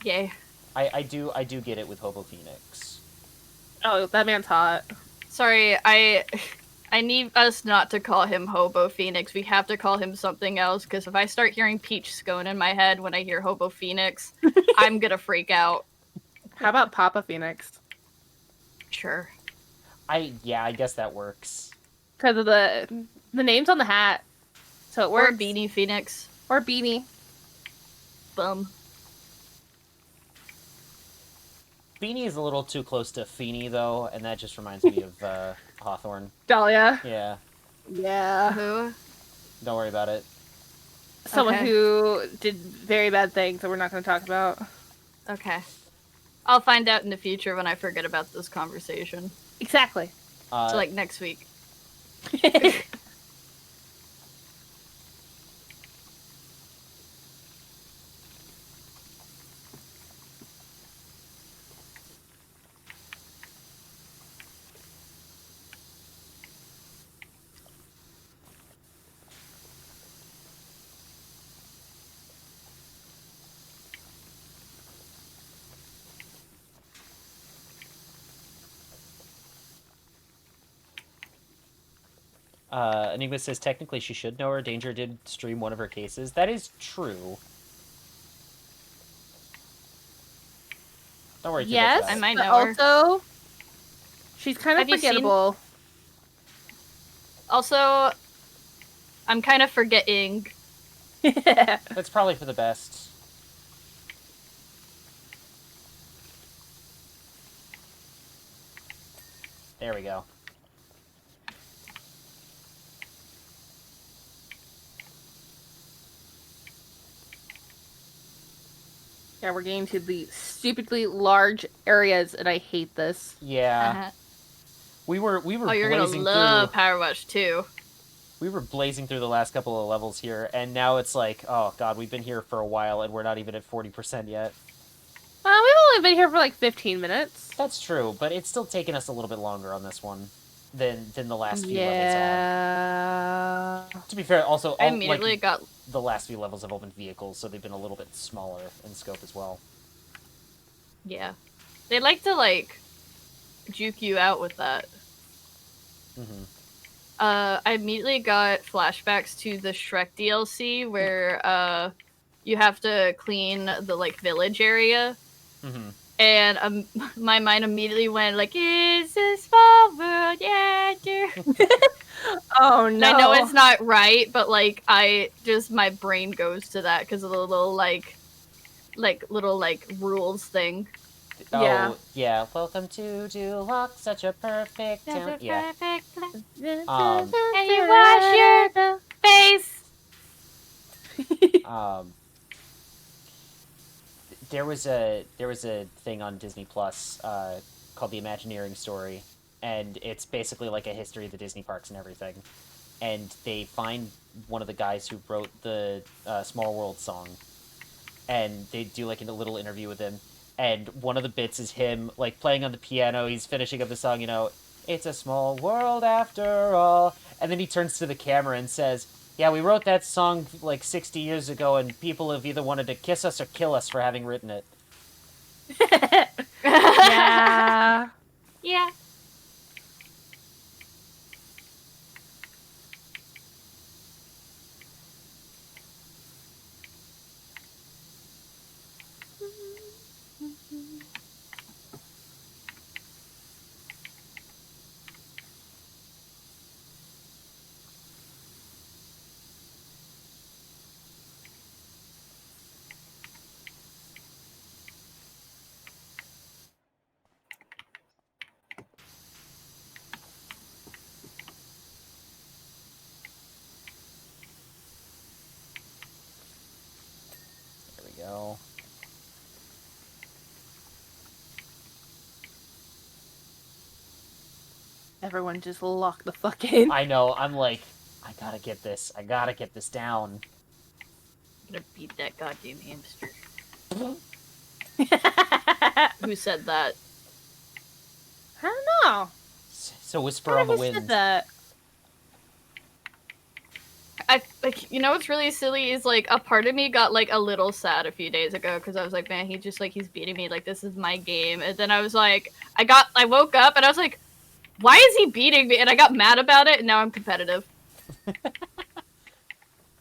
Yay. I do get it with Hobo Phoenix. Oh, that man's hot. Sorry, I need us not to call him Hobo Phoenix. We have to call him something else, because if I start hearing Peach Scone in my head when I hear Hobo Phoenix, I'm gonna freak out. How about Papa Phoenix? Sure. I guess that works. Because of the name's on the hat. So it works. Or Beanie Phoenix. Or Beanie. Bum. Beanie is a little too close to Feeny, though, and that just reminds me of Hawthorne. Dahlia. Yeah. Yeah. Who? Don't worry about it. Someone Okay. who did very bad things that we're not going to talk about. Okay. I'll find out in the future when I forget about this conversation. Exactly. So, like, next week. Enigma says technically she should know her. Danger did stream one of her cases. That is true. Don't worry too much Yes, about it. I might but know her. also, she's kind of Have you seen- forgettable. Also, I'm kind of forgetting. That's probably for the best. There we go. Yeah, we're getting to the stupidly large areas, and I hate this. Yeah. Uh-huh. We were Oh, you're gonna blazing love through. PowerWash too. We were blazing through the last couple of levels here, and now it's like, oh god, we've been here for a while, and we're not even at 40% yet. We've only been here for like 15 minutes. That's true, but it's still taken us a little bit longer on this one than the last few levels Yeah. have. To be fair, also, I immediately got. the last few levels have all been vehicles, so they've been a little bit smaller in scope as well. Yeah. They like to, like, juke you out with that. Mm-hmm. I immediately got flashbacks to the Shrek DLC where, you have to clean the, like, village area. Mm-hmm. And my mind immediately went, like, it's a small world, yeah, Oh, And no. I know it's not right, but, like, my brain goes to that because of the little, little, rules thing. Yeah. Oh, yeah. Welcome to Duloc, such a perfect town. Yeah. And you wash your face! There was a thing on Disney Plus called The Imagineering Story, and it's basically like a history of the Disney parks and everything. And they find one of the guys who wrote the Small World song, and they do like a little interview with him. And one of the bits is him like playing on the piano. He's finishing up the song, it's a small world after all. And then he turns to the camera and says, yeah, we wrote that song like 60 years ago, and people have either wanted to kiss us or kill us for having written it. Yeah. Yeah. There we go. Everyone just lock the fuck in. I know, I'm like, I gotta get this down. I'm gonna beat that goddamn hamster. Who said that? I don't know. So whisper on the Who wind. said that? You know what's really silly is like a part of me got like a little sad a few days ago because I was like, man, he's beating me, like this is my game. And then I was like, I woke up and I was like, why is he beating me? And I got mad about it and now I'm competitive.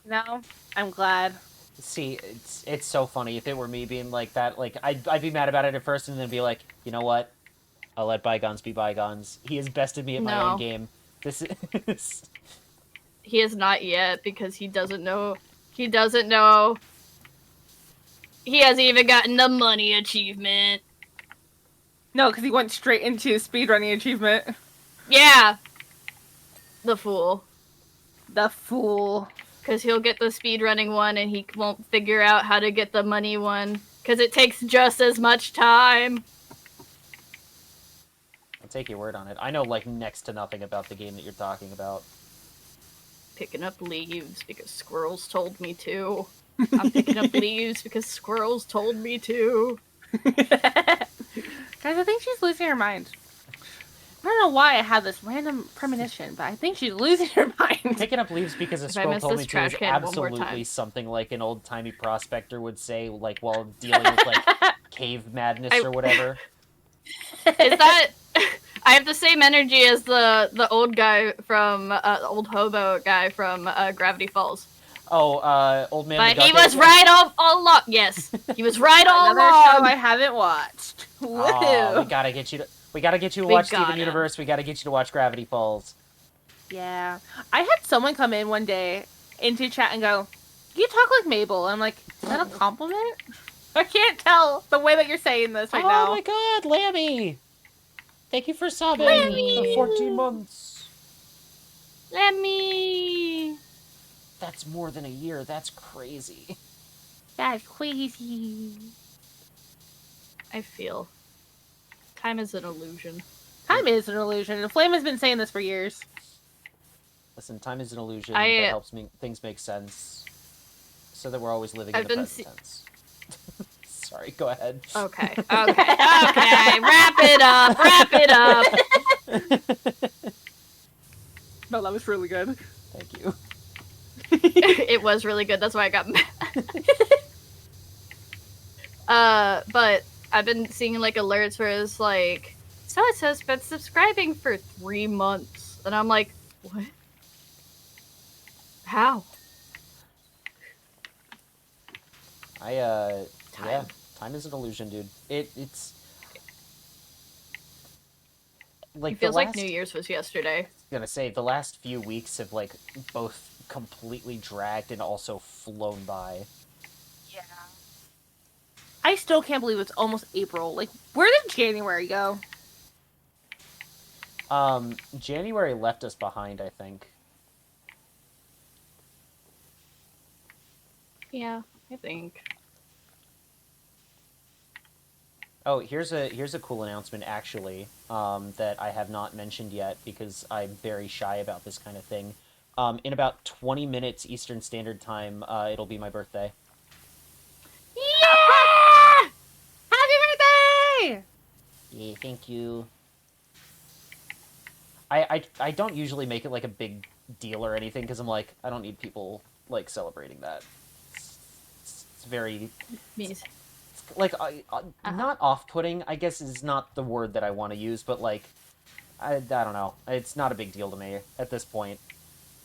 No, I'm glad. See, it's so funny. If it were me being like that, like I'd be mad about it at first, and then be like, you know what? I'll let bygones be bygones. He has bested me at my own game. This is. He has not yet because he doesn't know. He doesn't know. He hasn't even gotten the money achievement. No, because he went straight into speedrunning achievement. Yeah. The fool. The fool. Because he'll get the speedrunning one and he won't figure out how to get the money one. Because it takes just as much time. I'll take your word on it. I know, like, next to nothing about the game that you're talking about. Picking up leaves because squirrels told me to. I'm picking up leaves because squirrels told me to. Guys, I think she's losing her mind. I don't know why I had this random premonition, but I think she's losing her mind. Picking up leaves because a squirrel told me to is absolutely something like an old-timey prospector would say, like, while dealing with, like, cave madness or whatever. Is that... I have the same energy as the old guy from... the old hobo guy from Gravity Falls. Oh, Old Man... But he was right all along. Yes, he was right all Another along. show I haven't watched. Woohoo! Oh, we gotta get you to watch Steven Universe. We gotta get you to watch Gravity Falls. Yeah. I had someone come in one day into chat and go, you talk like Mabel. I'm like, is that a compliment? I can't tell the way that you're saying this right now. Oh my god, Lammy! Thank you for subbing for 14 months. Lemmy! That's more than a year. That's crazy. That's crazy. I feel. Time is an illusion. Time is an illusion, and Flame has been saying this for years. Listen, time is an illusion I- that helps things make sense, so that we're always living in I've the been present tense. Sorry, go ahead. Okay. Okay. Wrap it up. Wrap it up. No, that was really good. Thank you. It was really good. That's why I got mad. But I've been seeing like alerts where it's like, so it says been subscribing for 3 months, and I'm like, what? How? Yeah, time is an illusion, dude. It's like It feels the like last, New Year's was yesterday. I was gonna say the last few weeks have like both completely dragged and also flown by. Yeah. I still can't believe it's almost April. Like, where did January go? January left us behind, I think. Yeah, I think. Oh, here's a cool announcement actually, that I have not mentioned yet because I'm very shy about this kind of thing. In about 20 minutes Eastern Standard Time, it'll be my birthday. Yeah! Happy birthday! Yeah, thank you. I don't usually make it like a big deal or anything because I'm like, I don't need people like celebrating that. It's very Me. like not off-putting, I guess is not the word that I want to use, but like I don't know. It's not a big deal to me at this point.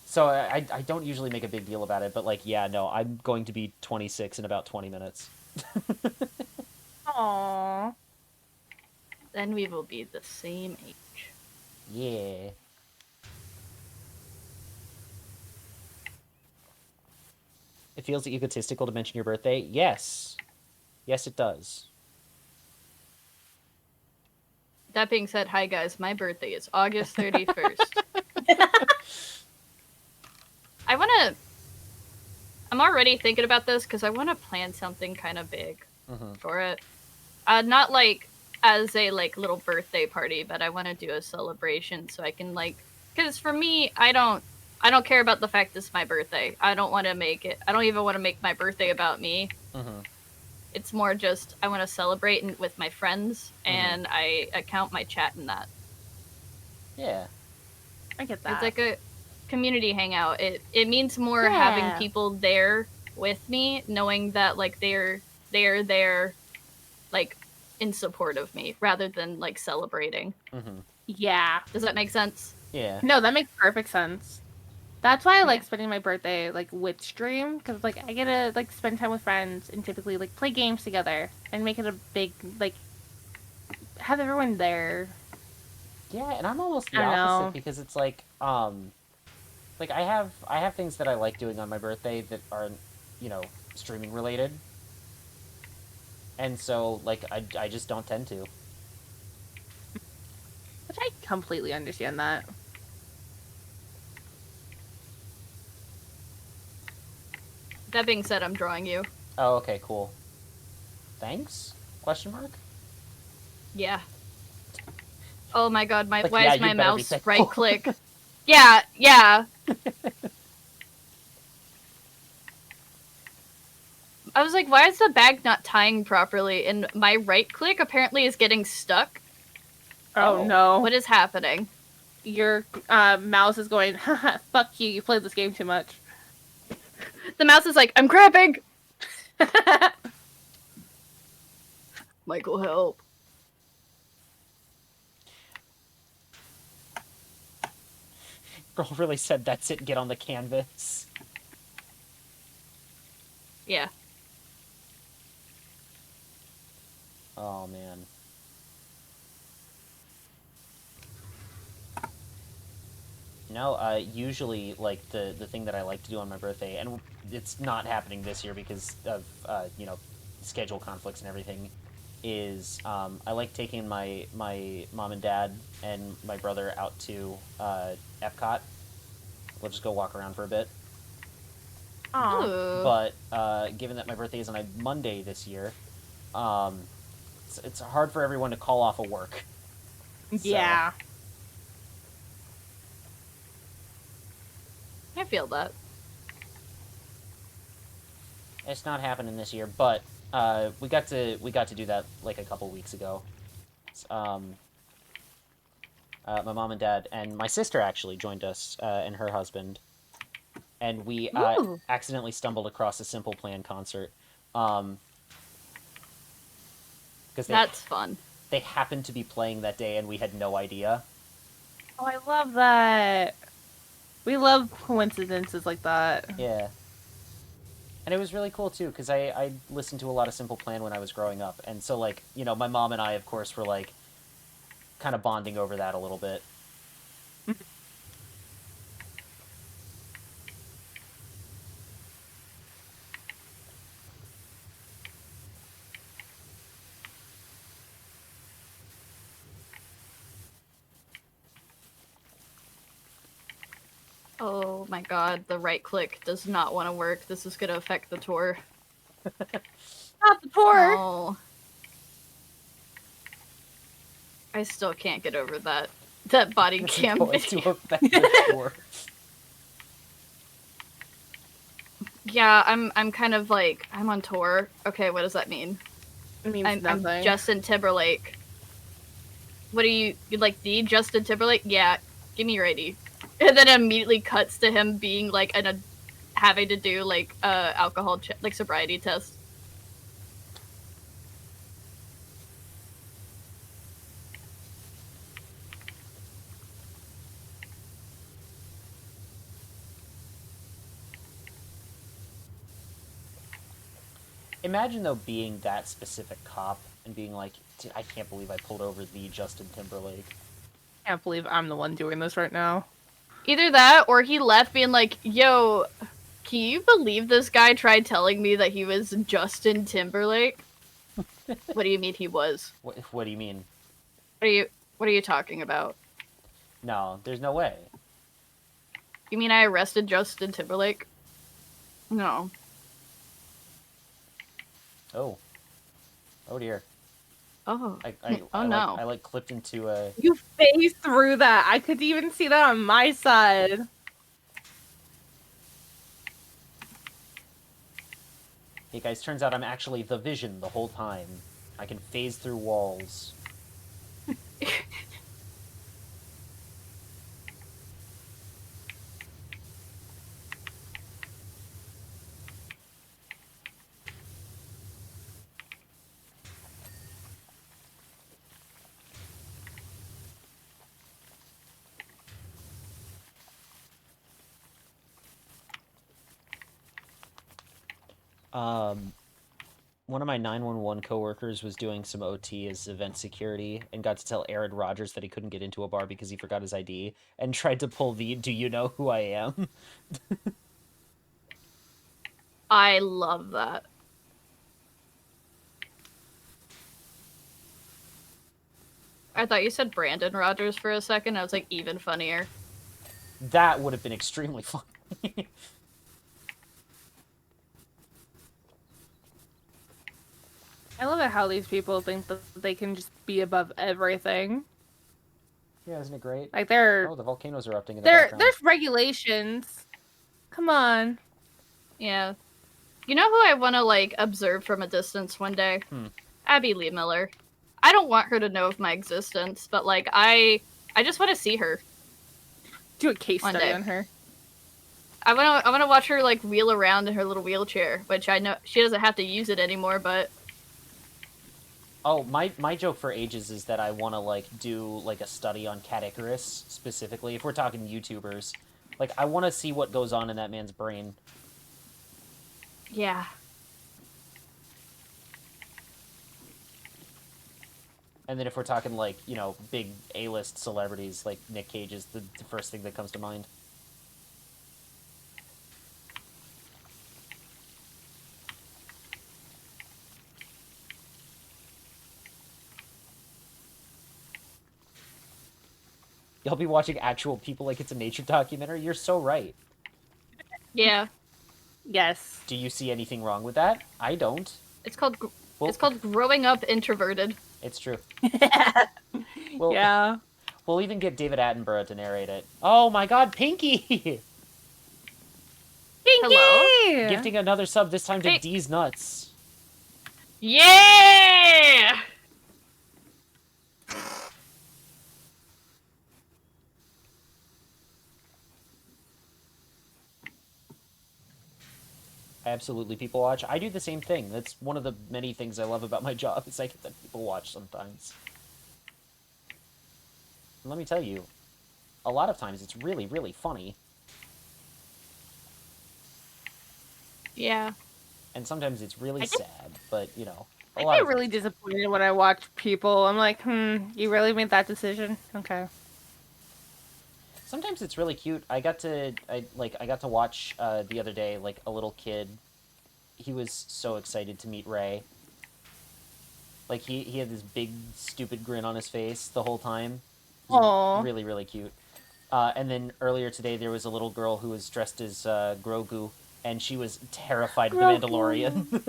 So I don't usually make a big deal about it, but like yeah, no, I'm going to be 26 in about 20 minutes. Aww. Then we will be the same age. Yeah. It feels egotistical to mention your birthday. Yes. Yes, it does. That being said, hi guys, my birthday is August 31st. I'm already thinking about this because I want to plan something kind of big for it. Not like as a like little birthday party, but I want to do a celebration so I can like, because for me, I don't care about the fact it's my birthday. I don't want to make it. I don't even want to make my birthday about me. It's more just I want to celebrate with my friends, and I count my chat in that. Yeah, I get that. It's like a community hangout. It means more having people there with me, knowing that like they're there, like in support of me, rather than like celebrating. Yeah. Does that make sense? Yeah. No, that makes perfect sense. That's why I like spending my birthday like with stream, because like I get to like spend time with friends and typically like play games together and make it a big like have everyone there. Yeah, and I'm almost the I don't opposite know. because it's like I have things that I like doing on my birthday that aren't, you know, streaming related. And so like I just don't tend to. Which I completely understand that. That being said, I'm drawing you. Oh, okay, cool. Thanks? Question mark? Yeah. Oh my god, Like, why yeah, is my you better be mouse thankful. right click? Yeah. I was like, why is the bag not tying properly? And my right click apparently is getting stuck. Oh no. What is happening? Your mouse is going, haha, fuck you played this game too much. The mouse is like, I'm cramping! Michael, help. Girl really said that's it, get on the canvas. Yeah. Oh man. No, usually, like, the thing that I like to do on my birthday, and it's not happening this year because of, you know, schedule conflicts and everything, is, I like taking my mom and dad and my brother out to, Epcot. We'll just go walk around for a bit. Aw. Ooh. But, given that my birthday is on a Monday this year, it's hard for everyone to call off of work. Yeah. I feel that. It's not happening this year, but we got to do that like a couple weeks ago. My mom and dad and my sister actually joined us, and her husband, and we Ooh. accidentally stumbled across a Simple Plan concert. Because That's fun. they happened to be playing that day, and we had no idea. Oh, I love that. We love coincidences like that. Yeah. And it was really cool too, because I listened to a lot of Simple Plan when I was growing up, and so like, you know, my mom and I, of course, were like kind of bonding over that a little bit. Oh my god, the right click does not want to work. This is gonna affect the tour. Not the tour. Oh. I still can't get over that body It's cam going video. to affect the tour. Yeah, I'm kind of like, I'm on tour. Okay, what does that mean? It means I'm nothing. Justin Timberlake. What are you like the Justin Timberlake? Yeah, give me ready. And then it immediately cuts to him being like having to do like alcohol like sobriety test. Imagine though being that specific cop and being like, I can't believe I pulled over the Justin Timberlake. I can't believe I'm the one doing this right now. Either that, or he left being like, yo, can you believe this guy tried telling me that he was Justin Timberlake? What do you mean he was? What do you mean? What are you talking about? No, there's no way. You mean I arrested Justin Timberlake? No. Oh. Oh dear. Oh. I no. I like clipped into a... You phased through that. I could even see that on my side. Hey guys, turns out I'm actually the Vision the whole time. I can phase through walls. One of my 911 coworkers was doing some OT as event security and got to tell Aaron Rodgers that he couldn't get into a bar because he forgot his ID and tried to pull the "Do you know who I am?" I love that. I thought you said Brandon Rogers for a second. I was like, even funnier. That would have been extremely funny. I love it how these people think that they can just be above everything. Yeah, isn't it great? Like Oh, the volcanoes are erupting in the background. there's regulations. Come on. Yeah. You know who I want to, like, observe from a distance one day? Abby Lee Miller. I don't want her to know of my existence, but, like, I just want to see her. Do a case One study day. on her. I want to watch her, like, wheel around in her little wheelchair, which I know she doesn't have to use it anymore, but... Oh, my joke for ages is that I want to, like, do, like, a study on Cat Icarus, specifically. If we're talking YouTubers. Like, I want to see what goes on in that man's brain. Yeah. And then if we're talking, like, you know, big A-list celebrities, like Nick Cage is the first thing that comes to mind. You'll be watching actual people like it's a nature documentary? You're so right. Yeah. Yes. Do you see anything wrong with that? I don't. It's called Well, It's called growing up introverted. It's true. Well, yeah. We'll even get David Attenborough to narrate it. Oh my God, Pinky! Pinky! Hello? Gifting another sub, this time to Hey. D's Nuts. Yeah! I absolutely people watch. I do the same thing. That's one of the many things I love about my job is I get that people watch sometimes. And let me tell you, a lot of times it's really, really funny. Yeah. And sometimes it's really sad, but, you know, I get really disappointed when I watch people. I'm like, you really made that decision? Okay. Sometimes it's really cute. I got to watch the other day, like, a little kid. He was so excited to meet Ray. Like, he had this big, stupid grin on his face the whole time. Aww. Really, really cute. And then earlier today, there was a little girl who was dressed as Grogu, and she was terrified of the Mandalorian.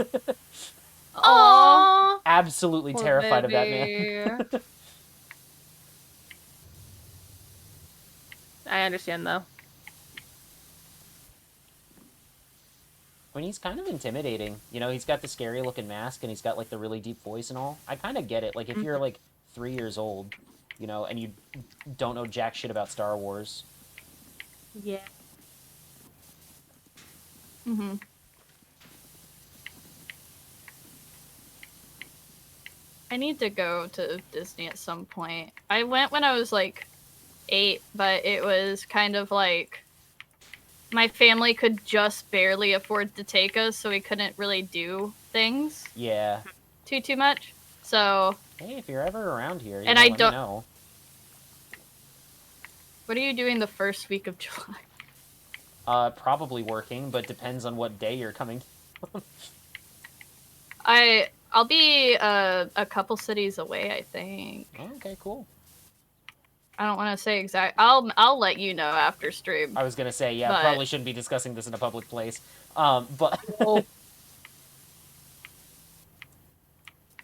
Aww. Absolutely terrified of that man. I understand, though. I mean, he's kind of intimidating. You know, he's got the scary-looking mask, and he's got, like, the really deep voice and all. I kind of get it. Like, if you're, like, 3 years old, you know, and you don't know jack shit about Star Wars. Yeah. Mm-hmm. I need to go to Disney at some point. I went when I was, like, 8, but it was kind of like my family could just barely afford to take us, so we couldn't really do things. Yeah. Too much. So. Hey, if you're ever around here, and know, I let don't me know. What are you doing the first week of July? Probably working, but depends on what day you're coming. I'll be a couple cities away, I think. Oh, okay, cool. I don't want to say exact. I'll let you know after stream. I was gonna say, yeah, probably shouldn't be discussing this in a public place. But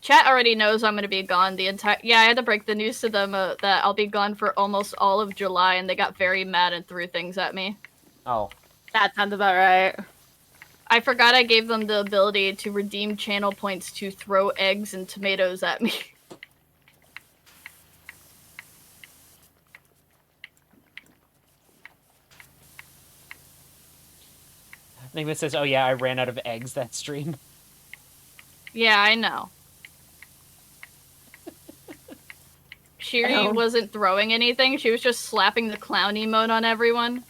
chat already knows I'm gonna be gone the entire. Yeah, I had to break the news to them that I'll be gone for almost all of July, and they got very mad and threw things at me. Oh, that sounds about right. I forgot I gave them the ability to redeem channel points to throw eggs and tomatoes at me. Nigma says, "Oh yeah, I ran out of eggs that stream." Yeah, I know. Shiri wasn't throwing anything. She was just slapping the clown emote on everyone.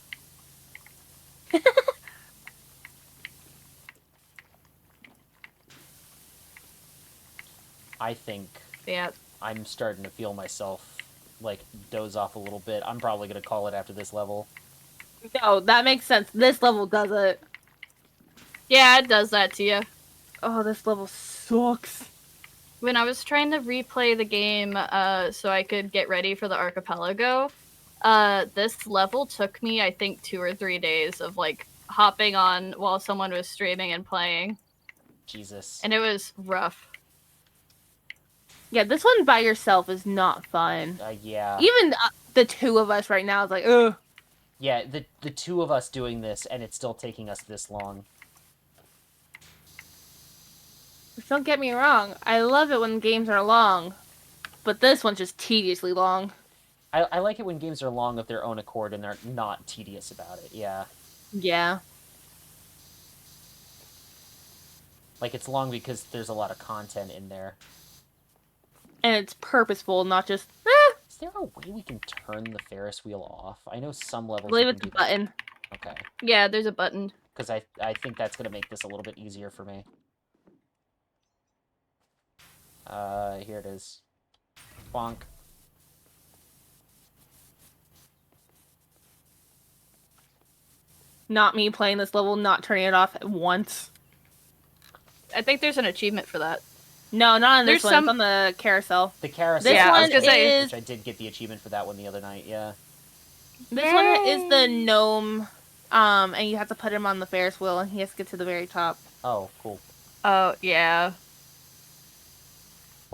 I think yeah. I'm starting to feel myself, like, doze off a little bit. I'm probably going to call it after this level. No, that makes sense. This level does it. Yeah, it does that to you. Oh, this level sucks. When I was trying to replay the game so I could get ready for the archipelago, this level took me, I think, 2 or 3 days of, like, hopping on while someone was streaming and playing. Jesus. And it was rough. Yeah, this one by yourself is not fun. Yeah. Even the two of us right now is like, ugh. Yeah, the two of us doing this, and it's still taking us this long. Don't get me wrong. I love it when games are long. But this one's just tediously long. I like it when games are long of their own accord and they're not tedious about it, yeah. Yeah. Like, it's long because there's a lot of content in there. And it's purposeful, not just, Is there a way we can turn the Ferris wheel off? I know some levels I believe you it's can a do that. button. Okay. Yeah, there's a button. Because I think that's going to make this a little bit easier for me. Here it is. Bonk. Not me playing this level, not turning it off at once. I think there's an achievement for that. No, not on this There's one. It's on the carousel. The carousel. This one is... Which I did get the achievement for that one the other night, yeah. This one is the gnome, and you have to put him on the Ferris wheel, and he has to get to the very top. Oh, cool. Oh, yeah.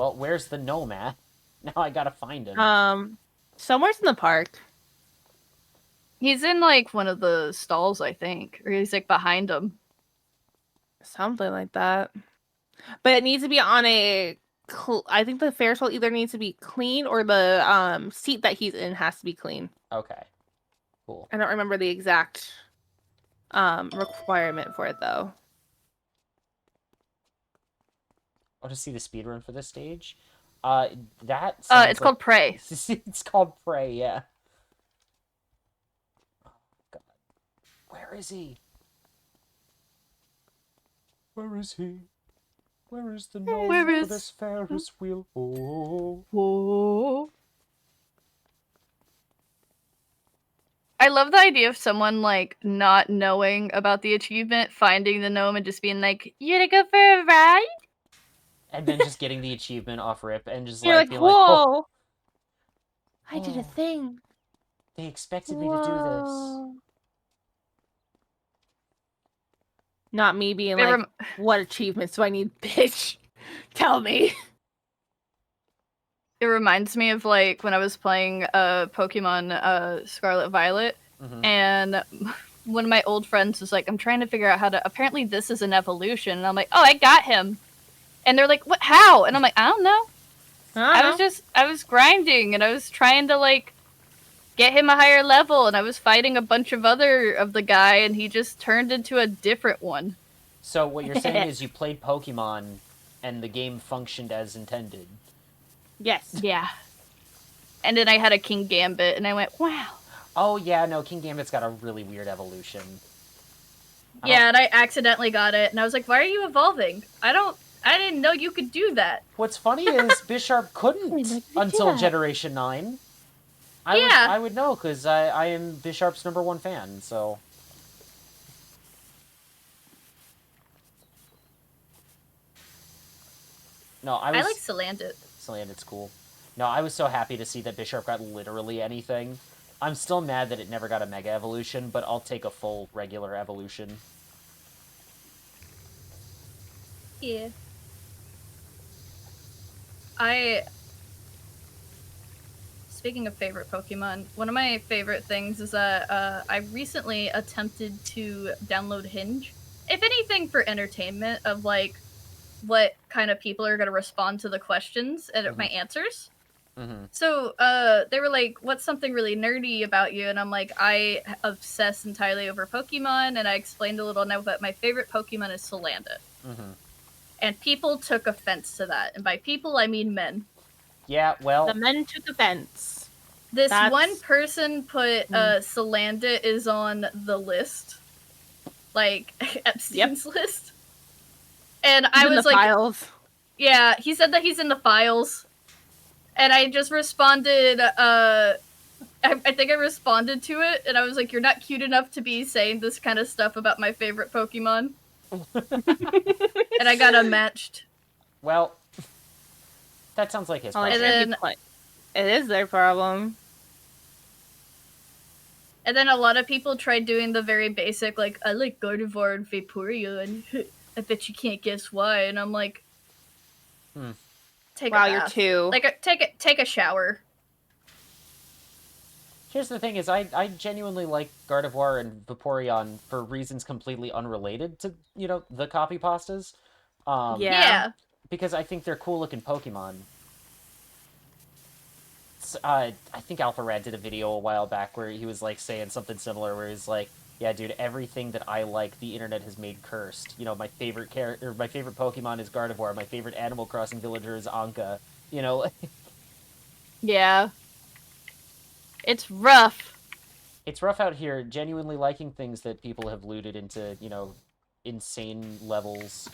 Well, where's the gnome at? Now I gotta find him. Somewhere's in the park. He's in like one of the stalls, I think, or he's like behind him. Something like that. But it needs to be on a. I think the Ferris wheel either needs to be clean or the seat that he's in has to be clean. Okay. Cool. I don't remember the exact requirement for it though. Oh, to see the speedrun for this stage? It's called Prey. It's called Prey, yeah. Oh, God. Where is he? Where is he? Where is the gnome for this Ferris wheel? Oh. Whoa. I love the idea of someone like not knowing about the achievement, finding the gnome and just being like, "You wanna go for a ride?" And then just getting the achievement off rip and just You're like like, being whoa! like, oh, I did a thing. they expected me to do this. Not me being like, what achievements do I need, bitch? Tell me. It reminds me of like when I was playing Pokemon Scarlet Violet, and one of my old friends was like, "I'm trying to figure out how to. Apparently, this is an evolution." And I'm like, "Oh, I got him." And they're like, "What? How?" And I'm like, "I don't know. I was grinding and I was trying to like get him a higher level, and I was fighting a bunch of other of the guy, and he just turned into a different one." So what you're saying is you played Pokemon, and the game functioned as intended. Yes. Yeah. And then I had a King Gambit, and I went, "Wow." Oh yeah, no, King Gambit's got a really weird evolution. Yeah, and I accidentally got it, and I was like, "Why are you evolving? I didn't know you could do that." What's funny is Bisharp couldn't until Generation 9. I would know, because I am Bisharp's #1 fan, so... No, I like Salandit. Salandit's cool. No, I was so happy to see that Bisharp got literally anything. I'm still mad that it never got a Mega Evolution, but I'll take a full regular evolution. Yeah. Speaking of favorite Pokemon, one of my favorite things is that I recently attempted to download Hinge. If anything, for entertainment of like what kind of people are going to respond to the questions and my answers. So they were like, "What's something really nerdy about you?" And I'm like, "I obsess entirely over Pokemon," and I explained a little now, but my favorite Pokemon is Salandit. And people took offense to that, and by people I mean men. Yeah, well, the men took offense. This one person put Salandit is on the list, like Epstein's list, and I was like, files. "Yeah." He said that he's in the files, and I just responded. I think I responded to it, and I was like, "You're not cute enough to be saying this kind of stuff about my favorite Pokemon." And I got unmatched. Well, that sounds like his problem. And then, it is their problem. And then a lot of people tried doing the very basic, like, "I like Gardevoir and Vaporeon, and I bet you can't guess why." And I'm like, take a bath. You're two. Like, take a shower. Here's the thing: is I genuinely like Gardevoir and Vaporeon for reasons completely unrelated to the copy pastas. Yeah. Because I think they're cool looking Pokemon. I think Alpharad did a video a while back where he was like saying something similar, where he's like, "Yeah, dude, everything that I like, the internet has made cursed. My favorite my favorite Pokemon is Gardevoir. My favorite Animal Crossing villager is Anka. Yeah. It's rough. It's rough out here, genuinely liking things that people have looted into, insane levels.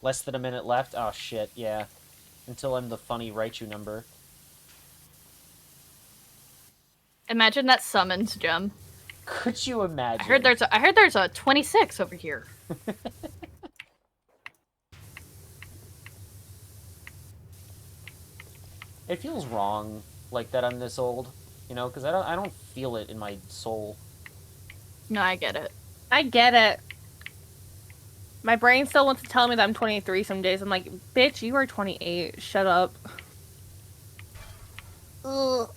Less than a minute left? Oh, shit, yeah. Until I'm the funny Raichu number. Imagine that summons gem. Could you imagine? I heard there's a 26 over here. It feels wrong, like, that I'm this old, you know, because I don't feel it in my soul. No, I get it. I get it. My brain still wants to tell me that I'm 23 some days. I'm like, bitch, you are 28. Shut up. Ugh.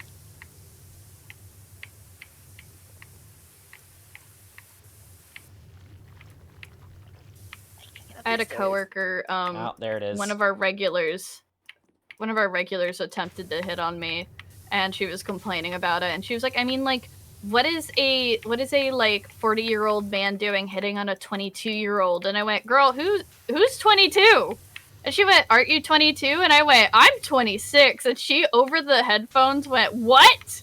I had a coworker, Oh, there it is. one of our regulars attempted to hit on me, and she was complaining about it, and she was like, I mean, like, what is a like 40-year-old man doing hitting on a 22-year-old? And I went, girl, who's 22? And she went, aren't you 22? And I went, I'm 26. And she over the headphones went, what?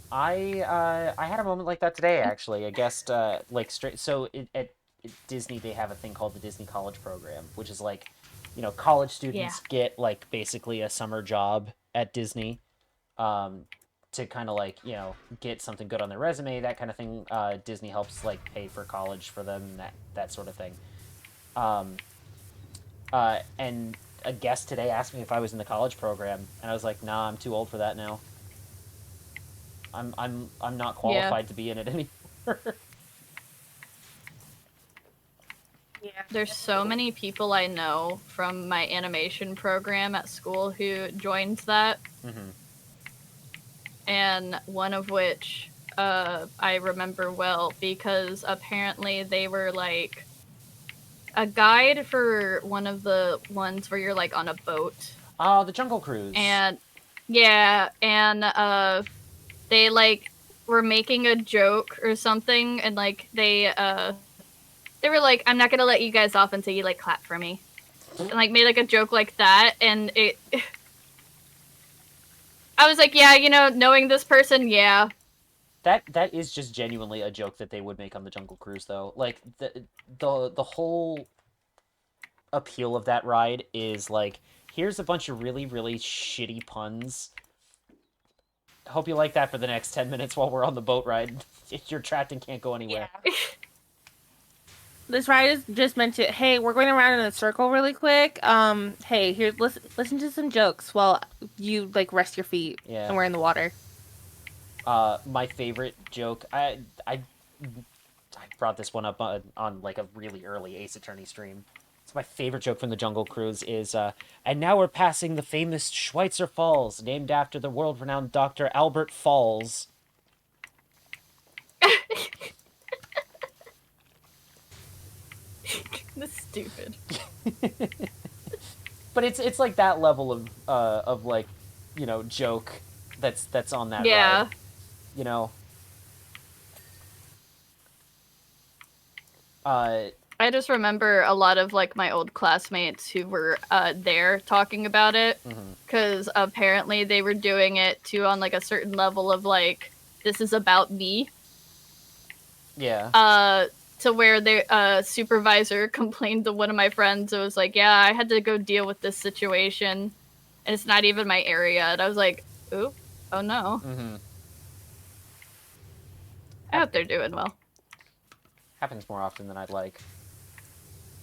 I had a moment like that today, actually. I guessed, like, straight. So at Disney, they have a thing called the Disney College Program, which is like, you know, college students get like basically a summer job at Disney, to kind of like, you know, get something good on their resume, that kind of thing. Disney helps like pay for college for them, that sort of thing. And a guest today asked me if I was in the college program, and I was like, nah, I'm too old for that now. I'm not qualified to be in it anymore. Yeah. There's so many people I know from my animation program at school who joined that. Mm-hmm. And one of which I remember well because apparently they were like a guide for one of the ones where you're like on a boat. Oh, the Jungle Cruise. And yeah, and they like were making a joke or something, and like they were like, I'm not gonna let you guys off until you like clap for me. And like made like a joke like that, and it I was like, yeah, you know, knowing this person, yeah. That is just genuinely a joke that they would make on the Jungle Cruise, though. Like the whole appeal of that ride is like, here's a bunch of really, really shitty puns. Hope you like that for the next 10 minutes while we're on the boat ride. You're trapped and can't go anywhere. Yeah. This ride is just meant to, hey, we're going around in a circle really quick. Hey, here, listen to some jokes while you like rest your feet and we're in the water. My favorite joke, I brought this one up on like a really early Ace Attorney stream. It's my favorite joke from the Jungle Cruise is, and now we're passing the famous Schweitzer Falls, named after the world-renowned Dr. Albert Falls. That's stupid. But it's like that level of like, you know, joke that's on that ride. You know. I just remember a lot of like my old classmates who were there talking about it because apparently they were doing it too on like a certain level of like, this is about me. Yeah. To where the supervisor complained to one of my friends. It was like, yeah, I had to go deal with this situation and it's not even my area. And I was like, ooh, oh no. I hope they're doing well. Happens more often than I'd like.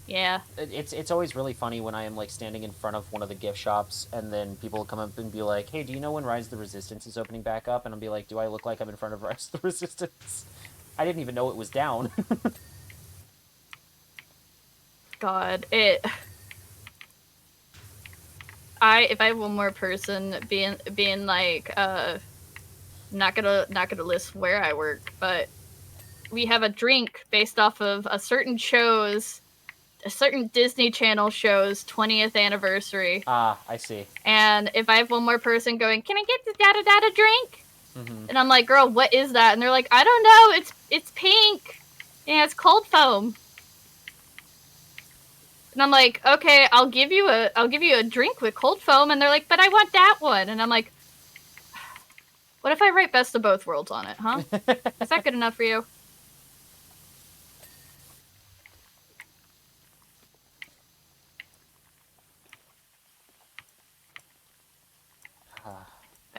Yeah. It's always really funny when I am like standing in front of one of the gift shops and then people come up and be like, hey, do you know when Rise of the Resistance is opening back up? And I'll be like, do I look like I'm in front of Rise of the Resistance? I didn't even know it was down. God, if I have one more person being like not gonna list where I work, but we have a drink based off of a certain Disney Channel show's 20th anniversary. Ah, I see. And if I have one more person going, can I get the data drink? And I'm like, girl, what is that? And they're like, I don't know. It's pink. Yeah, it's cold foam. And I'm like, okay, I'll give you a drink with cold foam. And they're like, but I want that one. And I'm like, what if I write best of both worlds on it, huh? Is that good enough for you?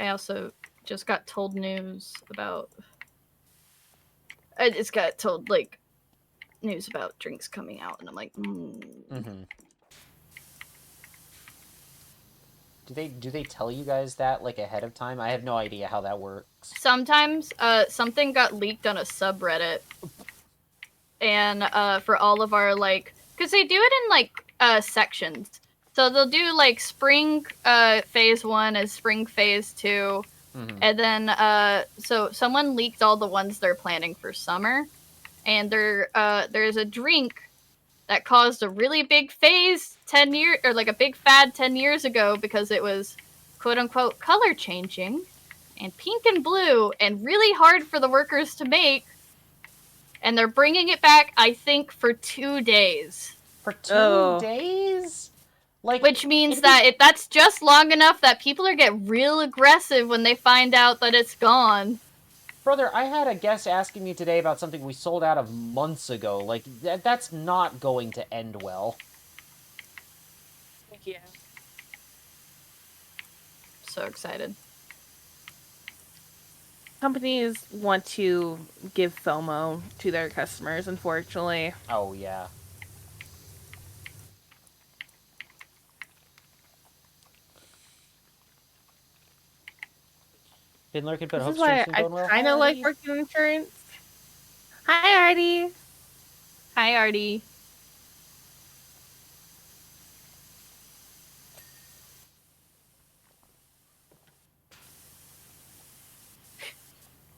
I also just got told news about. I just got told like news about drinks coming out, and I'm like, Mm-hmm. Do they tell you guys that like ahead of time? I have no idea how that works. Sometimes something got leaked on a subreddit, and for all of our like, because they do it in like sections. So they'll do like spring phase 1 as spring phase 2, and then so someone leaked all the ones they're planning for summer, and there's a drink that caused a really big phase 10 years, or like a big fad 10 years ago, because it was quote unquote color changing and pink and blue and really hard for the workers to make, and they're bringing it back, I think, for 2 days. For 2 days? Like, which means that that's just long enough that people are get real aggressive when they find out that it's gone. Brother, I had a guest asking me today about something we sold out of months ago. Like, that's not going to end well. Yeah. So excited. Companies want to give FOMO to their customers, unfortunately. Oh, yeah. Been lurking, but This hope is why stream's been I going well. kind of like working in insurance. Hi, Artie. Hi, Artie.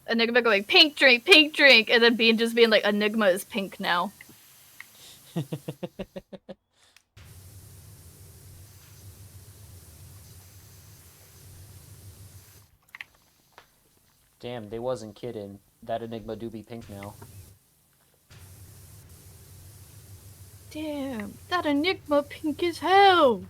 Enigma going, pink drink, and then Bean just being like, Enigma is pink now. Damn, they wasn't kidding. That Enigma do be pink now. Damn, that Enigma pink as hell.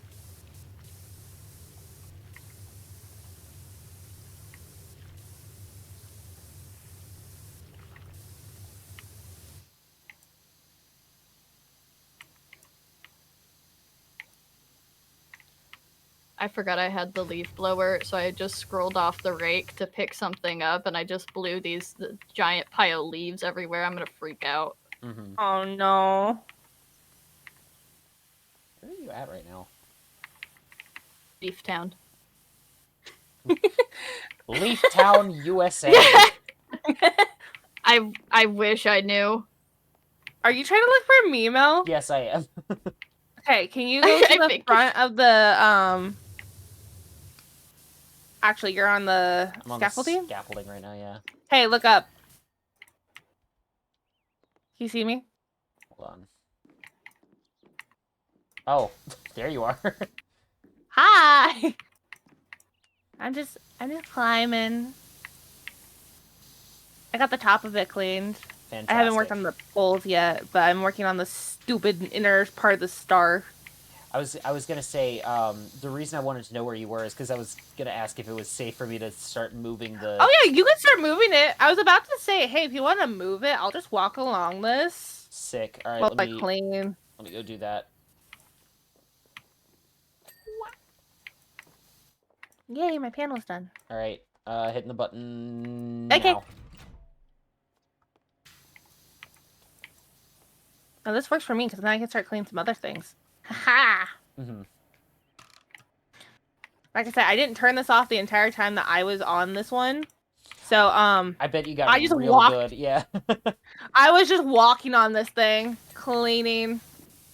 I forgot I had the leaf blower, so I just scrolled off the rake to pick something up, and I just blew the giant pile of leaves everywhere. I'm gonna freak out. Oh no. Where are you at right now? Leaf Town. Leaf Town, USA. I wish I knew. Are you trying to look for me, Mel? Yes, I am. Okay, can you go to the front of the Actually, you're on the scaffolding? The scaffolding right now, yeah. Hey, look up. Can you see me? Hold on. Oh, there you are. Hi. I'm just climbing. I got the top of it cleaned. Fantastic. I haven't worked on the poles yet, but I'm working on the stupid inner part of the star. I was gonna say, the reason I wanted to know where you were is because I was gonna ask if it was safe for me to start moving the... Oh yeah, you can start moving it. I was about to say, hey, if you want to move it, I'll just walk along this. Sick. All right, Well, let me go do that. Yay, my panel's done. All right, hitting the button Okay. now. Now this works for me because then I can start cleaning some other things. Haha. Like I said, I didn't turn this off the entire time that I was on this one. So, I bet you got real good. Yeah. I was just walking on this thing, cleaning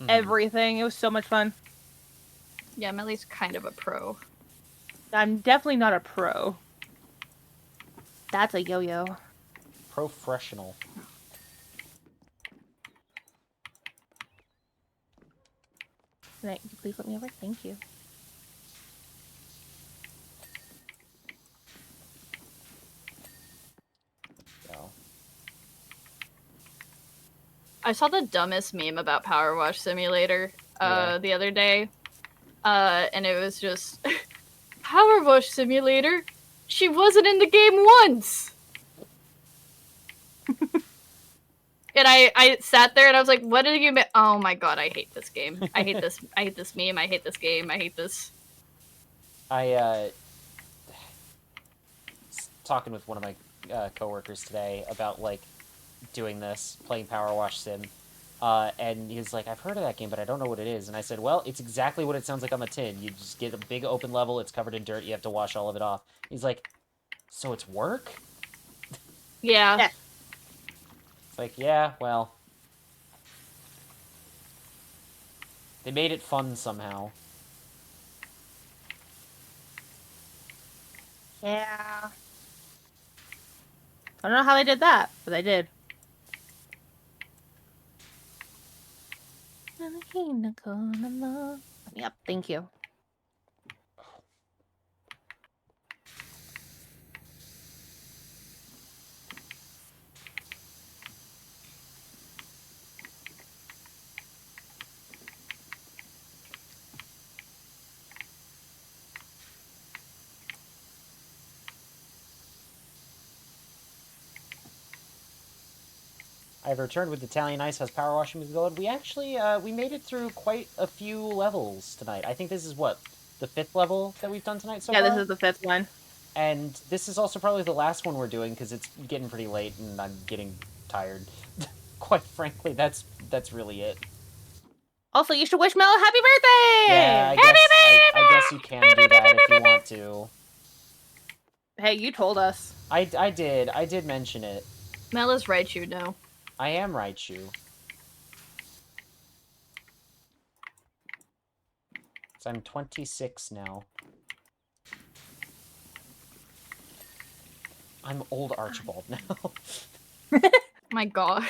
everything. It was so much fun. Yeah, I'm at least kind of a pro. I'm definitely not a pro. That's a yo-yo. Professional. Can you please let me over? Thank you. Go. I saw the dumbest meme about Powerwash Simulator the other day, and it was just Powerwash Simulator. She wasn't in the game once. And I sat there and I was like, what did you mean? Oh my god, I hate this game. I hate this. I hate this meme. I hate this game. I hate this. talking with one of my coworkers today about like doing this, playing Powerwash Sim. And he was like, I've heard of that game, but I don't know what it is. And I said, well, it's exactly what it sounds like on the tin. You just get a big open level, it's covered in dirt, you have to wash all of it off. He's like, so it's work? Yeah. It's like, yeah, well. They made it fun somehow. Yeah. I don't know how they did that, but they did. Yep, thank you. I've returned with Italian Ice. How's power washing been going? We actually, we made it through quite a few levels tonight. I think this is, what, the 5th level that we've done tonight so far? Yeah, this is the 5th one. And this is also probably the last one we're doing, because it's getting pretty late and I'm getting tired. Quite frankly, that's really it. Also, you should wish Mel a happy birthday! Yeah, I guess you can do that if you want to. Hey, you told us. I did mention it. Mel is Raichu now. I am Raichu. So I'm 26 now. I'm old Archibald now. My god.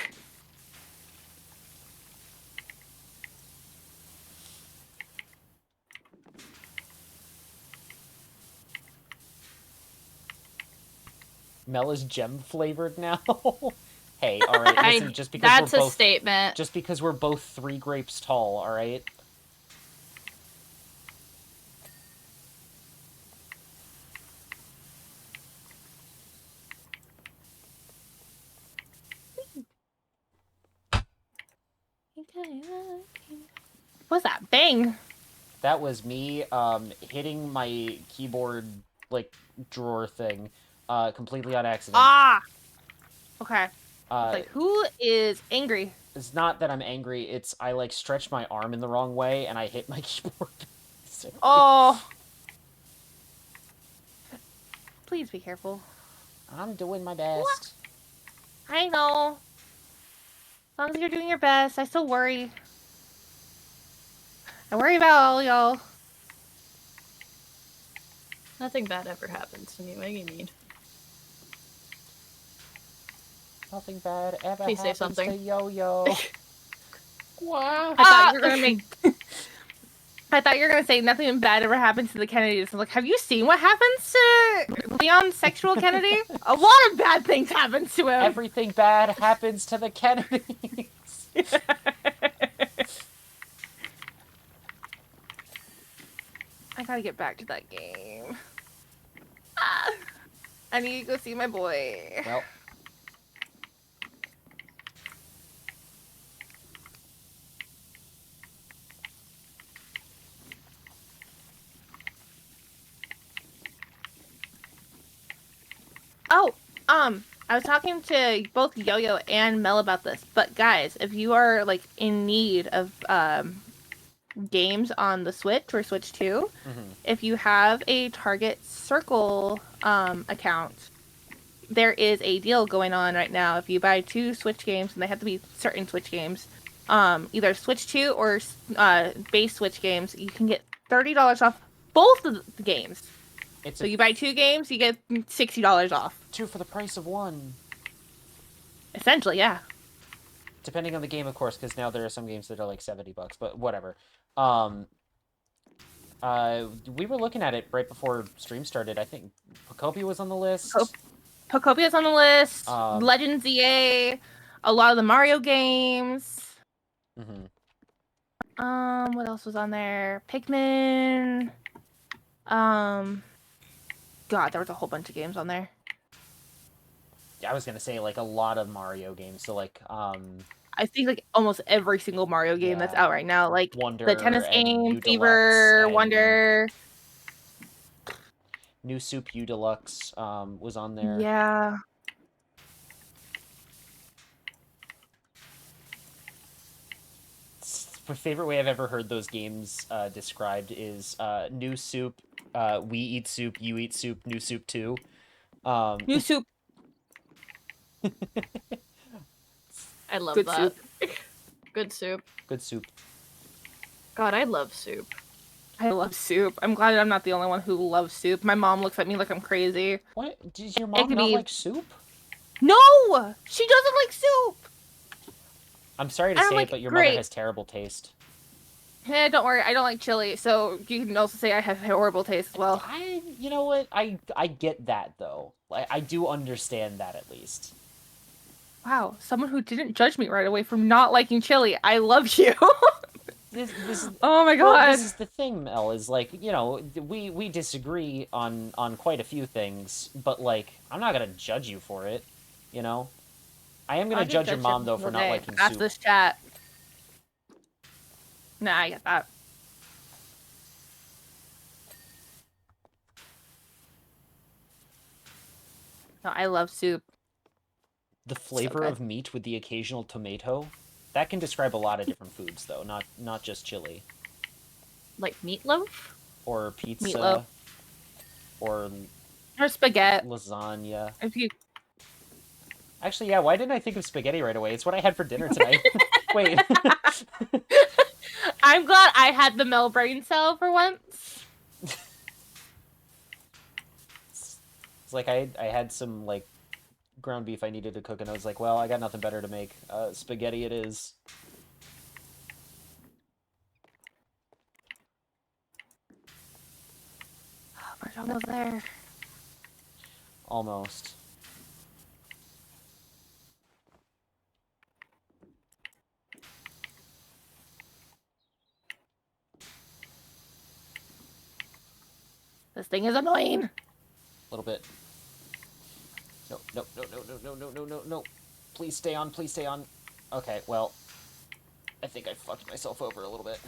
Mel is gem flavored now. Hey, all right. Listen, just because that's we're both, a statement. Just because we're both 3 grapes tall, all right. What's that? Bang! That was me hitting my keyboard like drawer thing completely on accident. Ah! Okay. Like, who is angry? It's not that I'm angry, it's I like stretched my arm in the wrong way and I hit my keyboard. Oh! Please be careful. I'm doing my best. I know. As long as you're doing your best, I still worry. I worry about all y'all. Nothing bad ever happens to me. What do you mean? Nothing bad ever Please say happens something. to Yo-Yo. Wow. I thought you were gonna make. I thought you were gonna say nothing bad ever happens to the Kennedys. I'm like, have you seen what happens to Leon's sexual Kennedy? A lot of bad things happen to him. Everything bad happens to the Kennedys. I gotta get back to that game. Ah, I need to go see my boy. Well. Oh, I was talking to both Yo-Yo and Mel about this, but guys, if you are like in need of games on the Switch or Switch 2, if you have a Target Circle account, there is a deal going on right now. If you buy 2 Switch games, and they have to be certain Switch games, either Switch 2 or base Switch games, you can get $30 off both of the games. So you buy 2 games, you get $60 off. 2 for the price of 1. Essentially, yeah. Depending on the game, of course, because now there are some games that are like $70, but whatever. We were looking at it right before stream started. I think Pocopia was on the list. Pocopia's on the list. Legends EA. A lot of the Mario games. What else was on there? Pikmin. God, there was a whole bunch of games on there. Yeah, I was gonna say like a lot of Mario games. So like, I think like almost every single Mario game that's out right now, like Wonder the tennis game, U-Deluxe Fever, and... Wonder. New Soup U Deluxe was on there. Yeah. My favorite way I've ever heard those games described is New Soup, we eat soup, you eat soup, New Soup 2. New soup. I love Good that. soup. Good soup. Good soup. God, I love soup. I love soup. I'm glad I'm not the only one who loves soup. My mom looks at me like I'm crazy. What? Does your It mom could not be- like soup? No! She doesn't like soup! I'm sorry to I'm say like, it, but your mother great. has terrible taste. Eh, don't worry, I don't like chili, so you can also say I have horrible taste as well. You know what? I get that though. I do understand that at least. Wow, someone who didn't judge me right away for not liking chili. I love you. This is Oh my well, god. this is the thing, Mel. Is like we disagree on quite a few things, but like I'm not gonna judge you for it. You know, I am gonna I get judge your judged mom every though for single not day. liking That's soup. this chat. Nah, I get that. No, I love soup. The flavor good. of meat with the occasional tomato, that can describe a lot of different foods though, not just chili. Like meatloaf? Or pizza. Meatloaf. Or Or spaghetti. lasagna. If you... Actually, yeah, why didn't I think of spaghetti right away? It's what I had for dinner tonight. Wait. I'm glad I had the Mel brain cell for once. It's like I had some like ground beef I needed to cook, and I was like, well, I got nothing better to make. Spaghetti it is. We're almost there. Almost. This thing is annoying. A little bit. No, no, no, no, no, no, no, no, no, no. Please stay on, please stay on. Okay, well, I think I fucked myself over a little bit.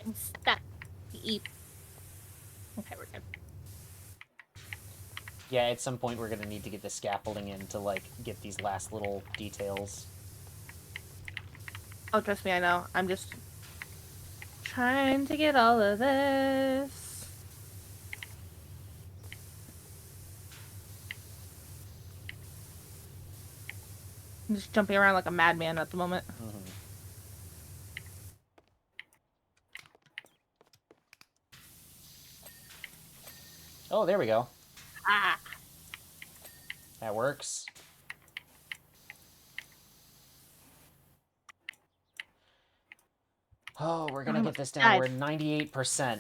I'm stuck. Eat. Okay, we're good. Yeah, at some point we're gonna need to get the scaffolding in to, like, get these last little details. Oh, trust me, I know. I'm just trying to get all of this. I'm just jumping around like a madman at the moment. Mm-hmm. Oh, there we go. Ah! That works. Oh, we're gonna get this down. We're at 98%.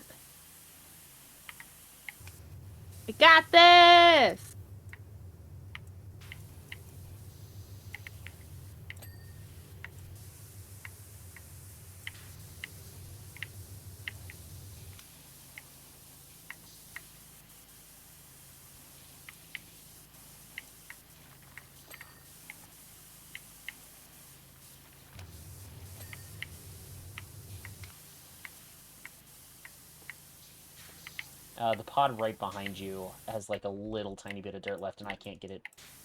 We got this! The pod right behind you has, like, a little tiny bit of dirt left, and I can't get it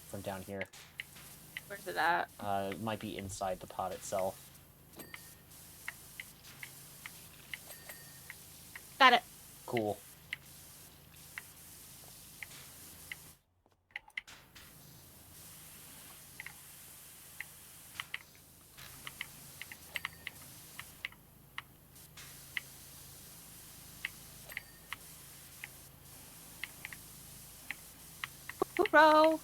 from down here. Where's it at? It might be inside the pod itself. Got it. Cool. Bro.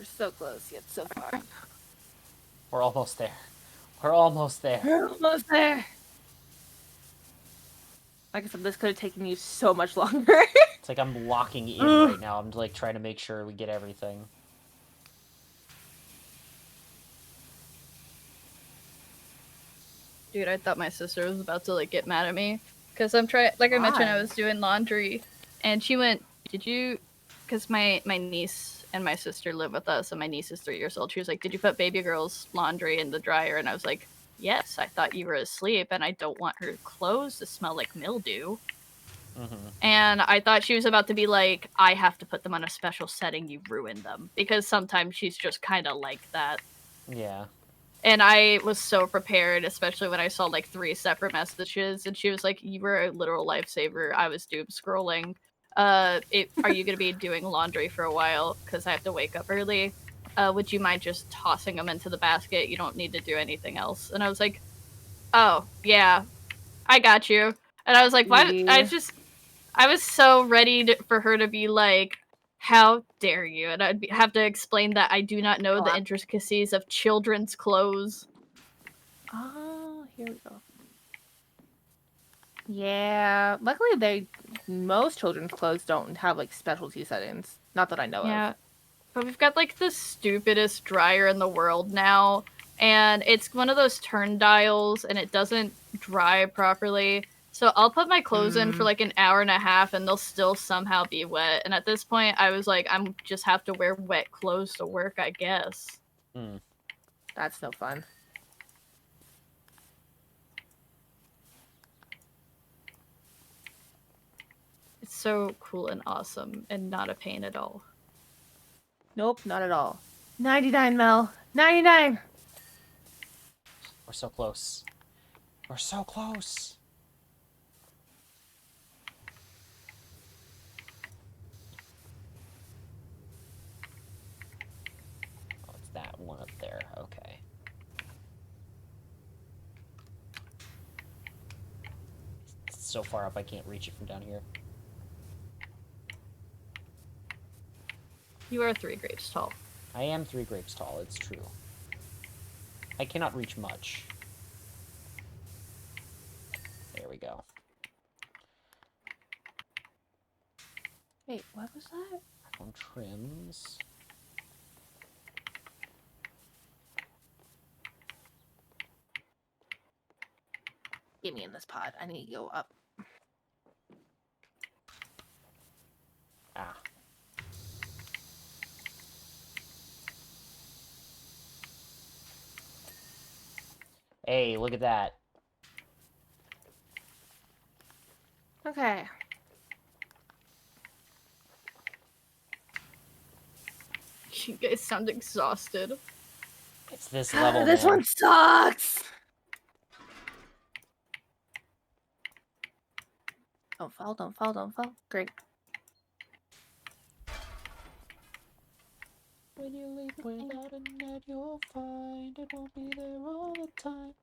so close, yet so far. We're almost there. We're almost there. We're almost there. Like I said, this could have taken you so much longer. It's like I'm locking in right now. I'm like trying to make sure we get everything. Dude, I thought my sister was about to like get mad at me because I'm trying. Like I mentioned, I was doing laundry, and she went, "Did you?" Because my niece and my sister live with us, and my niece is 3 years old. She was like, "Did you put baby girl's laundry in the dryer?" And I was like, "Yes." I thought you were asleep, and I don't want her clothes to smell like mildew. And I thought she was about to be like, "I have to put them on a special setting. You ruined them," because sometimes she's just kind of like that. Yeah. And I was so prepared, especially when I saw like 3 separate messages, and she was like, "You were a literal lifesaver." I was doom scrolling. Are you gonna be doing laundry for a while? Because I have to wake up early. Would you mind just tossing them into the basket? You don't need to do anything else. And I was like, "Oh yeah, I got you." And I was like, "What?" I was so ready for her to be like, "How dare you?" And have to explain that I do not know the intricacies of children's clothes. Oh, here we go. Yeah, luckily most children's clothes don't have like specialty settings. Not that I know of. Yeah, but we've got like the stupidest dryer in the world now, and it's one of those turn dials, and it doesn't dry properly. So I'll put my clothes in for like an hour and a half, and they'll still somehow be wet. And at this point, I was like, I'm just have to wear wet clothes to work, I guess. That's no fun. It's so cool and awesome, and not a pain at all. Nope, not at all. 99, Mel. 99! We're so close. We're so close. Oh, it's that one up there. Okay. It's so far up I can't reach it from down here. You are 3 grapes tall. I am 3 grapes tall, it's true. I cannot reach much. There we go. Wait, what was that? On trims. Get me in this pod. I need to go up. Ah. Hey, look at that. Okay. You guys sound exhausted. It's this level, This man. one sucks! Don't fall, don't fall, don't fall. Great. When you leave without a net, you'll find it won't be there all the time.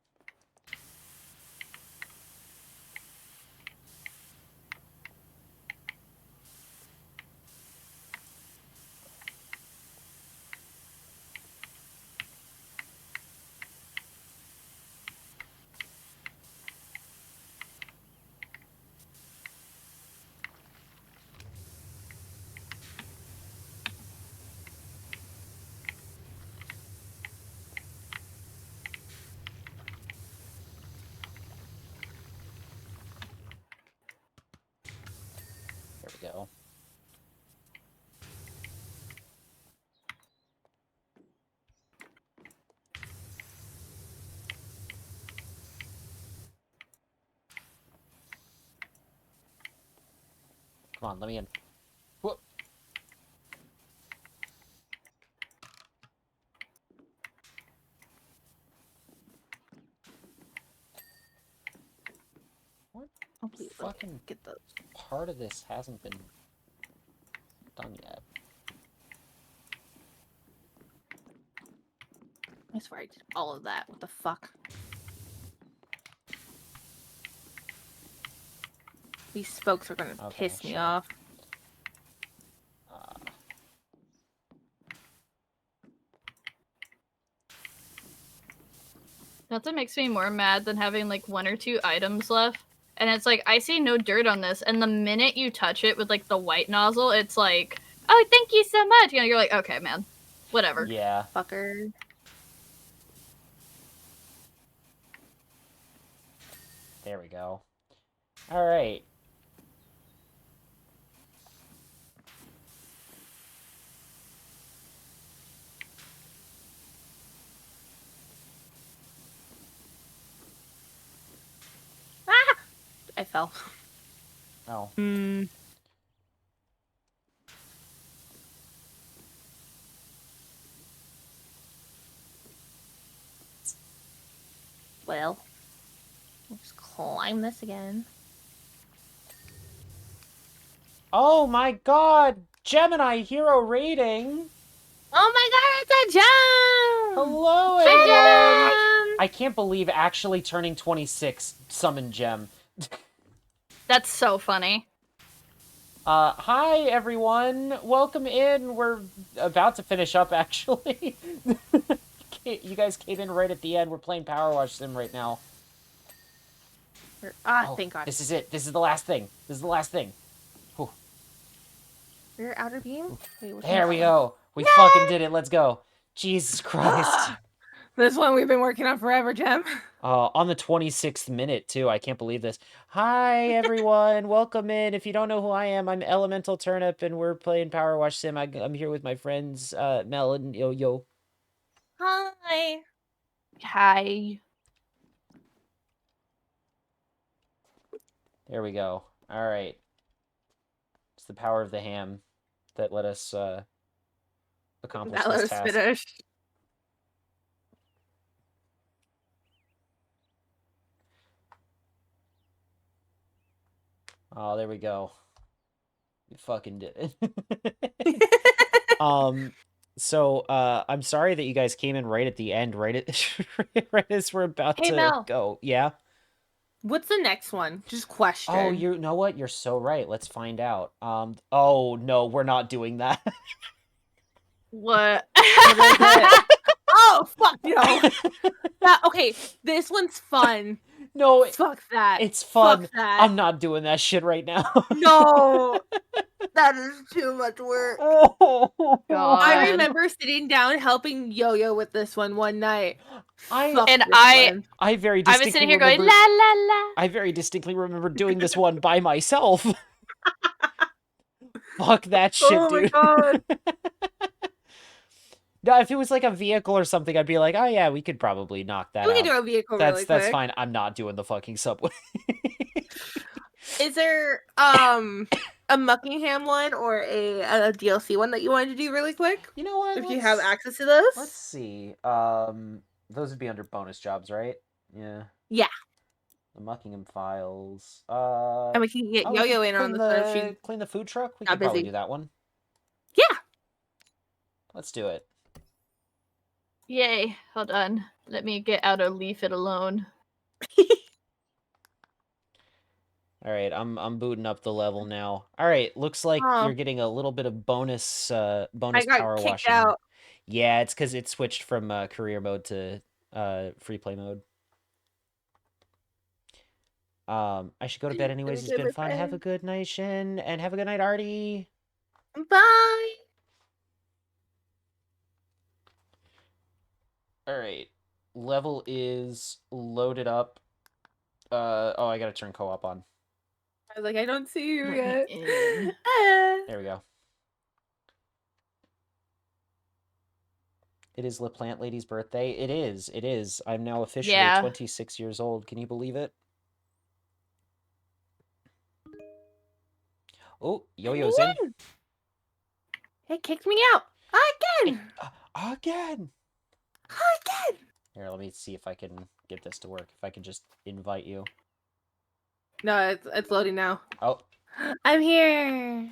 There we go. Come on, let me in. Whoop. What Oh, please, fucking get those. part of this hasn't been done yet? I swear I did all of that. What the fuck? These spokes are gonna piss me off. Nothing makes me more mad than having like 1 or 2 items left. And it's like, I see no dirt on this. And the minute you touch it with like the white nozzle, it's like, oh, thank you so much. You know, you're like, okay, man. Whatever. Yeah. Fucker. There we go. All right. Ah! I fell. Oh. Well, let's climb this again. Oh my god! Gemini hero rating! Oh my god, it's a gem! Hello, Gem! everyone! I can't believe actually turning 26 summoned Gem. That's so funny. Hi, everyone! Welcome in! We're about to finish up, actually. You guys came in right at the end. We're playing Powerwash Sim right now. Thank god. This is it. This is the last thing. This is the last thing. Whew. Your outer beam? Wait, There we go. We fucking did it. Let's go. Jesus Christ. This one we've been working on forever, Gem. On the 26th minute, too. I can't believe this. Hi, everyone. Welcome in. If you don't know who I am, I'm Elemental Turnip, and we're playing Powerwash Sim. I'm here with my friends, Mel and Yo-Yo. Hi. Hi. There we go. All right. It's the power of the ham that let us accomplish That this was task. finished. Oh, there we go. We fucking did it. So, I'm sorry that you guys came in right at the end, right as we're about Hey, to Mel. go. Yeah? What's the next one? Just question. Oh, you know what? You're so right. Let's find out. Oh, no, we're not doing that. What? Oh, fuck no. Okay, this one's fun. No, Fuck that. it's fun. Fuck that. I'm not doing that shit right now. No. That is too much work. Oh, God. I remember sitting down helping Yo-Yo with this one night. I Fuck And this I- one. I very I distinctly was sitting here going, remember, la la la. I very distinctly remember doing this one by myself. Fuck that shit, Oh my dude. God. No, if it was like a vehicle or something, I'd be like, oh yeah, we could probably knock that We out. can do a vehicle really quick. That's fine. I'm not doing the fucking subway. Is there a Muckingham one or a DLC one that you wanted to do really quick? You know what? If you have access to those? Let's see. Those would be under bonus jobs, right? Yeah. Yeah. The Muckingham files. And we can get we could Yo-Yo in on clean this one if she's clean the food truck. We not could probably busy. do that one. Yeah. Let's do it. Yay. Hold on. Let me get out of Leave It Alone. All right, I'm booting up the level now. All right, looks like Oh. you're getting a little bit of bonus I bonus got power kicked washing. out. Yeah, it's because it switched from career mode to free play mode. I should go to bed anyways. It's been fun. Have a good night, Shin, and have a good night, Artie. Bye. All right, level is loaded up. Oh, I gotta turn co-op on. I was like, I don't see you Let yet. me in. There we go. It is La Plant Lady's birthday. It is. It is. I'm now officially 26 years old. Can you believe it? Oh, Yo-Yo's in. It kicked me out. Again. Again. Again. Here, let me see if I can get this to work. If I can just invite you. No, it's loading now. Oh. I'm here.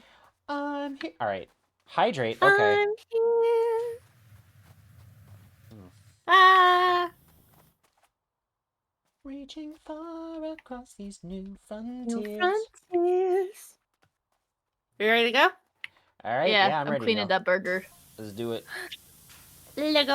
I'm here. All right. Hydrate. Okay. I'm here. Hmm. Ah. Reaching far across these new frontiers. New frontiers. You ready to go? All right. Yeah, I'm I'm ready. cleaning now. that burger. Let's do it. Lego.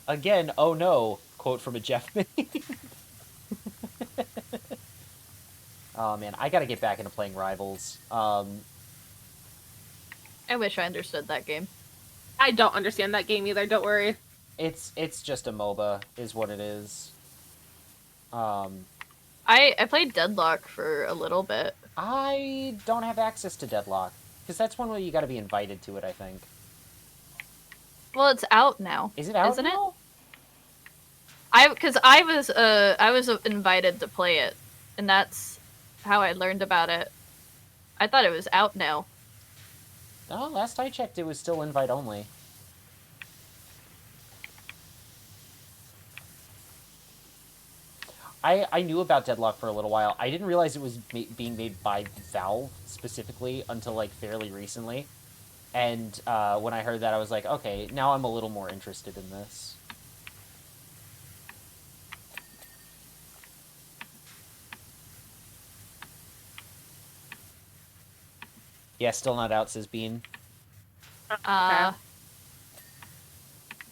Again, oh no, quote from a Jeff meme. Oh man, I gotta get back into playing Rivals. I wish I understood that game. I don't understand that game either. Don't worry. It's just a MOBA, is what it is. I played Deadlock for a little bit. I don't have access to Deadlock because that's one where you got to be invited to it. I think. Well, it's out now. Is it out isn't now? Because I was invited to play it, and that's how I learned about it. I thought it was out now. No, last I checked, it was still invite only. I knew about Deadlock for a little while. I didn't realize it was being made by Valve specifically until like fairly recently. And when I heard that, I was like, okay, now I'm a little more interested in this. Yeah, still not out, says Bean. I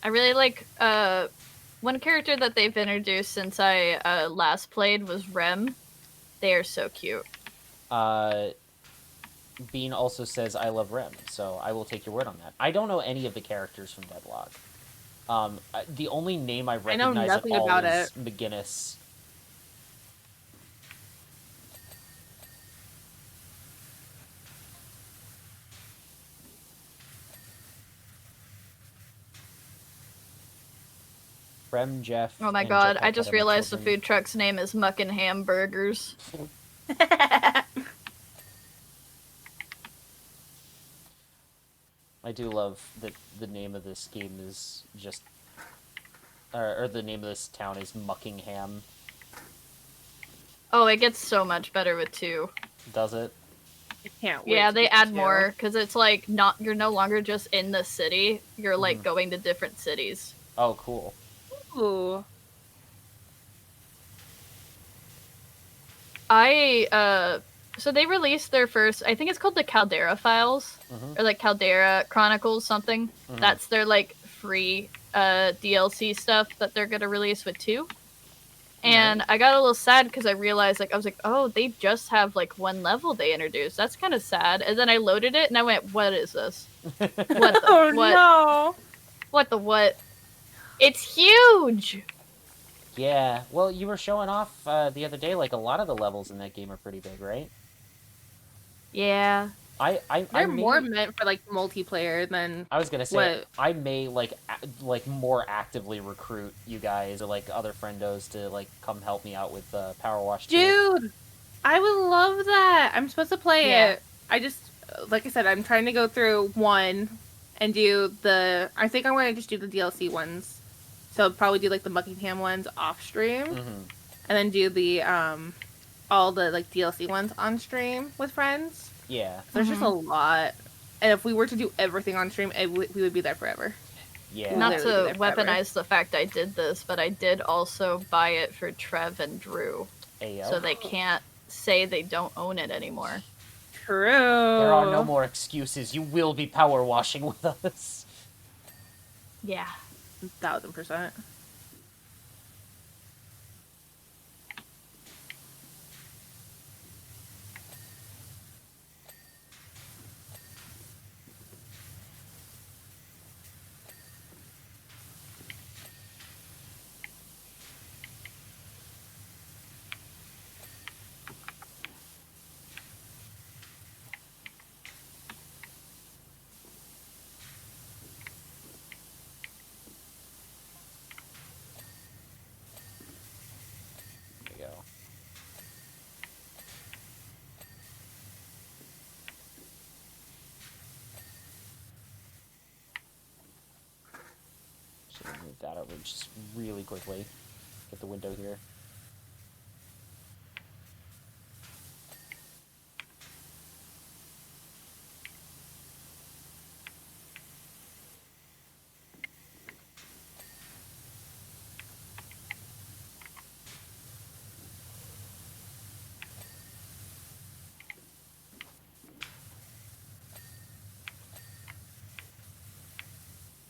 really like one character that they've introduced since I last played was Rem. They are so cute. Bean also says, I love Rem, so I will take your word on that. I don't know any of the characters from Deadlock. The only name I recognize at all is McGinnis. Rem, Jeff. Oh my god, I just realized the food truck's name is Muckin' Hamburgers. I do love that the name of this game is just... Or the name of this town is Muckingham. Oh, it gets so much better with 2. Does it? I can't wait. Yeah, they add more, because it's like, you're no longer just in the city, you're like going to different cities. Oh, cool. Ooh. So they released their first, I think it's called the Caldera Files, or like Caldera Chronicles something. That's their like free DLC stuff that they're gonna release with 2. And I got a little sad because I realized, like, I was like, oh, they just have like 1 level they introduced. That's kind of sad. And then I loaded it and I went, what is this? What the what? No! What the what? It's huge! Yeah, well, you were showing off the other day, like, a lot of the levels in that game are pretty big, right? Yeah. They're more meant for, like, multiplayer than... I was gonna say, I may, like, more actively recruit you guys or, like, other friendos to, like, come help me out with PowerWash 2. Dude! I would love that! I'm supposed to play it. I just, like I said, I'm trying to go through 1 and do the... I think I'm going to just do the DLC ones. So probably do, like, the Buckingham ones off-stream. And then do the, all the, like, DLC ones on-stream with friends. Yeah. There's just a lot. And if we were to do everything on-stream, we would be there forever. Yeah. Not to weaponize the fact I did this, but I did also buy it for Trev and Drew. Ayo. So they can't say they don't own it anymore. True. There are no more excuses. You will be power washing with us. Yeah. 1000%. Move that over just really quickly. Get the window here.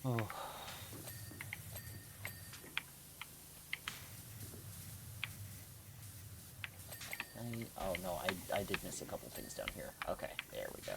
Oh. no, I did miss a couple things down here. Okay, there we go.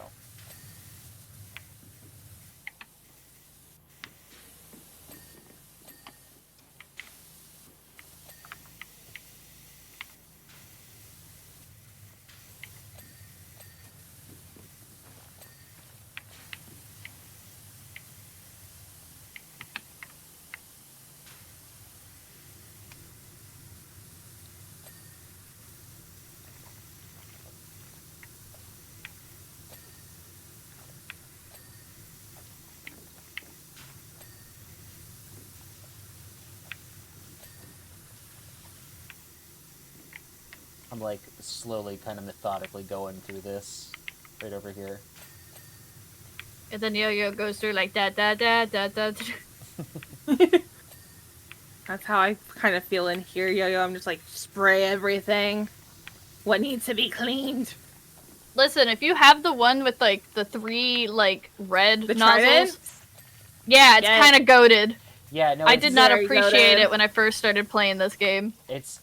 I'm like slowly, kind of methodically going through this right over here. And then Yo-Yo goes through like da da da da da. That's how I kind of feel in here, Yo-Yo. I'm just like, spray everything. What needs to be cleaned? Listen, if you have the one with like the 3 like red The nozzles, trident? yeah, it's Yes. kind of goated. Yeah, no, I it's, did not very appreciate goated. it when I first started playing this game. it's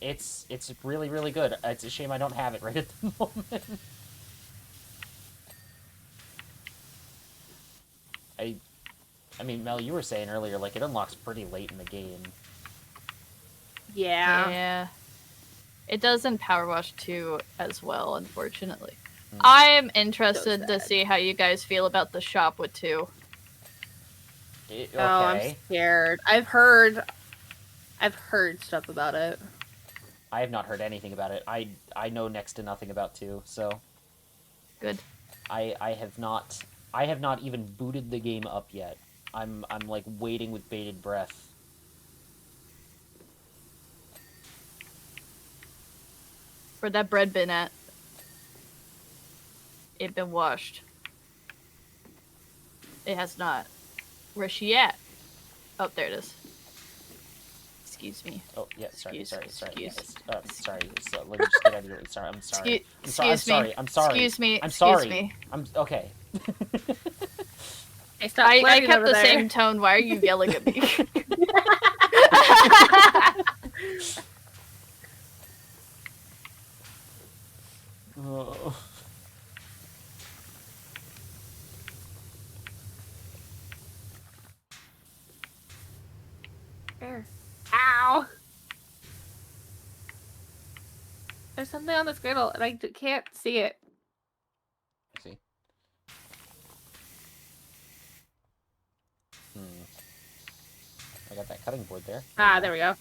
really, really good. It's a shame I don't have it right at the moment. I mean, Mel, you were saying earlier, like, it unlocks pretty late in the game. Yeah. Yeah. It does in PowerWash 2 as well, unfortunately. Hmm. I am interested So to sad. see how you guys feel about the shop with 2. Okay. Oh, I'm scared. I've heard stuff about it. I have not heard anything about it. I know next to nothing about 2, so Good. I have not even booted the game up yet. I'm like waiting with bated breath. Where that bread been at? It been washed. It has not. Where's she at? Oh, there it is. Excuse me. Oh yeah, sorry. Excuse- Sorry. excuse- Let me just get out of here. Sorry, I'm sorry. Excuse me. I'm sorry. Excuse me. I'm Excuse sorry. me. I'm okay. Hey, stop I flirting kept over the there. same tone. Why are you yelling at me? Oh. There. Ow! There's something on this griddle, and I can't see it. See. I got that cutting board there. Ah, there we go.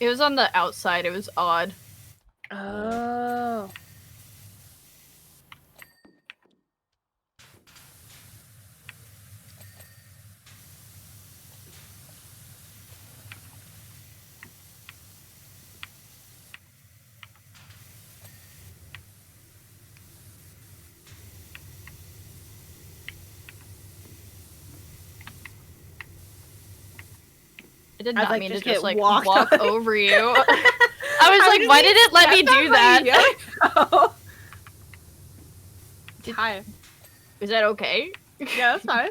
It was on the outside. It was odd. Oh. I did I'd not like mean to to get just like walked walk on. over you. I was like, why did it let me do that? Oh. Did- Hi. Is that okay? Yeah, that's fine.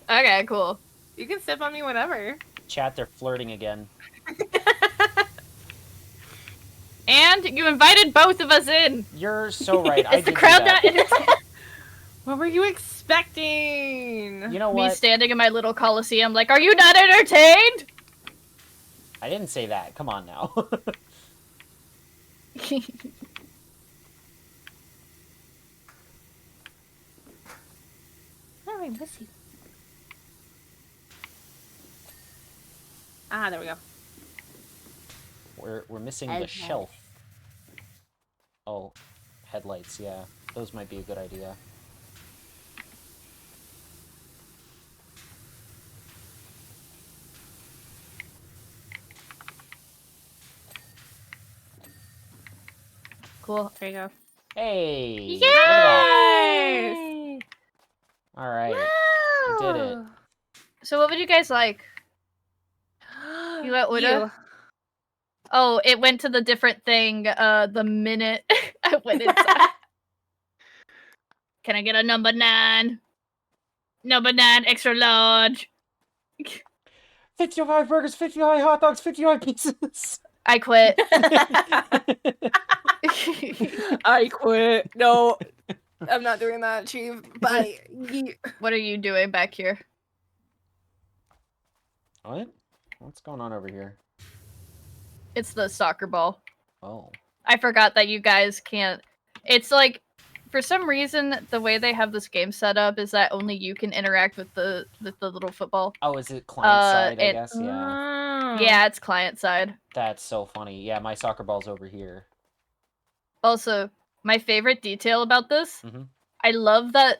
Okay, cool. You can step on me whenever. Chat, they're flirting again. And you invited both of us in. You're so right. I Is the did do crowd that. not entertained? What were you expecting? You know Me what? standing in my little coliseum, like, are you not entertained? I didn't say that. Come on now. Where am I missing? Ah, there we go. We're missing the Headlights. shelf. Oh, headlights. Yeah, those might be a good idea. Cool. There you go. Hey! Look at that. Yay! All right. We did it. So what would you guys like? You got Uda? Oh, it went to the different thing the minute I went inside. Can I get a number 9? Number 9, extra large. 55 burgers, 59 hot dogs, 59 pizzas. I quit. I quit. No, I'm not doing that, Chief. Bye. What are you doing back here? What? What's going on over here? It's the soccer ball. Oh. I forgot that you guys can't. It's like, for some reason, the way they have this game set up is that only you can interact with the little football. Oh, is it client side? I guess. Yeah. Yeah, it's client side. That's so funny. Yeah, my soccer ball's over here. Also, my favorite detail about this, Mm-hmm. I love that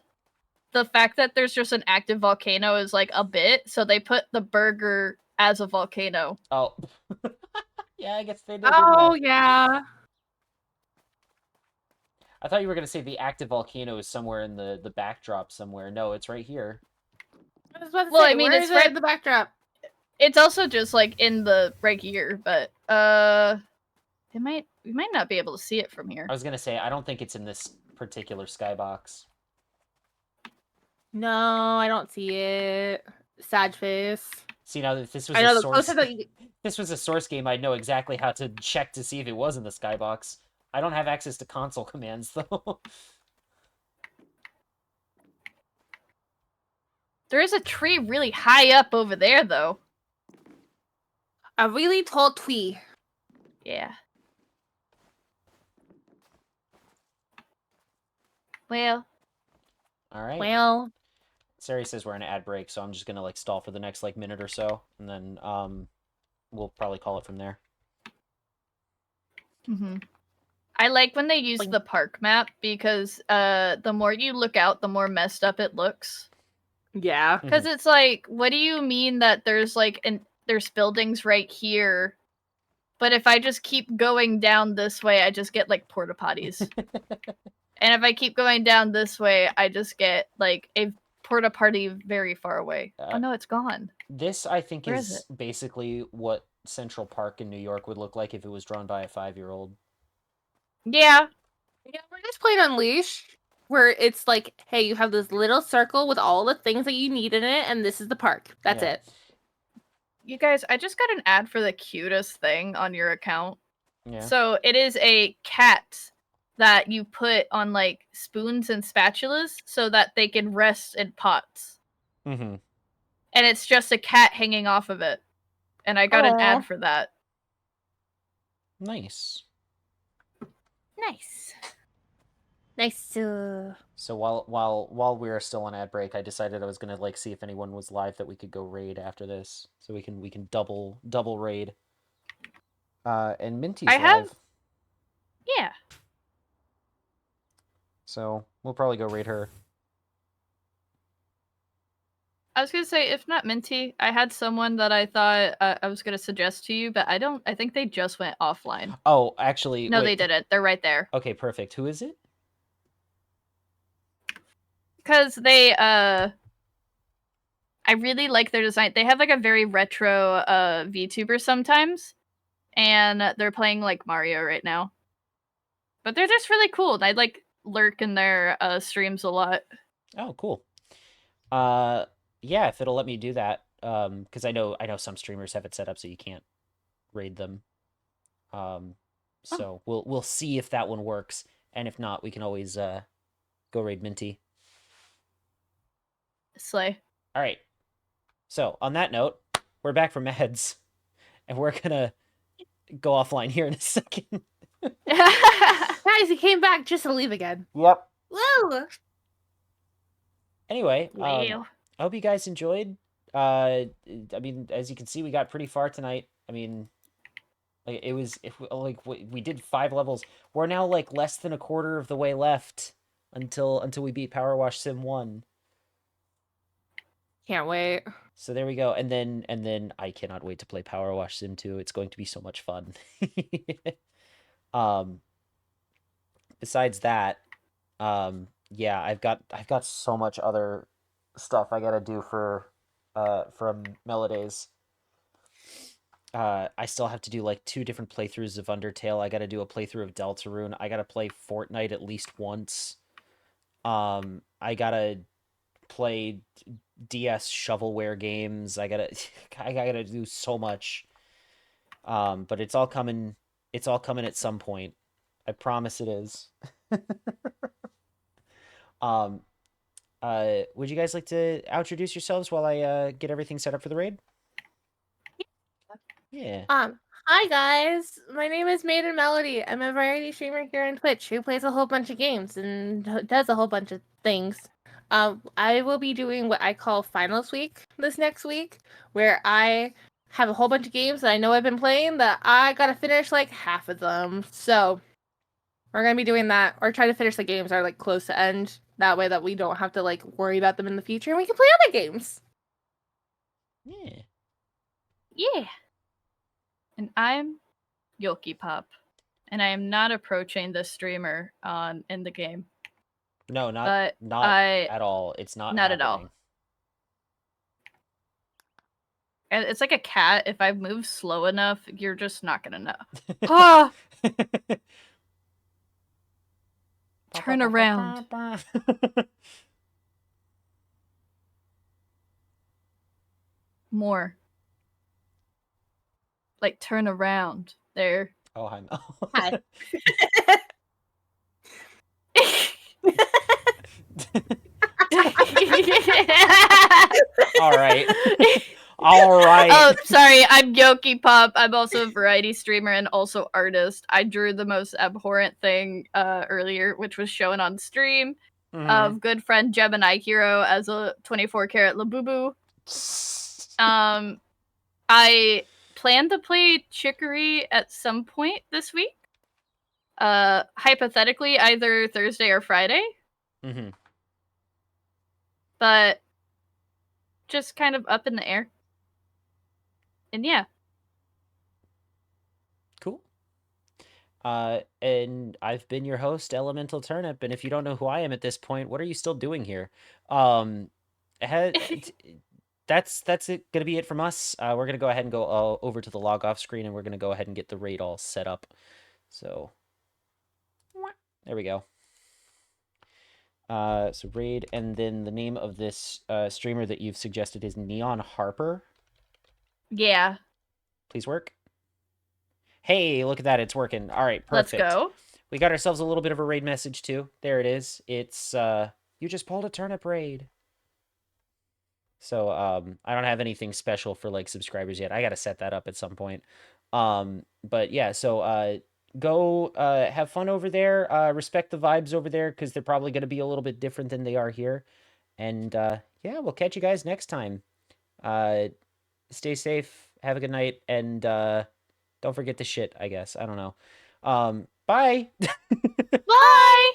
the fact that there's just an active volcano is like a bit, so they put the burger as a volcano. Oh. Yeah, I guess they did. Oh, Didn't they? yeah. I thought you were gonna say the active volcano is somewhere in the backdrop somewhere. No, it's right here. I was about to Well, say, I mean, where it's is it in the backdrop? It's also just like in the right here, but we might not be able to see it from here. I was gonna say I don't think it's in this particular skybox. No, I don't see it. Sad face. See, now that this was I know a the source, closer that you... this was a source game, I'd know exactly how to check to see if it was in the skybox. I don't have access to console commands though. There is a tree really high up over there, though. A really tall tree. Yeah. Well. All right. Well, Sari says we're in an ad break, so I'm just gonna like stall for the next like minute or so, and then we'll probably call it from there. Mm-hmm. I like when they use the park map because the more you look out, the more messed up it looks. yeah. Because it's like, what do you mean that there's like there's buildings right here, but if I just keep going down this way, I just get like porta potties. And if I keep going down this way, I just get like a porta potty very far away. Oh no, it's gone. This I think Where is basically what Central Park in New York would look like if it was drawn by a 5-year-old. Yeah. Yeah, we're just playing Unleash, where it's like, hey, you have this little circle with all the things that you need in it, and this is the park. That's it. You guys, I just got an ad for the cutest thing on your account. Yeah. So it is a cat that you put on like spoons and spatulas so that they can rest in pots. Mm-hmm. And it's just a cat hanging off of it. And I got an ad for that. Nice. Nice. Nice. So while we are still on ad break, I decided I was gonna like see if anyone was live that we could go raid after this, so we can double raid. And Minty's live. Yeah. So we'll probably go raid her. I was gonna say, if not Minty, I had someone that I thought I was gonna suggest to you, but I think they just went offline. Oh, actually, no, wait. they didn't. They're right there. Okay, perfect. Who is it? Because they I really like their design. They have like a very retro VTuber sometimes, and they're playing like Mario right now. But they're just really cool. I like lurk in their streams a lot. Oh, cool. Yeah, if it'll let me do that, because I know some streamers have it set up so you can't raid them. So we'll see if that one works, and if not, we can always go raid Minty. Slay. All right. So on that note, we're back from meds, and we're gonna go offline here in a second. Guys, he came back just to leave again. Yep. Woo! Anyway, Wow. I hope you guys enjoyed. I mean, as you can see, we got pretty far tonight. I mean, like we did 5 levels. We're now like less than a quarter of the way left until we beat Powerwash Sim 1. Can't wait. So there we go. And then I cannot wait to play Powerwash Sim 2. It's going to be so much fun. Besides that, yeah, I've got so much other stuff I gotta do for Melodies. I still have to do like 2 different playthroughs of Undertale. I gotta do a playthrough of Deltarune. I gotta play Fortnite at least once. I gotta play DS shovelware games. I gotta do so much. But it's all coming at some point. I promise it is. um, would you guys like to introduce yourselves while I get everything set up for the raid? Yeah. Hi guys. My name is Maiden Melody. I'm a variety streamer here on Twitch who plays a whole bunch of games and does a whole bunch of things. I will be doing what I call Finals Week this next week, where I have a whole bunch of games that I know I've been playing that I gotta finish like half of them. So we're gonna be doing that, or try to finish the games that are like close to end. That way that we don't have to like worry about them in the future and we can play other games. Yeah. Yeah. And I'm Yoki Pop. And I am not approaching the streamer in the game. No, But not at all. It's not at all. happening. And it's like a cat. If I move slow enough, you're just not gonna know. Ah! Turn around. More. Like turn around. There. Oh, I know. Hi. All right. All right. Oh, sorry. I'm Yoki Pop. I'm also a variety streamer and also artist. I drew the most abhorrent thing earlier, which was shown on stream of good friend Gemini Hero as a 24 karat Labubu. I plan to play Chicory at some point this week. Hypothetically, either Thursday or Friday. Mm-hmm. But just kind of up in the air. And yeah. Cool. And I've been your host, Elemental Turnip, and if you don't know who I am at this point, what are you still doing here? That's gonna be it from us. We're gonna go ahead and go over to the log off screen, and we're gonna go ahead and get the raid all set up. So there we go. So raid, and then the name of this streamer that you've suggested is Neon Harper. Yeah. Please work. Hey, look at that. It's working. All right, perfect. Let's go. We got ourselves a little bit of a raid message, too. There it is. It's, you just pulled a turnip raid. So, I don't have anything special for, like, subscribers yet. I got to set that up at some point. But, yeah, so, go have fun over there. Respect the vibes over there, because they're probably going to be a little bit different than they are here. And, yeah, we'll catch you guys next time. Stay safe. Have a good night. And, don't forget the shit, I guess. I don't know. Bye. Bye.